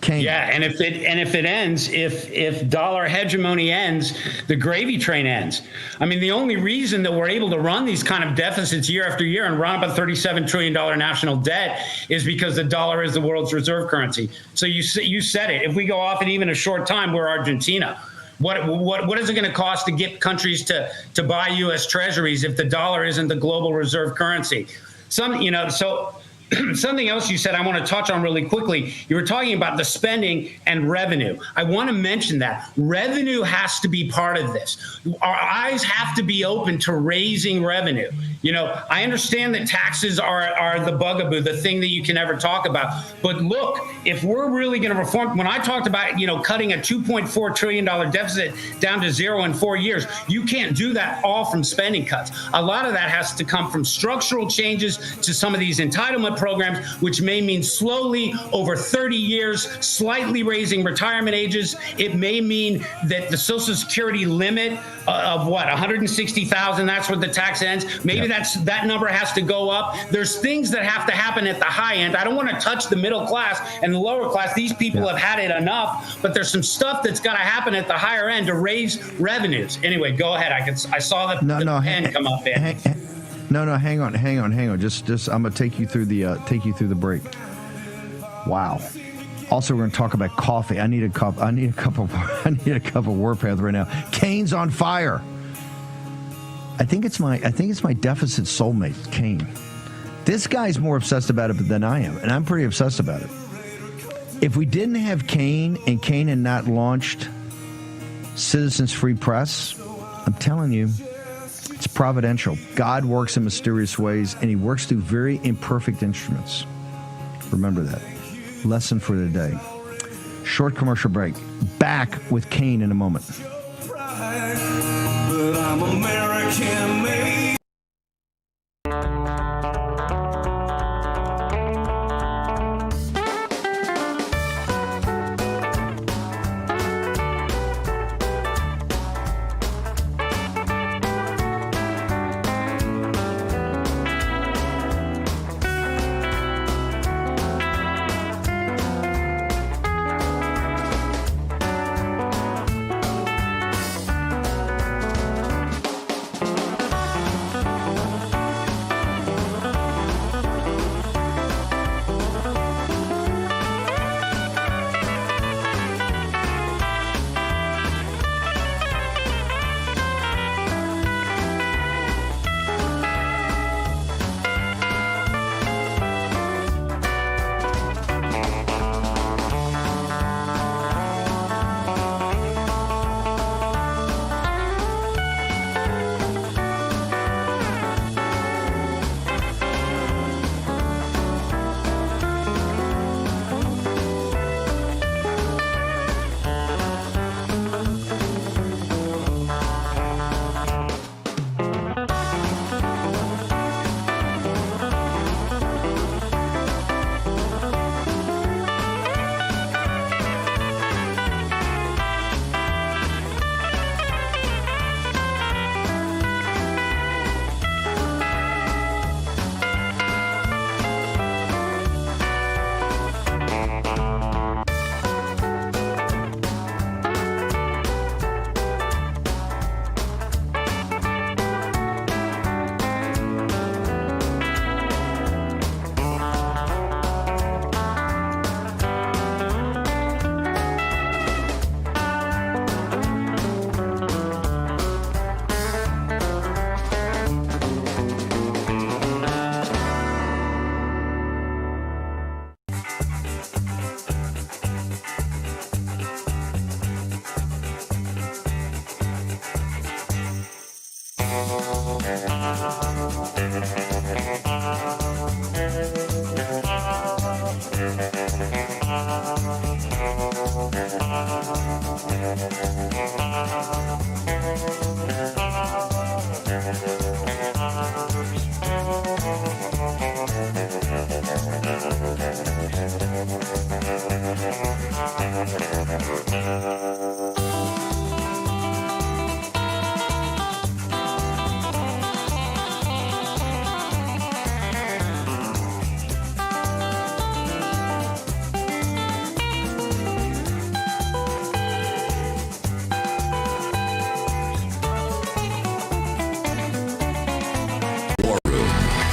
Speaker 1: Kane.
Speaker 3: Yeah, and if it ends, if dollar hegemony ends, the gravy train ends. I mean, the only reason that we're able to run these kind of deficits year after year and run up a $37 trillion national debt is because the dollar is the world's reserve currency. So you said it. If we go off in even a short time, we're Argentina. What is it going to cost to get countries to buy U.S. treasuries if the dollar isn't the global reserve currency? Something else you said I want to touch on really quickly. You were talking about the spending and revenue. I want to mention that. Revenue has to be part of this. Our eyes have to be open to raising revenue. I understand that taxes are the bugaboo, the thing that you can never talk about. But look, if we're really going to reform, when I talked about, cutting a $2.4 trillion deficit down to zero in 4 years, you can't do that all from spending cuts. A lot of that has to come from structural changes to some of these entitlement programs, which may mean slowly over 30 years, slightly raising retirement ages. It may mean that the Social Security limit of $160,000, that's where the tax ends. Maybe that number has to go up. There's things that have to happen at the high end. I don't want to touch the middle class and the lower class. These people have had it enough, but there's some stuff that's got to happen at the higher end to raise revenues. Anyway, go ahead. I saw the pen come up there.
Speaker 1: No, hang on. Just I'm gonna take you through the break. Wow. Also, we're going to talk about coffee. I need a cup of Warpath right now. Kane's on fire. I think it's my deficit soulmate, Kane. This guy's more obsessed about it than I am, and I'm pretty obsessed about it. If we didn't have Kane and Kane had not launched Citizens Free Press, I'm telling you, it's providential. God works in mysterious ways, and he works through very imperfect instruments. Remember that. Lesson for the day. Short commercial break. Back with Kane in a moment.
Speaker 5: But I'm American made.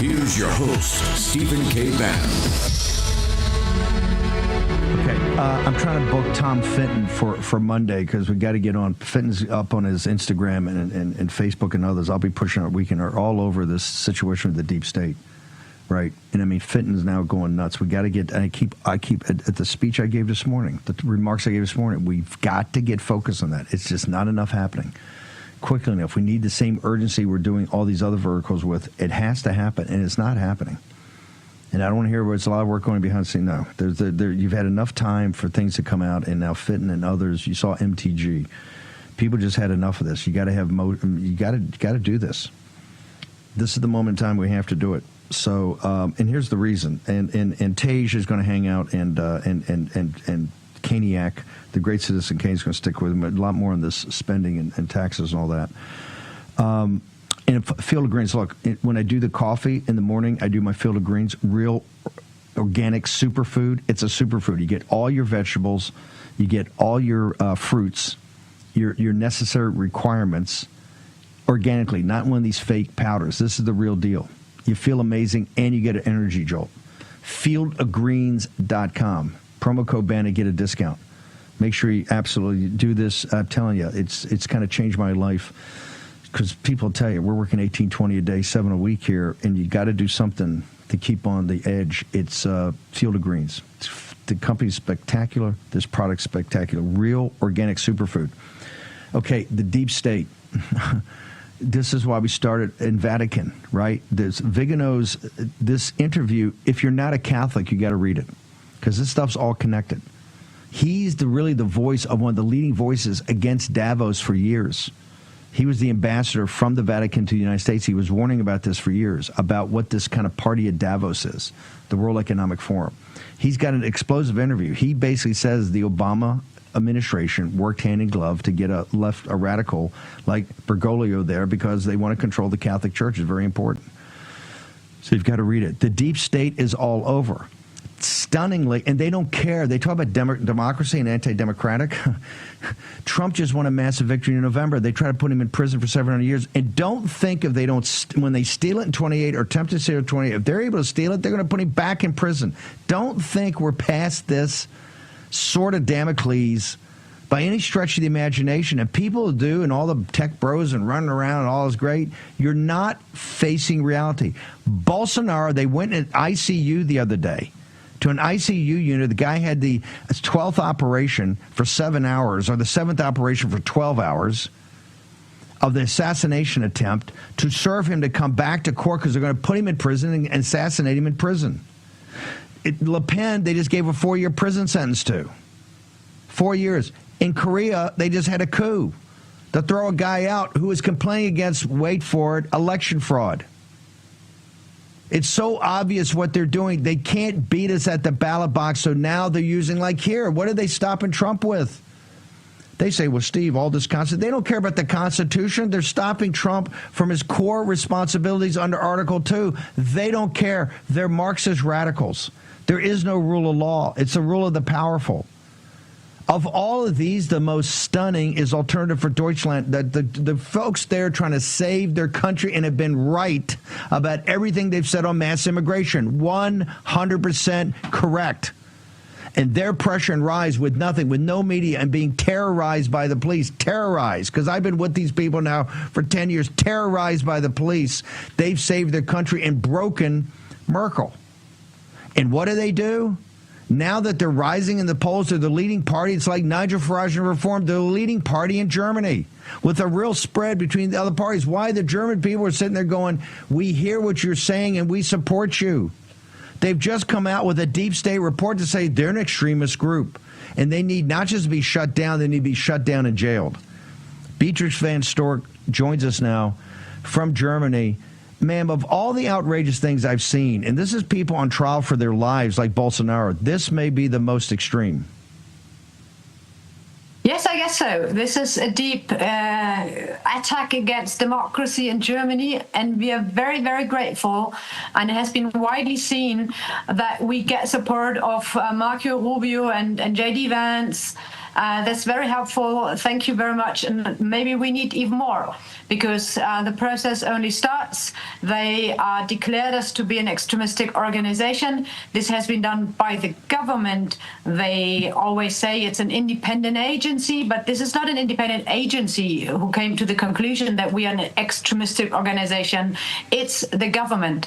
Speaker 22: Here's your host, Stephen K. Bannon.
Speaker 1: Okay, I'm trying to book Tom Fenton for Monday because we got to get on. Fenton's up on his Instagram and Facebook and others. I'll be pushing our weekend all over this situation with the deep state, right? And I mean, Fenton's now going nuts. We got to get. I keep at the speech I gave this morning, the remarks I gave this morning. We've got to get focused on that. It's just not enough happening quickly enough. We need the same urgency we're doing all these other verticals with. It has to happen, and it's not happening. And I don't want to hear where it's a lot of work going behind the scenes. No, you've had enough time for things to come out, and now Fenton and others. You saw MTG. People just had enough of this. You got to have you got to do this. This is the moment in time we have to do it. So, and here's the reason. And Tage is going to hang out, and Kaniak, the great Citizen Kane, is going to stick with him. A lot more on this spending and taxes and all that. And Field of Greens, look, when I do the coffee in the morning, I do my Field of Greens, real organic superfood. It's a superfood. You get all your vegetables, you get all your fruits, your necessary requirements, organically, not one of these fake powders. This is the real deal. You feel amazing, and you get an energy jolt. Fieldofgreens.com. Promo code Bannon, get a discount. Make sure you absolutely do this. I'm telling you, it's kind of changed my life, because people tell you, we're working 18, 20 a day, 7 a week here, and you got to do something to keep on the edge. It's Field of Greens. The company's spectacular. This product's spectacular. Real organic superfood. Okay, the deep state. This is why we started in Vatican, right? There's Vigano's, this interview, if you're not a Catholic, you got to read it, because this stuff's all connected. He's really the voice of one of the leading voices against Davos for years. He was the ambassador from the Vatican to the United States. He was warning about this for years, about what this kind of party at Davos is, the World Economic Forum. He's got an explosive interview. He basically says the Obama administration worked hand in glove to get a radical like Bergoglio there, because they want to control the Catholic Church. It's very important. So you've got to read it. The deep state is all over. Stunningly, and they don't care. They talk about democracy and anti-democratic. Trump just won a massive victory in November. They try to put him in prison for 700 years. And don't think if they don't, when they steal it in 28 or attempt to steal it in 28, if they're able to steal it, they're going to put him back in prison. Don't think we're past this sort of Damocles by any stretch of the imagination. And people do, and all the tech bros and running around and all is great. You're not facing reality. Bolsonaro, they went in ICU the other day, to an ICU unit. The guy had the 12th operation for 7 hours, or the 7th operation for 12 hours of the assassination attempt, to serve him to come back to court, because they're going to put him in prison and assassinate him in prison. Le Pen, they just gave a 4-year prison sentence to. 4 years. In Korea, they just had a coup to throw a guy out who was complaining against, wait for it, election fraud. It's so obvious what they're doing. They can't beat us at the ballot box, so now they're using, like here, what are they stopping Trump with? They say, well, Steve, all this Constitution. They don't care about the Constitution. They're stopping Trump from his core responsibilities under Article 2. They don't care. They're Marxist radicals. There is no rule of law. It's the rule of the powerful. Of all of these, the most stunning is Alternative for Deutschland. The folks there trying to save their country and have been right about everything they've said on mass immigration. 100% correct. And their pressure and rise with nothing, with no media, and being terrorized by the police. Terrorized, because I've been with these people now for 10 years, terrorized by the police. They've saved their country and broken Merkel. And what do? Now that they're rising in the polls, they're the leading party. It's like Nigel Farage and Reform. They're the leading party in Germany, with a real spread between the other parties. Why the German people are sitting there going, we hear what you're saying and we support you. They've just come out with a deep state report to say they're an extremist group, and they need not just to be shut down, they need to be shut down and jailed. Beatrix Van Stork joins us now from Germany. Ma'am, of all the outrageous things I've seen, and this is people on trial for their lives like Bolsonaro, this may be the most extreme.
Speaker 7: Yes, I guess so. This is a deep attack against democracy in Germany, and we are very, very grateful. And it has been widely seen that we get support of Marco Rubio and J.D. Vance. That's very helpful. Thank you very much. And maybe we need even more, because the process only starts. They declared us to be an extremistic organization. This has been done by the government. They always say it's an independent agency, but this is not an independent agency who came to the conclusion that we are an extremistic organization. It's the government,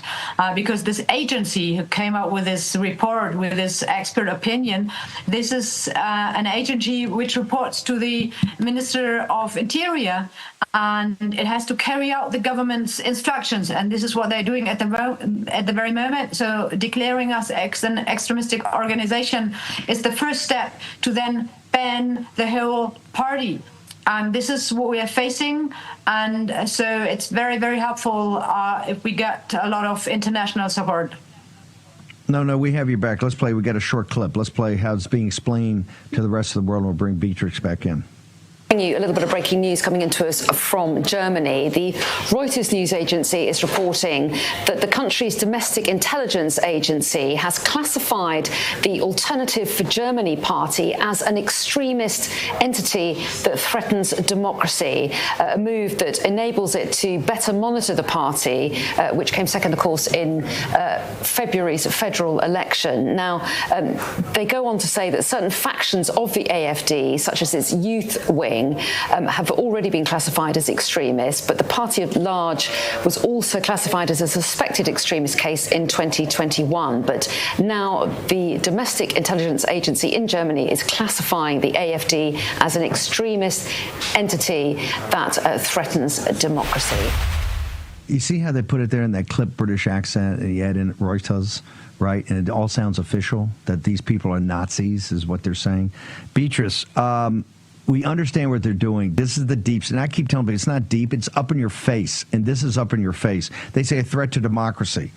Speaker 7: because this agency who came out with this report, with this expert opinion, this is an agency which reports to the Minister of Interior, and it has to carry out the government's instructions. And this is what they're doing at the very moment. So declaring us an extremistic organization is the first step to then ban the whole party. And this is what we are facing. And so it's very, very helpful if we get a lot of international support.
Speaker 1: No, we have you back. Let's play. We got a short clip. Let's play how it's being explained to the rest of the world, and we'll bring Beatrix back in.
Speaker 8: You a little bit of breaking news coming into us from Germany. The Reuters news agency is reporting that the country's domestic intelligence agency has classified the Alternative for Germany party as an extremist entity that threatens democracy, a move that enables it to better monitor the party, which came second, of course, in February's federal election. Now, they go on to say that certain factions of the AfD, such as its youth wing, have already been classified as extremists, but the party at large was also classified as a suspected extremist case in 2021. But now the domestic intelligence agency in Germany is classifying the AfD as an extremist entity that threatens democracy.
Speaker 1: You see how they put it there in that clip British accent, and you add in Reuters, right? And it all sounds official, that these people are Nazis is what they're saying. Beatrice, we understand what they're doing. This is the deep, and I keep telling people it's not deep, it's up in your face, and this is up in your face. They say a threat to democracy.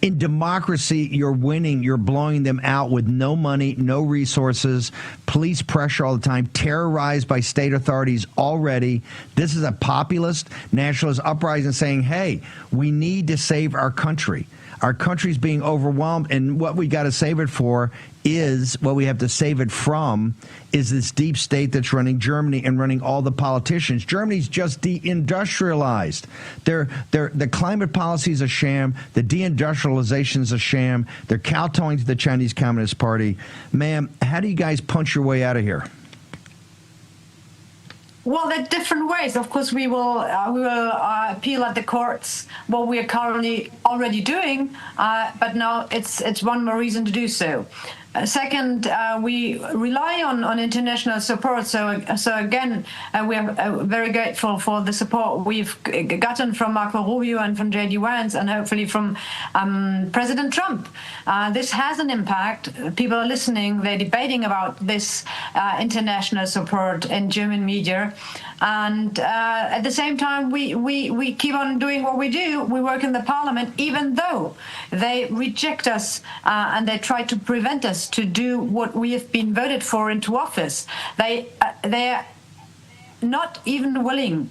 Speaker 1: In democracy, you're winning. You're blowing them out with no money, no resources, police pressure all the time, terrorized by state authorities already. This is a populist, nationalist uprising saying, hey, we need to save our country. Our country's being overwhelmed, and what we got to save it for is, what we have to save it from, is this deep state that's running Germany and running all the politicians. Germany's just deindustrialized. The climate policy is a sham. The deindustrialization is a sham. They're kowtowing to the Chinese Communist Party. Ma'am, how do you guys punch your way out of here?
Speaker 7: Well, there are different ways. Of course, we will appeal at the courts, what we are currently already doing, but now it's one more reason to do so. Second, we rely on international support. So again, we are very grateful for the support we've gotten from Marco Rubio and from J.D. Vance, and hopefully from President Trump. This has an impact. People are listening. They're debating about this international support in German media. And at the same time, we keep on doing what we do. We work in the parliament, even though they reject us and they try to prevent us to do what we have been voted for into office. They're not even willing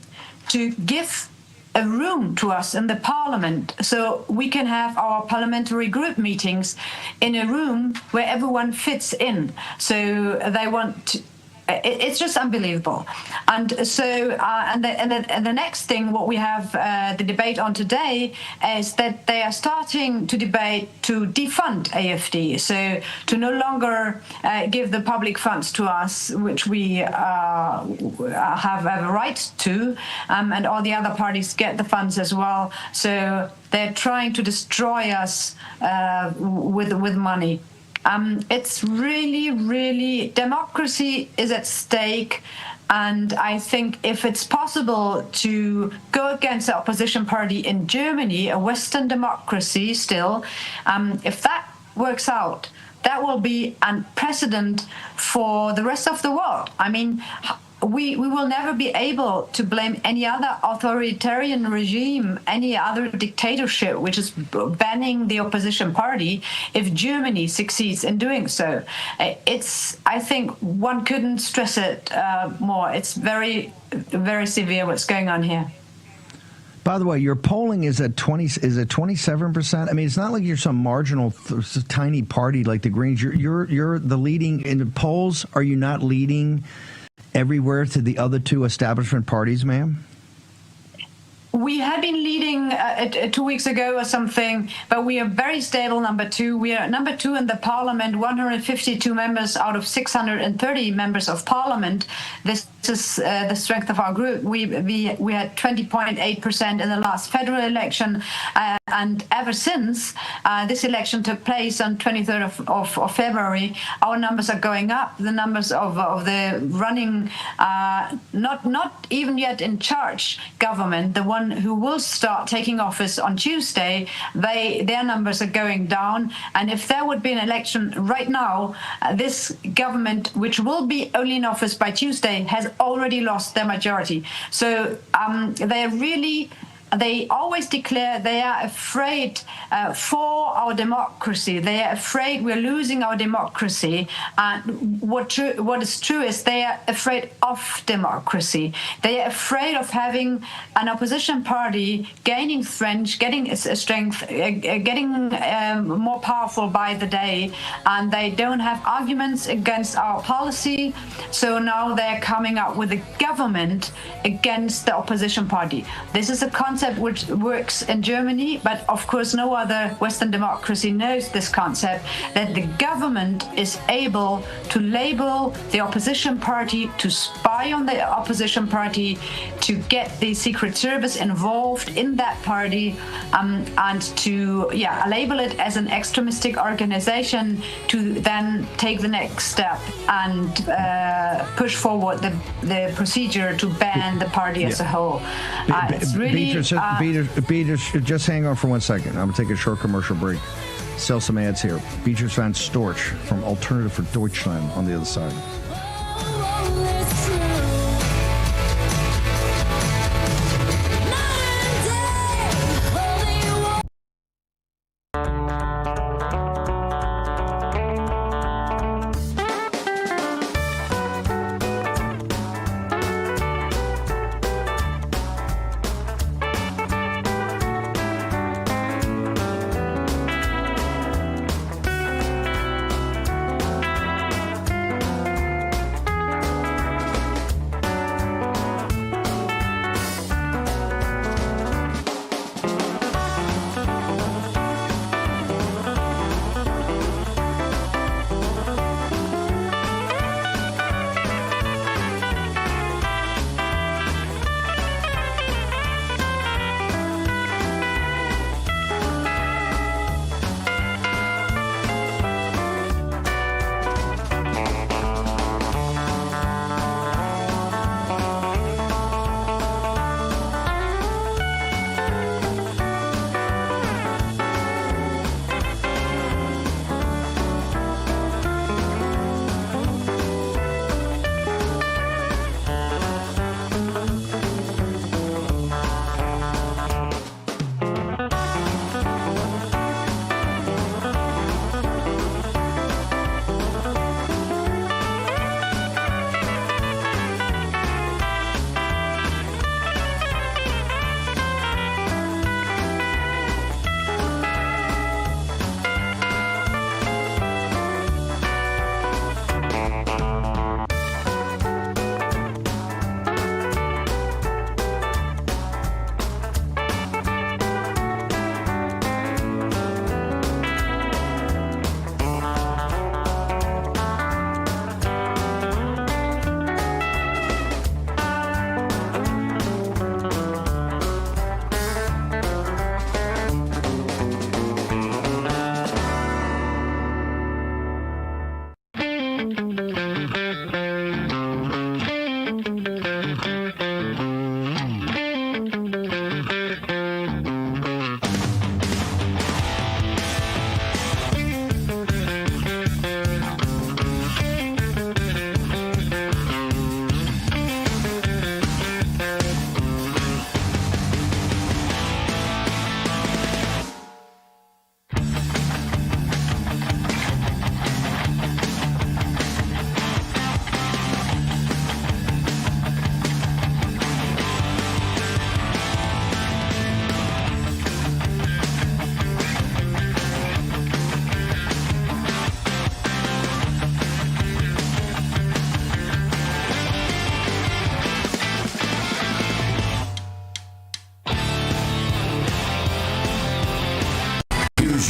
Speaker 7: to give a room to us in the parliament so we can have our parliamentary group meetings in a room where everyone fits in. So they want to, it's just unbelievable. And so, and the next thing, what we have the debate on today is that they are starting to debate to defund AfD, so to no longer give the public funds to us, which we have a right to, and all the other parties get the funds as well. So they're trying to destroy us with money. It's really, democracy is at stake. And I think if it's possible to go against the opposition party in Germany, a Western democracy still, if that works out, that will be a precedent for the rest of the world. I mean, we will never be able to blame any other authoritarian regime, any other dictatorship, which is banning the opposition party, if Germany succeeds in doing so. I think one couldn't stress it more. It's very, very severe what's going on here.
Speaker 1: By the way, your polling is at 27%. I mean, it's not like you're some marginal, tiny party like the Greens. You're the leading in the polls. Are you not leading everywhere to the other two establishment parties, ma'am?
Speaker 7: We had been leading 2 weeks ago or something, but we are very stable, number two. We are number two in the parliament, 152 members out of 630 members of parliament. This is the strength of our group. We had 20.8% in the last federal election, and ever since this election took place on 23rd of February, our numbers are going up. The numbers of the running, not even yet in charge government, the one who will start taking office on Tuesday, their numbers are going down. And if there would be an election right now, this government, which will be only in office by Tuesday, has already lost their majority. So they're really they always declare they are afraid for our democracy. They are afraid we're losing our democracy. And what is true is they are afraid of democracy. They are afraid of having an opposition party gaining strength, getting more powerful by the day, and they don't have arguments against our policy. So now they're coming up with a government against the opposition party. This is a concept which works in Germany, but of course no other Western democracy knows this concept, that the government is able to label the opposition party, to spy on the opposition party, to get the Secret Service involved in that party, and to label it as an extremistic organization, to then take the next step and push forward the procedure to ban the party as a whole. It's really...
Speaker 1: Beatrice, just hang on for 1 second. I'm going to take a short commercial break. Sell some ads here. Beatrice van Storch from Alternative for Deutschland on the other side.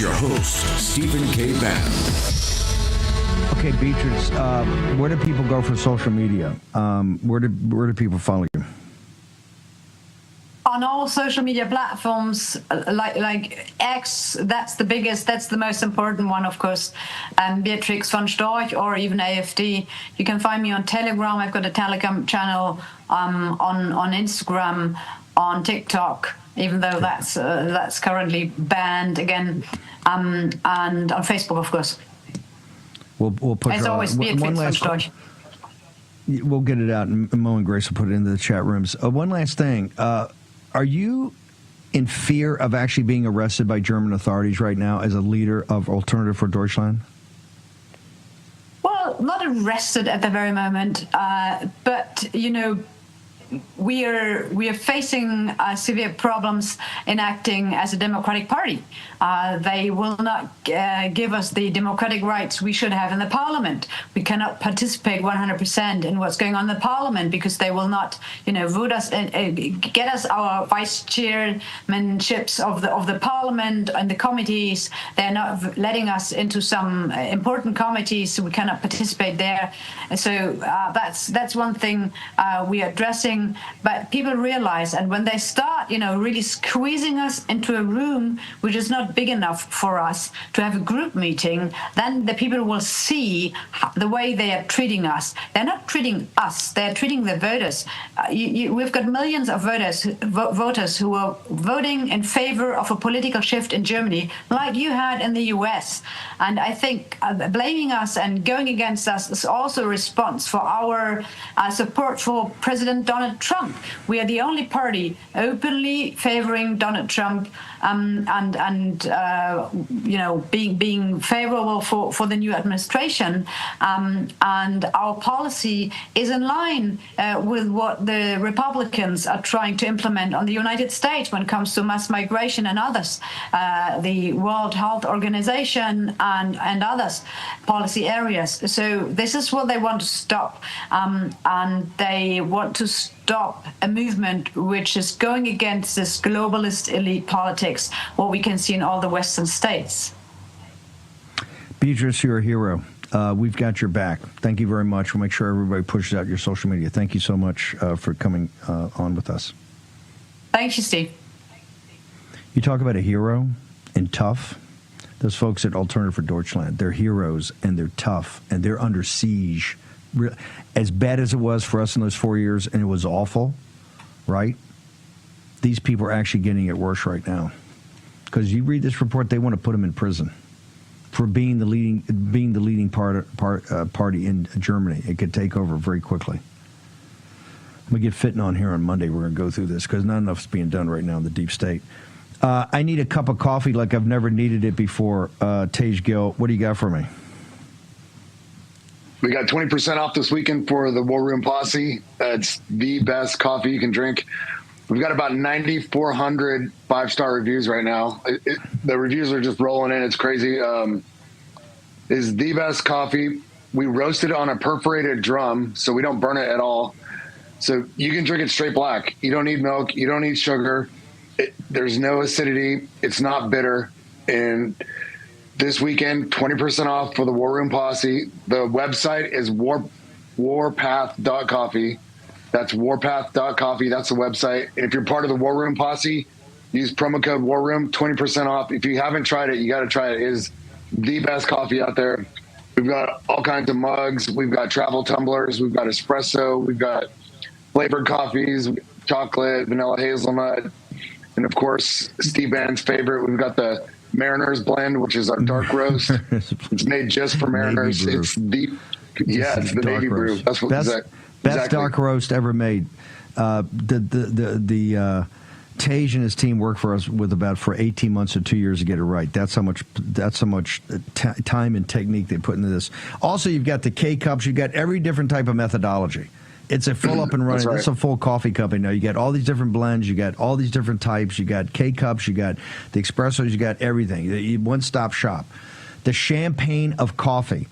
Speaker 22: your host, Stephen K. Bannon.
Speaker 1: Okay, Beatrice, where do people go for social media? Where do people follow you?
Speaker 7: On all social media platforms, like X, that's the biggest, that's the most important one, of course, Beatrix von Storch, or even AFD. You can find me on Telegram. I've got a Telegram channel on Instagram, on TikTok, even though that's currently banned again, and on Facebook, of course.
Speaker 1: We'll put
Speaker 7: as always, Beatrix von Storch.
Speaker 1: We'll get it out, and Mo and Grace will put it into the chat rooms. One last thing. Are you in fear of actually being arrested by German authorities right now as a leader of Alternative for Deutschland?
Speaker 7: Well, not arrested at the very moment, but we are facing severe problems in acting as a democratic party. They will not give us the democratic rights we should have in the parliament. We cannot participate 100% in what's going on in the parliament because they will not, vote us and get us our vice chairmanships of the parliament and the committees. They're not letting us into some important committees, so we cannot participate there. So that's one thing we are addressing. But people realize, and when they start, really squeezing us into a room which is not big enough for us to have a group meeting, then the people will see the way they are treating us. They're not treating us; they're treating the voters. We've got millions of voters who are voting in favor of a political shift in Germany, like you had in the U.S. And I think blaming us and going against us is also a response for our support for President Donald Trump. We are the only party openly favoring Donald Trump being favorable for the new administration. And our policy is in line with what the Republicans are trying to implement on the United States when it comes to mass migration and others, the World Health Organization and others policy areas. So this is what they want to stop. And they want to stop a movement which is going against this globalist elite politics, what we can see in all the Western states.
Speaker 1: Beatrice, you're a hero. We've got your back. Thank you very much. We'll make sure everybody pushes out your social media. Thank you so much for coming on with us.
Speaker 7: Thank you, Steve.
Speaker 1: You talk about a hero and tough. Those folks at Alternative for Deutschland, they're heroes and they're tough and they're under siege. As bad as it was for us in those 4 years, and it was awful, right? These people are actually getting it worse right now. Because you read this report, they want to put them in prison for being the leading party in Germany. It could take over very quickly. I'm going to get fitting on here on Monday. We're going to go through this because not enough is being done right now in the deep state. I need a cup of coffee like I've never needed it before. Tej Gill, what do you got for me?
Speaker 9: We got 20% off this weekend for the War Room Posse. It's the best coffee you can drink. We've got about 9,400 five-star reviews right now. The reviews are just rolling in. It's crazy. It's the best coffee. We roast it on a perforated drum, so we don't burn it at all. So you can drink it straight black. You don't need milk. You don't need sugar. There's no acidity. It's not bitter. And this weekend, 20% off for the War Room Posse. The website is warpath.coffee. That's warpath.coffee. That's the website. And if you're part of the War Room Posse, use promo code War Room, 20% off. If you haven't tried it, you got to try it. It is the best coffee out there. We've got all kinds of mugs. We've got travel tumblers. We've got espresso. We've got flavored coffees, chocolate, vanilla hazelnut. And, of course, Steve Bannon's favorite, we've got the Mariners blend, which is our dark roast. It's made just for Mariners. It's the Navy brew. That's what best
Speaker 1: dark roast ever made. The Tej and his team worked for us for 18 months or 2 years to get it right. That's how much time and technique they put into this. Also, you've got the K cups. You've got every different type of methodology. It's a full up and running. Right. It's a full coffee company now. You got all these different blends. You got all these different types. You got K cups. You got the espressos. You got everything. One stop shop. The champagne of coffee.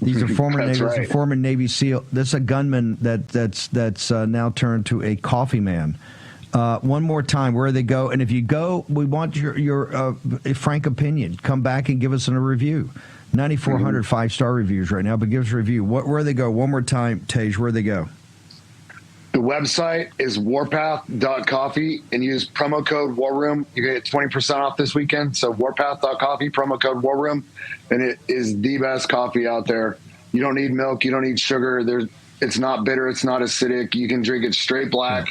Speaker 1: These are former Navy SEAL. This is a gunman that's now turned to a coffee man. One more time, where they go, and if you go, we want your frank opinion. Come back and give us a review. 9,400 5-star reviews right now, but give us a review. Where they go? One more time, Tej. Where they go?
Speaker 9: The website is warpath.coffee and use promo code War Room. You get 20% off this weekend. So warpath.coffee, promo code War Room, and it is the best coffee out there. You don't need milk. You don't need sugar. It's not bitter. It's not acidic. You can drink it straight black.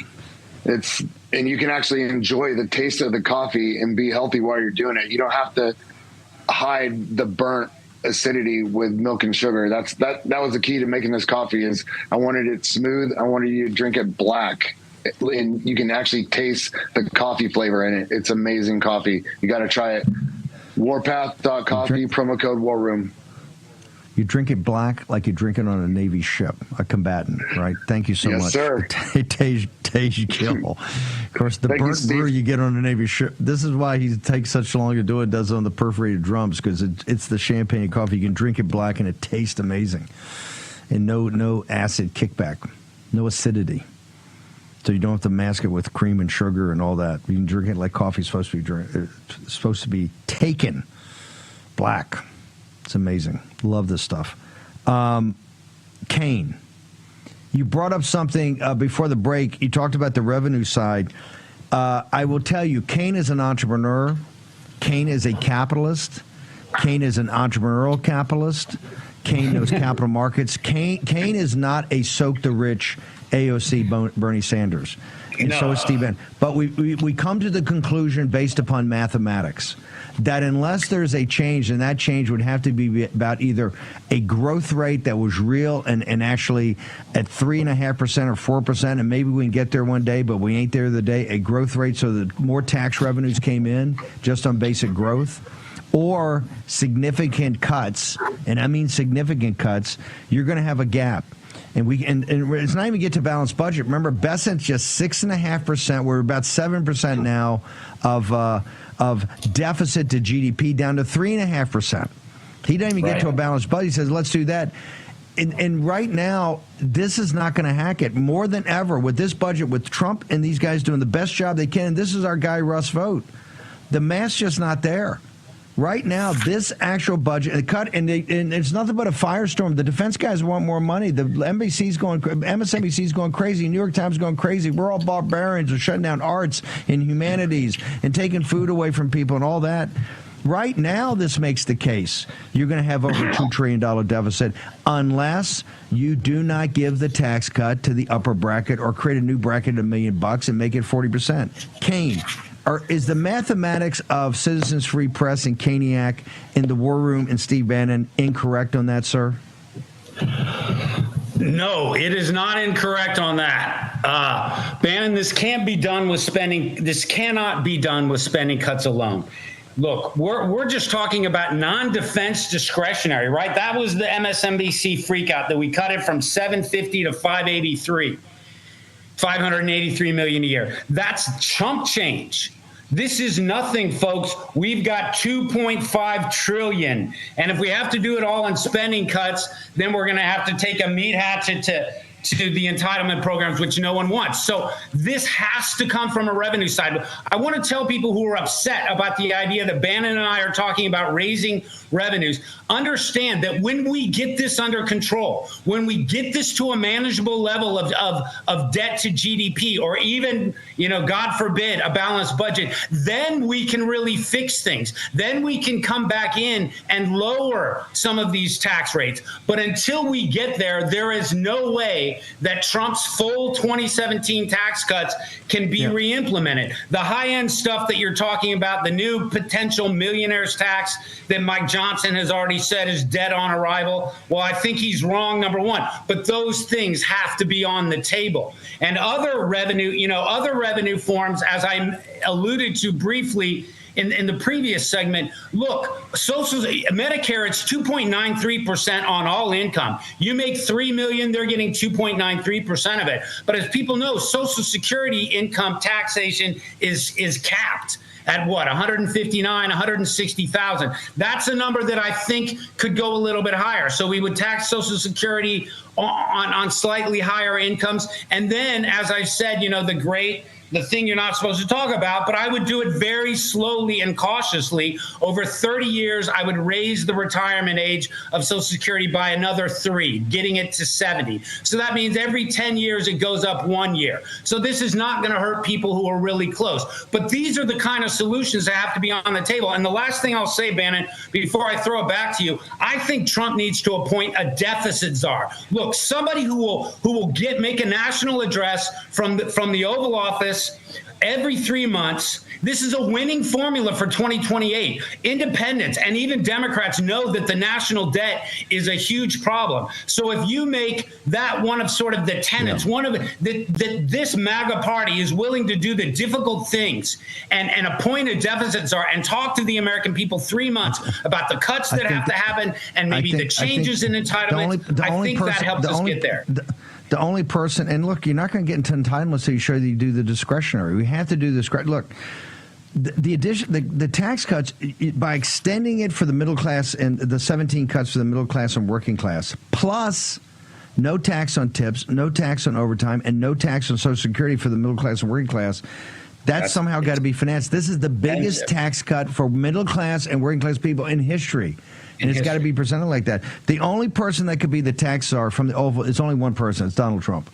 Speaker 9: And you can actually enjoy the taste of the coffee and be healthy while you're doing it. You don't have to hide the burnt acidity with milk and sugar. That was the key to making this coffee. Is I wanted it smooth. I wanted you to drink it black. and you can actually taste the coffee flavor in it. It's amazing coffee. You got to try it. Warpath.coffee, promo code War Room.
Speaker 1: You drink it black like you drink it on a Navy ship, a combatant, right? Thank you so
Speaker 9: Yes,
Speaker 1: much.
Speaker 9: sir.
Speaker 1: Tej Gill. Of course, the burnt brew you get on a Navy ship. This is why he takes such long to do it, does it on the perforated drums, because it's the champagne and coffee. You can drink it black and it tastes amazing. And no acid kickback, no acidity. So you don't have to mask it with cream and sugar and all that. You can drink it like coffee's supposed to be taken black. It's amazing. Love this stuff. Kane, you brought up something before the break. You talked about the revenue side. I will tell you, Kane is an entrepreneur. Kane is a capitalist. Kane is an entrepreneurial capitalist. Kane knows capital markets. Kane is not a soak the rich AOC Bernie Sanders. And so is Steve Bannon. But we come to the conclusion based upon mathematics that unless there's a change, and that change would have to be about either a growth rate that was real and actually at 3.5% or 4%, and maybe we can get there one day, but we ain't there the day, a growth rate so that more tax revenues came in just on basic growth, or significant cuts, and I mean significant cuts, you're going to have a gap. And it's not even get to balanced budget. Remember, Besant's just 6.5%. We're about 7% now of deficit to GDP, down to 3.5%. He didn't even get to a balanced budget. He says, let's do that. And right now, this is not going to hack it more than ever with this budget, with Trump and these guys doing the best job they can. And this is our guy, Russ Vogt. The math's just not there. Right now, this actual budget cut, and it's nothing but a firestorm. The defense guys want more money. The MSNBC's going crazy. New York Times going crazy. We're all barbarians. We're shutting down arts and humanities and taking food away from people and all that. Right now, this makes the case. You're going to have over $2 trillion deficit unless you do not give the tax cut to the upper bracket or create a new bracket of $1 million and make it 40%. Kane. Is the mathematics of Citizens Free Press and Caniac in the War Room and Steve Bannon incorrect on that, sir?
Speaker 3: No, it is not incorrect on that. Bannon, this can't be done with spending. This cannot be done with spending cuts alone. Look, we're just talking about non-defense discretionary, right? That was the MSNBC freakout that we cut it from 750 to 583. 583 million a year. That's chump change. This is nothing, folks. We've got 2.5 trillion. And if we have to do it all in spending cuts, then we're going to have to take a meat hatchet to the entitlement programs, which no one wants. So this has to come from a revenue side. I want to tell people who are upset about the idea that Bannon and I are talking about raising revenues, understand that when we get this under control, when we get this to a manageable level of debt to GDP, or even, God forbid, a balanced budget, then we can really fix things. Then we can come back in and lower some of these tax rates. But until we get there, there is no way that Trump's full 2017 tax cuts can be re-implemented. The high-end stuff that you're talking about, the new potential millionaires tax that Mike Johnson has already said is dead on arrival. Well, I think he's wrong, number one. But those things have to be on the table. And other revenue forms, as I alluded to briefly in the previous segment, look, Medicare, it's 2.93% on all income. You make $3 million, they're getting 2.93% of it. But as people know, Social Security income taxation is capped at what, 159, 160,000. That's a number that I think could go a little bit higher. So we would tax Social Security on slightly higher incomes. And then, as I said, the thing you're not supposed to talk about, but I would do it very slowly and cautiously. Over 30 years, I would raise the retirement age of Social Security by another 3, getting it to 70. So that means every 10 years, it goes up 1 year. So this is not going to hurt people who are really close. But these are the kind of solutions that have to be on the table. And the last thing I'll say, Bannon, before I throw it back to you, I think Trump needs to appoint a deficit czar. Look, somebody who will make a national address from the Oval Office, every 3 months. This is a winning formula for 2028. Independents and even Democrats know that the national debt is a huge problem. So if you make that one of sort of the tenets, one of that this MAGA party is willing to do the difficult things and appoint a deficit czar and talk to the American people 3 months about the cuts that have to happen and maybe the changes in entitlements, I think that helps us get there.
Speaker 1: The only person, and look, you're not going to get into entitlements until you show that you do the discretionary. We have to do this. Look, the tax cuts, by extending it for the middle class and the 17 cuts for the middle class and working class, plus no tax on tips, no tax on overtime, and no tax on Social Security for the middle class and working class, that's somehow got to be financed. This is the biggest tax cut for middle class and working class people in history. And it's got to be presented like that. The only person that could be the tax czar from the Oval is only one person. It's Donald Trump.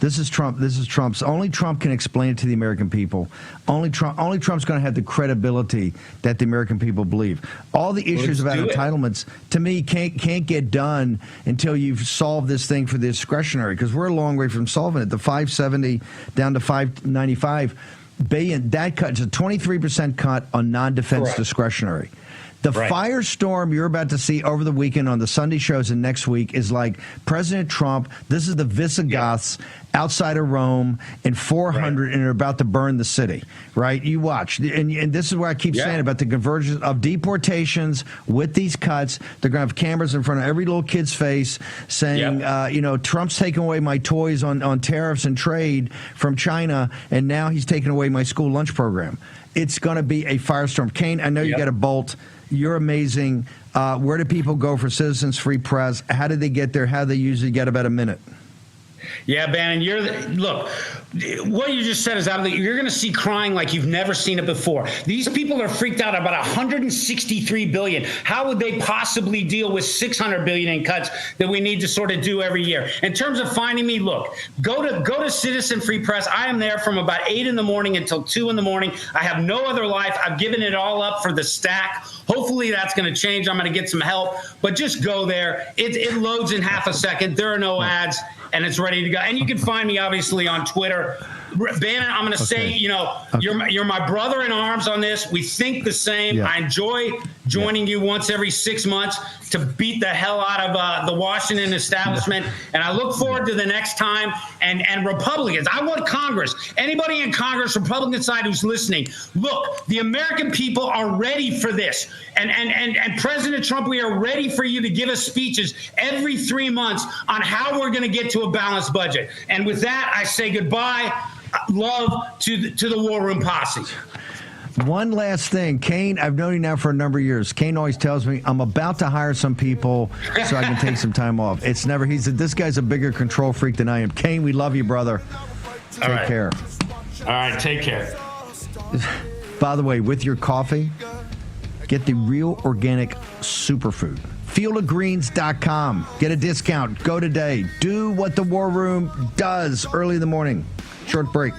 Speaker 1: This is Trump. This is Trump's. Only Trump can explain it to the American people. Only Trump's going to have the credibility that the American people believe. All the issues about entitlements, to me, can't get done until you've solved this thing for the discretionary, because we're a long way from solving it. The 570 down to 595 billion, that cut is a 23% cut on non-defense discretionary. The firestorm you're about to see over the weekend on the Sunday shows and next week is like President Trump. This is the Visigoths outside of Rome in 400, and they're about to burn the city, right? You watch. And this is where I keep saying about the convergence of deportations with these cuts. They're going to have cameras in front of every little kid's face saying, Trump's taking away my toys on tariffs and trade from China, and now he's taking away my school lunch program. It's going to be a firestorm. Kane, I know you got a bolt. You're amazing. Where do people go for Citizens Free Press? How do they get there? How do they usually get about a minute?
Speaker 3: Yeah, Bannon, look, what you just said is you're going to see crying like you've never seen it before. These people are freaked out about $163 billion. How would they possibly deal with $600 billion in cuts that we need to sort of do every year? In terms of finding me, look, go to Citizen Free Press. I am there from about 8 in the morning until 2 in the morning. I have no other life. I've given it all up for the stack. Hopefully that's going to change. I'm going to get some help, but just go there. It loads in half a second. There are no ads, and it's ready to go. And you can find me obviously on Twitter. Bannon, I'm going to say, you're my brother in arms on this. We think the same. Yeah. I enjoy joining you once every 6 months to beat the hell out of the Washington establishment. And I look forward to the next time. And Republicans, I want Congress. Anybody in Congress, Republican side who's listening, look, the American people are ready for this. And President Trump, we are ready for you to give us speeches every 3 months on how we're going to get to a balanced budget. And with that, I say goodbye. Love to the War Room Posse.
Speaker 1: One last thing. Kane, I've known you now for a number of years. Kane always tells me I'm about to hire some people so I can take some time off. It's never, this guy's a bigger control freak than I am. Kane, we love you, brother. Take care.
Speaker 3: All right, take care.
Speaker 1: By the way, with your coffee, get the real organic superfood. Fieldofgreens.com. Get a discount. Go today. Do what the War Room does early in the morning. Short break.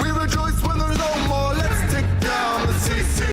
Speaker 5: We rejoice when there's no more. Let's take down the CC.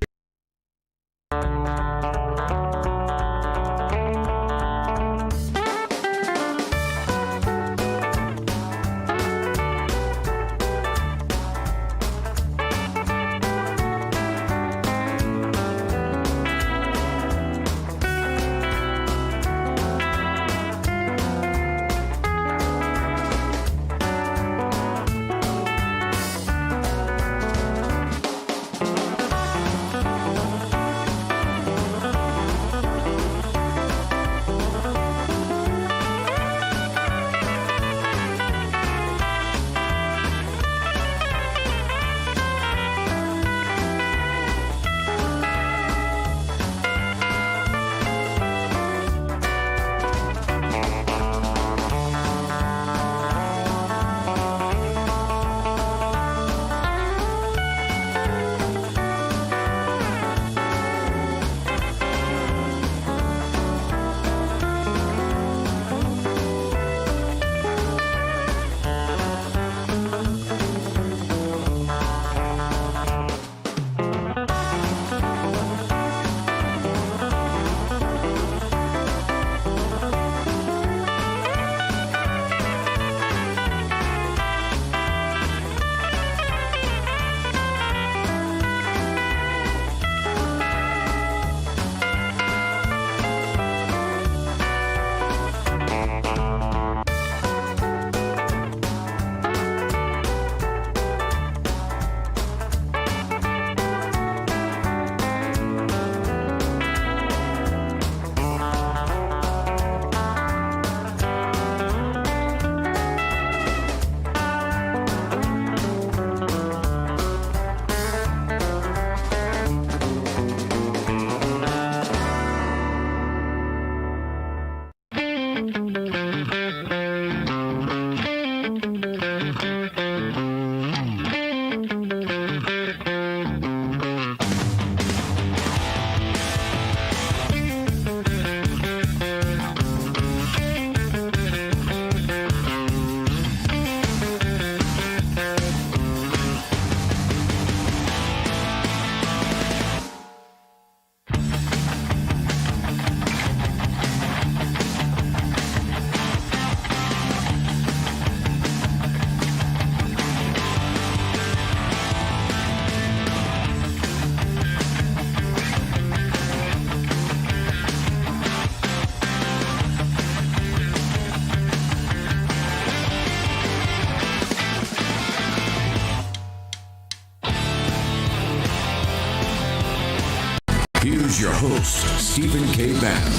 Speaker 22: Here's your host, Stephen K. Bannon.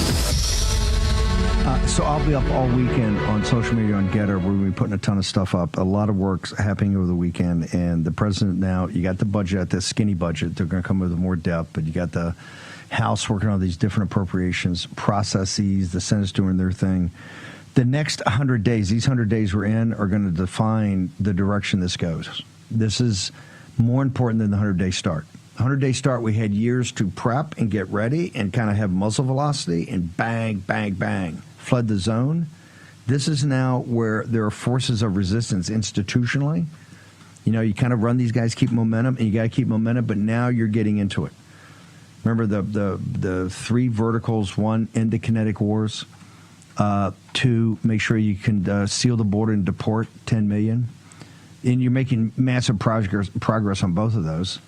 Speaker 1: So I'll be up all weekend on social media on Getter. We're going to be putting a ton of stuff up. A lot of work's happening over the weekend. And the president now, you got the budget, the skinny budget. They're going to come with more depth. But you got the House working on these different appropriations processes. The Senate's doing their thing. The next 100 days, these 100 days we're in, are going to define the direction this goes. This is more important than the 100-day start. 100-day start, we had years to prep and get ready and kind of have muzzle velocity and bang, bang, bang, flood the zone. This is now where there are forces of resistance institutionally. You know, you kind of run these guys, keep momentum, and you got to keep momentum, but now you're getting into it. Remember the three verticals: one, end the kinetic wars; two, make sure you can seal the border and deport 10 million. And you're making massive progress on both of those.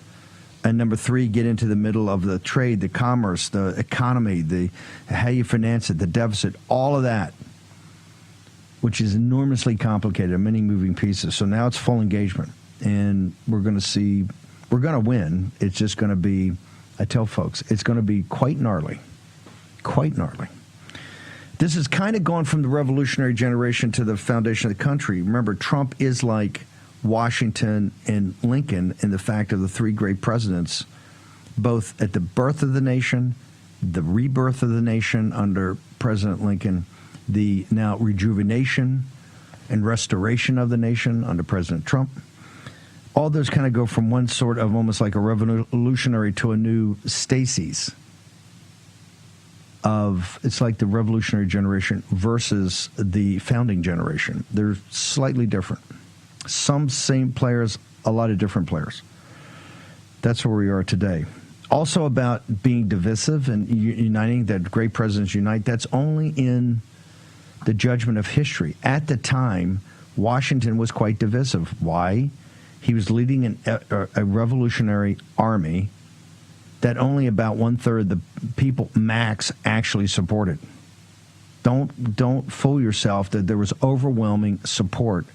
Speaker 1: And number three, get into the middle of the trade, the commerce, the economy, the how you finance it, the deficit, all of that, which is enormously complicated, many moving pieces. So now it's full engagement, and we're going to win. It's just going to be, I tell folks, it's going to be quite gnarly, quite gnarly. This is kind of going from the revolutionary generation to the foundation of the country. Remember, Trump is like Washington and Lincoln in the fact of the three great presidents, both at the birth of the nation, the rebirth of the nation under President Lincoln, the now rejuvenation and restoration of the nation under President Trump. All those kind of go from one sort of almost like a revolutionary to a new Stacey's. It's like the revolutionary generation versus the founding generation. They're slightly different. Some same players, a lot of different players. That's where we are today. Also about being divisive and uniting, that great presidents unite, that's only in the judgment of history. At the time, Washington was quite divisive. Why? He was leading a revolutionary army that only about 1/3 of the people max actually supported. Don't fool yourself that there was overwhelming support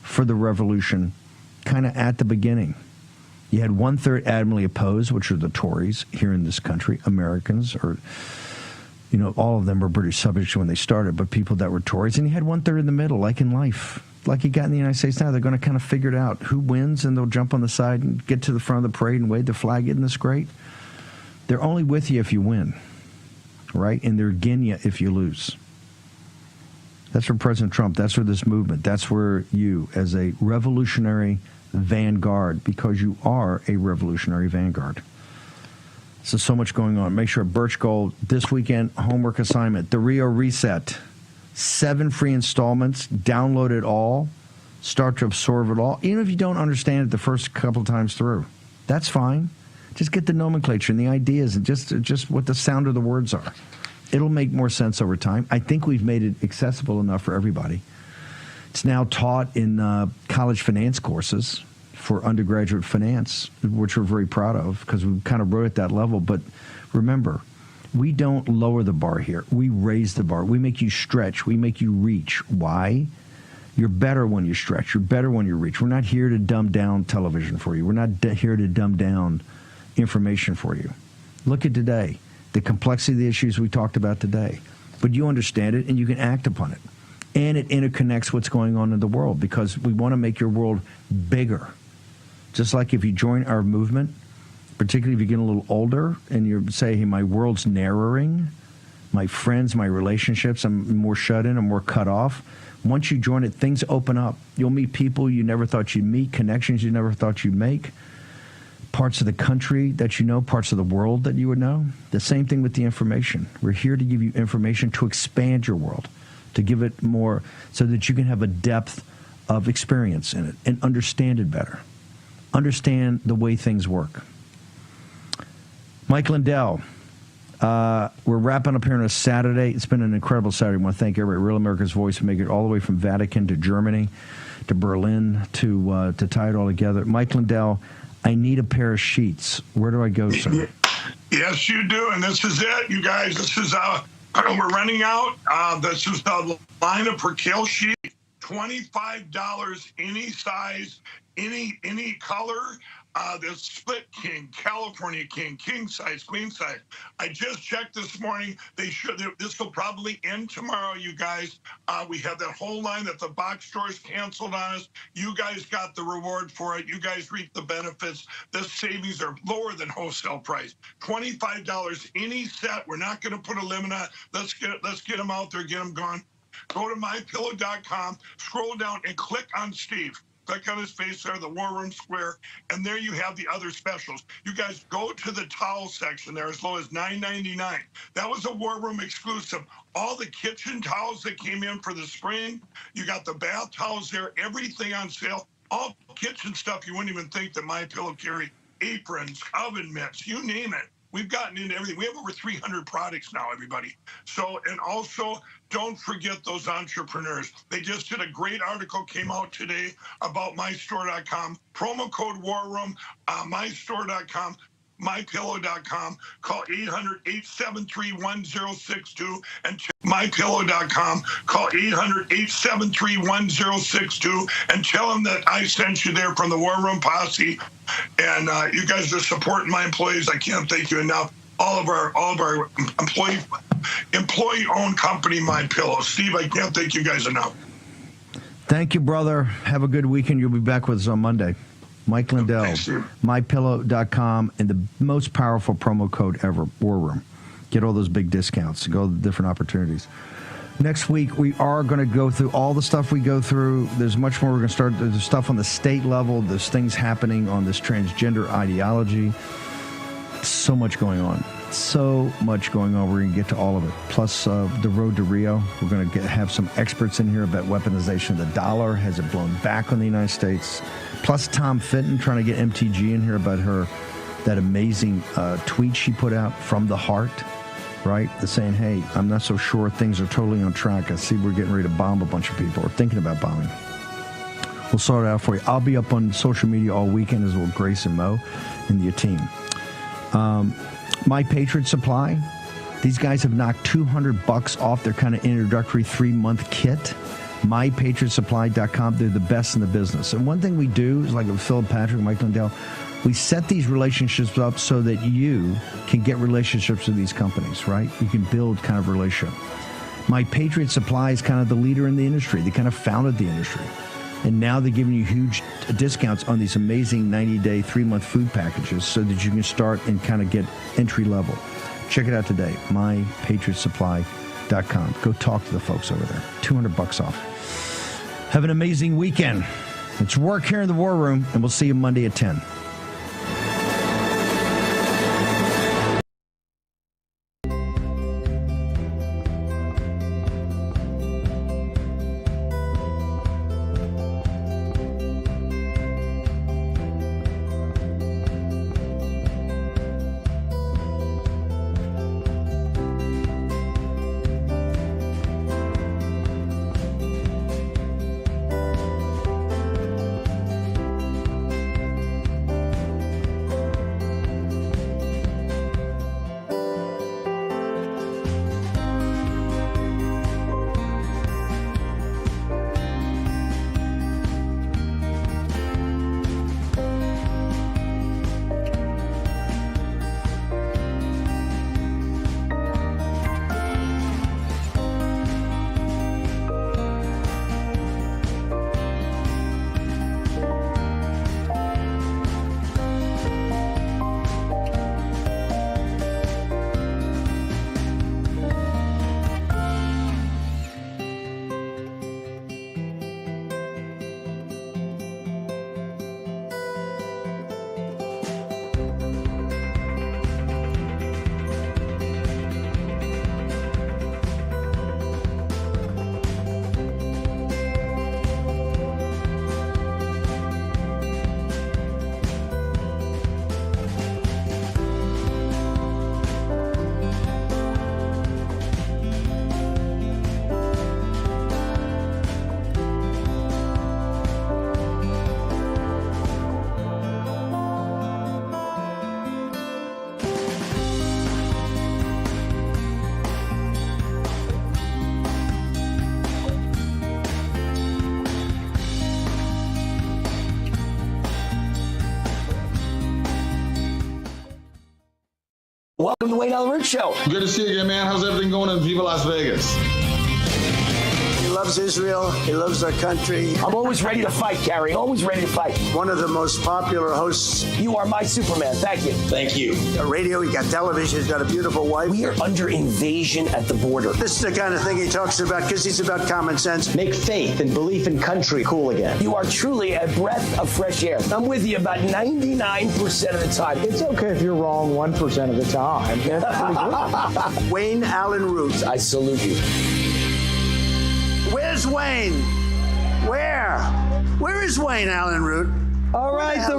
Speaker 1: for the revolution kind of at the beginning. You had 1/3 adamantly opposed, which are the Tories here in this country, Americans, or, you know, all of them were British subjects when they started, but people that were Tories. And you had 1/3 in the middle, like in life, like you got in the United States now. They're going to kind of figure it out. Who wins, and they'll jump on the side and get to the front of the parade and wave the flag. Isn't this great? They're only with you if you win, right? And they're against you if you lose. That's for President Trump. That's for this movement. That's where you, as a revolutionary vanguard, because you are a revolutionary vanguard. So much going on. Make sure Birch Gold this weekend, homework assignment, the Rio Reset, 7 free installments. Download it all. Start to absorb it all. Even if you don't understand it the first couple of times through, that's fine. Just get the nomenclature and the ideas and just what the sound of the words are. It'll make more sense over time. I think we've made it accessible enough for everybody. It's now taught in college finance courses for undergraduate finance, which we're very proud of because we kind of wrote at that level. But remember, we don't lower the bar here. We raise the bar. We make you stretch. We make you reach. Why? You're better when you stretch. You're better when you reach. We're not here to dumb down television for you. We're not here to dumb down information for you. Look at today. The complexity of the issues we talked about today. But you understand it, and you can act upon it. And it interconnects what's going on in the world, because we want to make your world bigger. Just like if you join our movement, particularly if you get a little older, and you say, hey, my world's narrowing, my friends, my relationships, I'm more shut in, I'm more cut off. Once you join it, things open up. You'll meet people you never thought you'd meet, connections you never thought you'd make. Parts of the country that you know, parts of the world that you would know. The same thing with the information. We're here to give you information to expand your world, to give it more so that you can have a depth of experience in it and understand it better. Understand the way things work. Mike Lindell, we're wrapping up here on a Saturday. It's been an incredible Saturday. I want to thank everybody, Real America's Voice, for making it all the way from Vatican to Germany to Berlin to tie it all together. Mike Lindell, I need a pair of sheets. Where do I go, sir?
Speaker 10: Yes, you do. And this is it, you guys. This is, we're running out. This is the lineup per kill sheet. $25, any size, any color. the split king, California king, king size, queen size. I just checked this morning. This will probably end tomorrow, you guys. We have that whole line that the box stores canceled on us. You guys got the reward for it. You guys reap the benefits. The savings are lower than wholesale price. $25 any set. We're not going to put a limit on it. Let's get them out there, get them gone. Go to mypillow.com, scroll down and click on Steve. Click on his face there, the War Room Square, and there you have the other specials. You guys go to the towel section there as low as $9.99. That was a War Room exclusive. All the kitchen towels that came in for the spring, you got the bath towels there, everything on sale. All kitchen stuff you wouldn't even think that MyPillow carried. Aprons, oven mitts, you name it. We've gotten into everything. We have over 300 products now, everybody. So, and also, don't forget those entrepreneurs. They just did a great article, came out today about mystore.com. Promo code War Room, mystore.com. mypillow.com. Call 800-873-1062 and mypillow.com. Call 800-873-1062 and tell them that I sent you there from the War Room Posse. And you guys are supporting my employees. I can't thank you enough. All of our employee-owned company, MyPillow. Steve, I can't thank you guys enough.
Speaker 1: Thank you, brother. Have a good weekend. You'll be back with us on Monday. Mike Lindell, mypillow.com, and the most powerful promo code ever, War Room. Get all those big discounts. Go to different opportunities. Next week, we are going to go through all the stuff we go through. There's much more. We're going to start. There's stuff on the state level. There's things happening on this transgender ideology. So much going on. So much going on. We're going to get to all of it. Plus, the road to Rio. We're going to have some experts in here about weaponization of the dollar. Has it blown back on the United States? Plus, Tom Fenton trying to get MTG in here about that amazing tweet she put out from the heart, right? Saying, hey, I'm not so sure things are totally on track. I see we're getting ready to bomb a bunch of people or thinking about bombing. We'll sort it out for you. I'll be up on social media all weekend as well, Grace and Mo and your team. My Patriot Supply, these guys have knocked $200 off their kind of introductory 3-month kit. MyPatriotSupply.com. They're the best in the business. And one thing we do is, like with Philip Patrick, Mike Lindell, we set these relationships up so that you can get relationships with these companies, right? You can build kind of a relationship. My Patriot Supply is kind of the leader in the industry. They kind of founded the industry. And now they're giving you huge discounts on these amazing 90-day, 3-month food packages so that you can start and kind of get entry level. Check it out today, mypatriotsupply.com. Go talk to the folks over there. $200 off. Have an amazing weekend. It's work here in the War Room, and we'll see you Monday at 10.
Speaker 11: Welcome to the Wayne Allyn Root Show.
Speaker 12: Good to see you again, man. How's everything going in Viva Las Vegas?
Speaker 13: He loves Israel. He loves our country.
Speaker 11: I'm always ready to fight, Gary. Always ready to fight.
Speaker 13: One of the most popular hosts.
Speaker 11: You are my Superman. Thank you.
Speaker 13: Thank you. He's got radio. He's got television. He's got a beautiful wife.
Speaker 11: We are under invasion at the border.
Speaker 13: This is the kind of thing he talks about because he's about common sense.
Speaker 21: Make faith and belief in country cool again.
Speaker 11: You are truly a breath of fresh air. I'm with you about 99% of the time.
Speaker 21: It's okay if you're wrong 1% of the time. That's pretty good.
Speaker 13: Wayne Allyn Root.
Speaker 11: I salute you.
Speaker 13: Where's Wayne? Where is Wayne Allyn Root?
Speaker 11: All right, the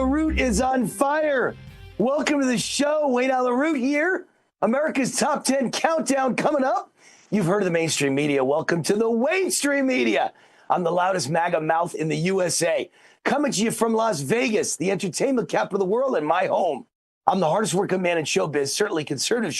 Speaker 11: root is on fire. Welcome to the show. Wayne Allyn Root here. America's Top 10 Countdown coming up. You've heard of the mainstream media. Welcome to the Mainstream Media. I'm the loudest MAGA mouth in the USA. Coming to you from Las Vegas, the entertainment capital of the world and my home. I'm the hardest working man in showbiz, certainly conservative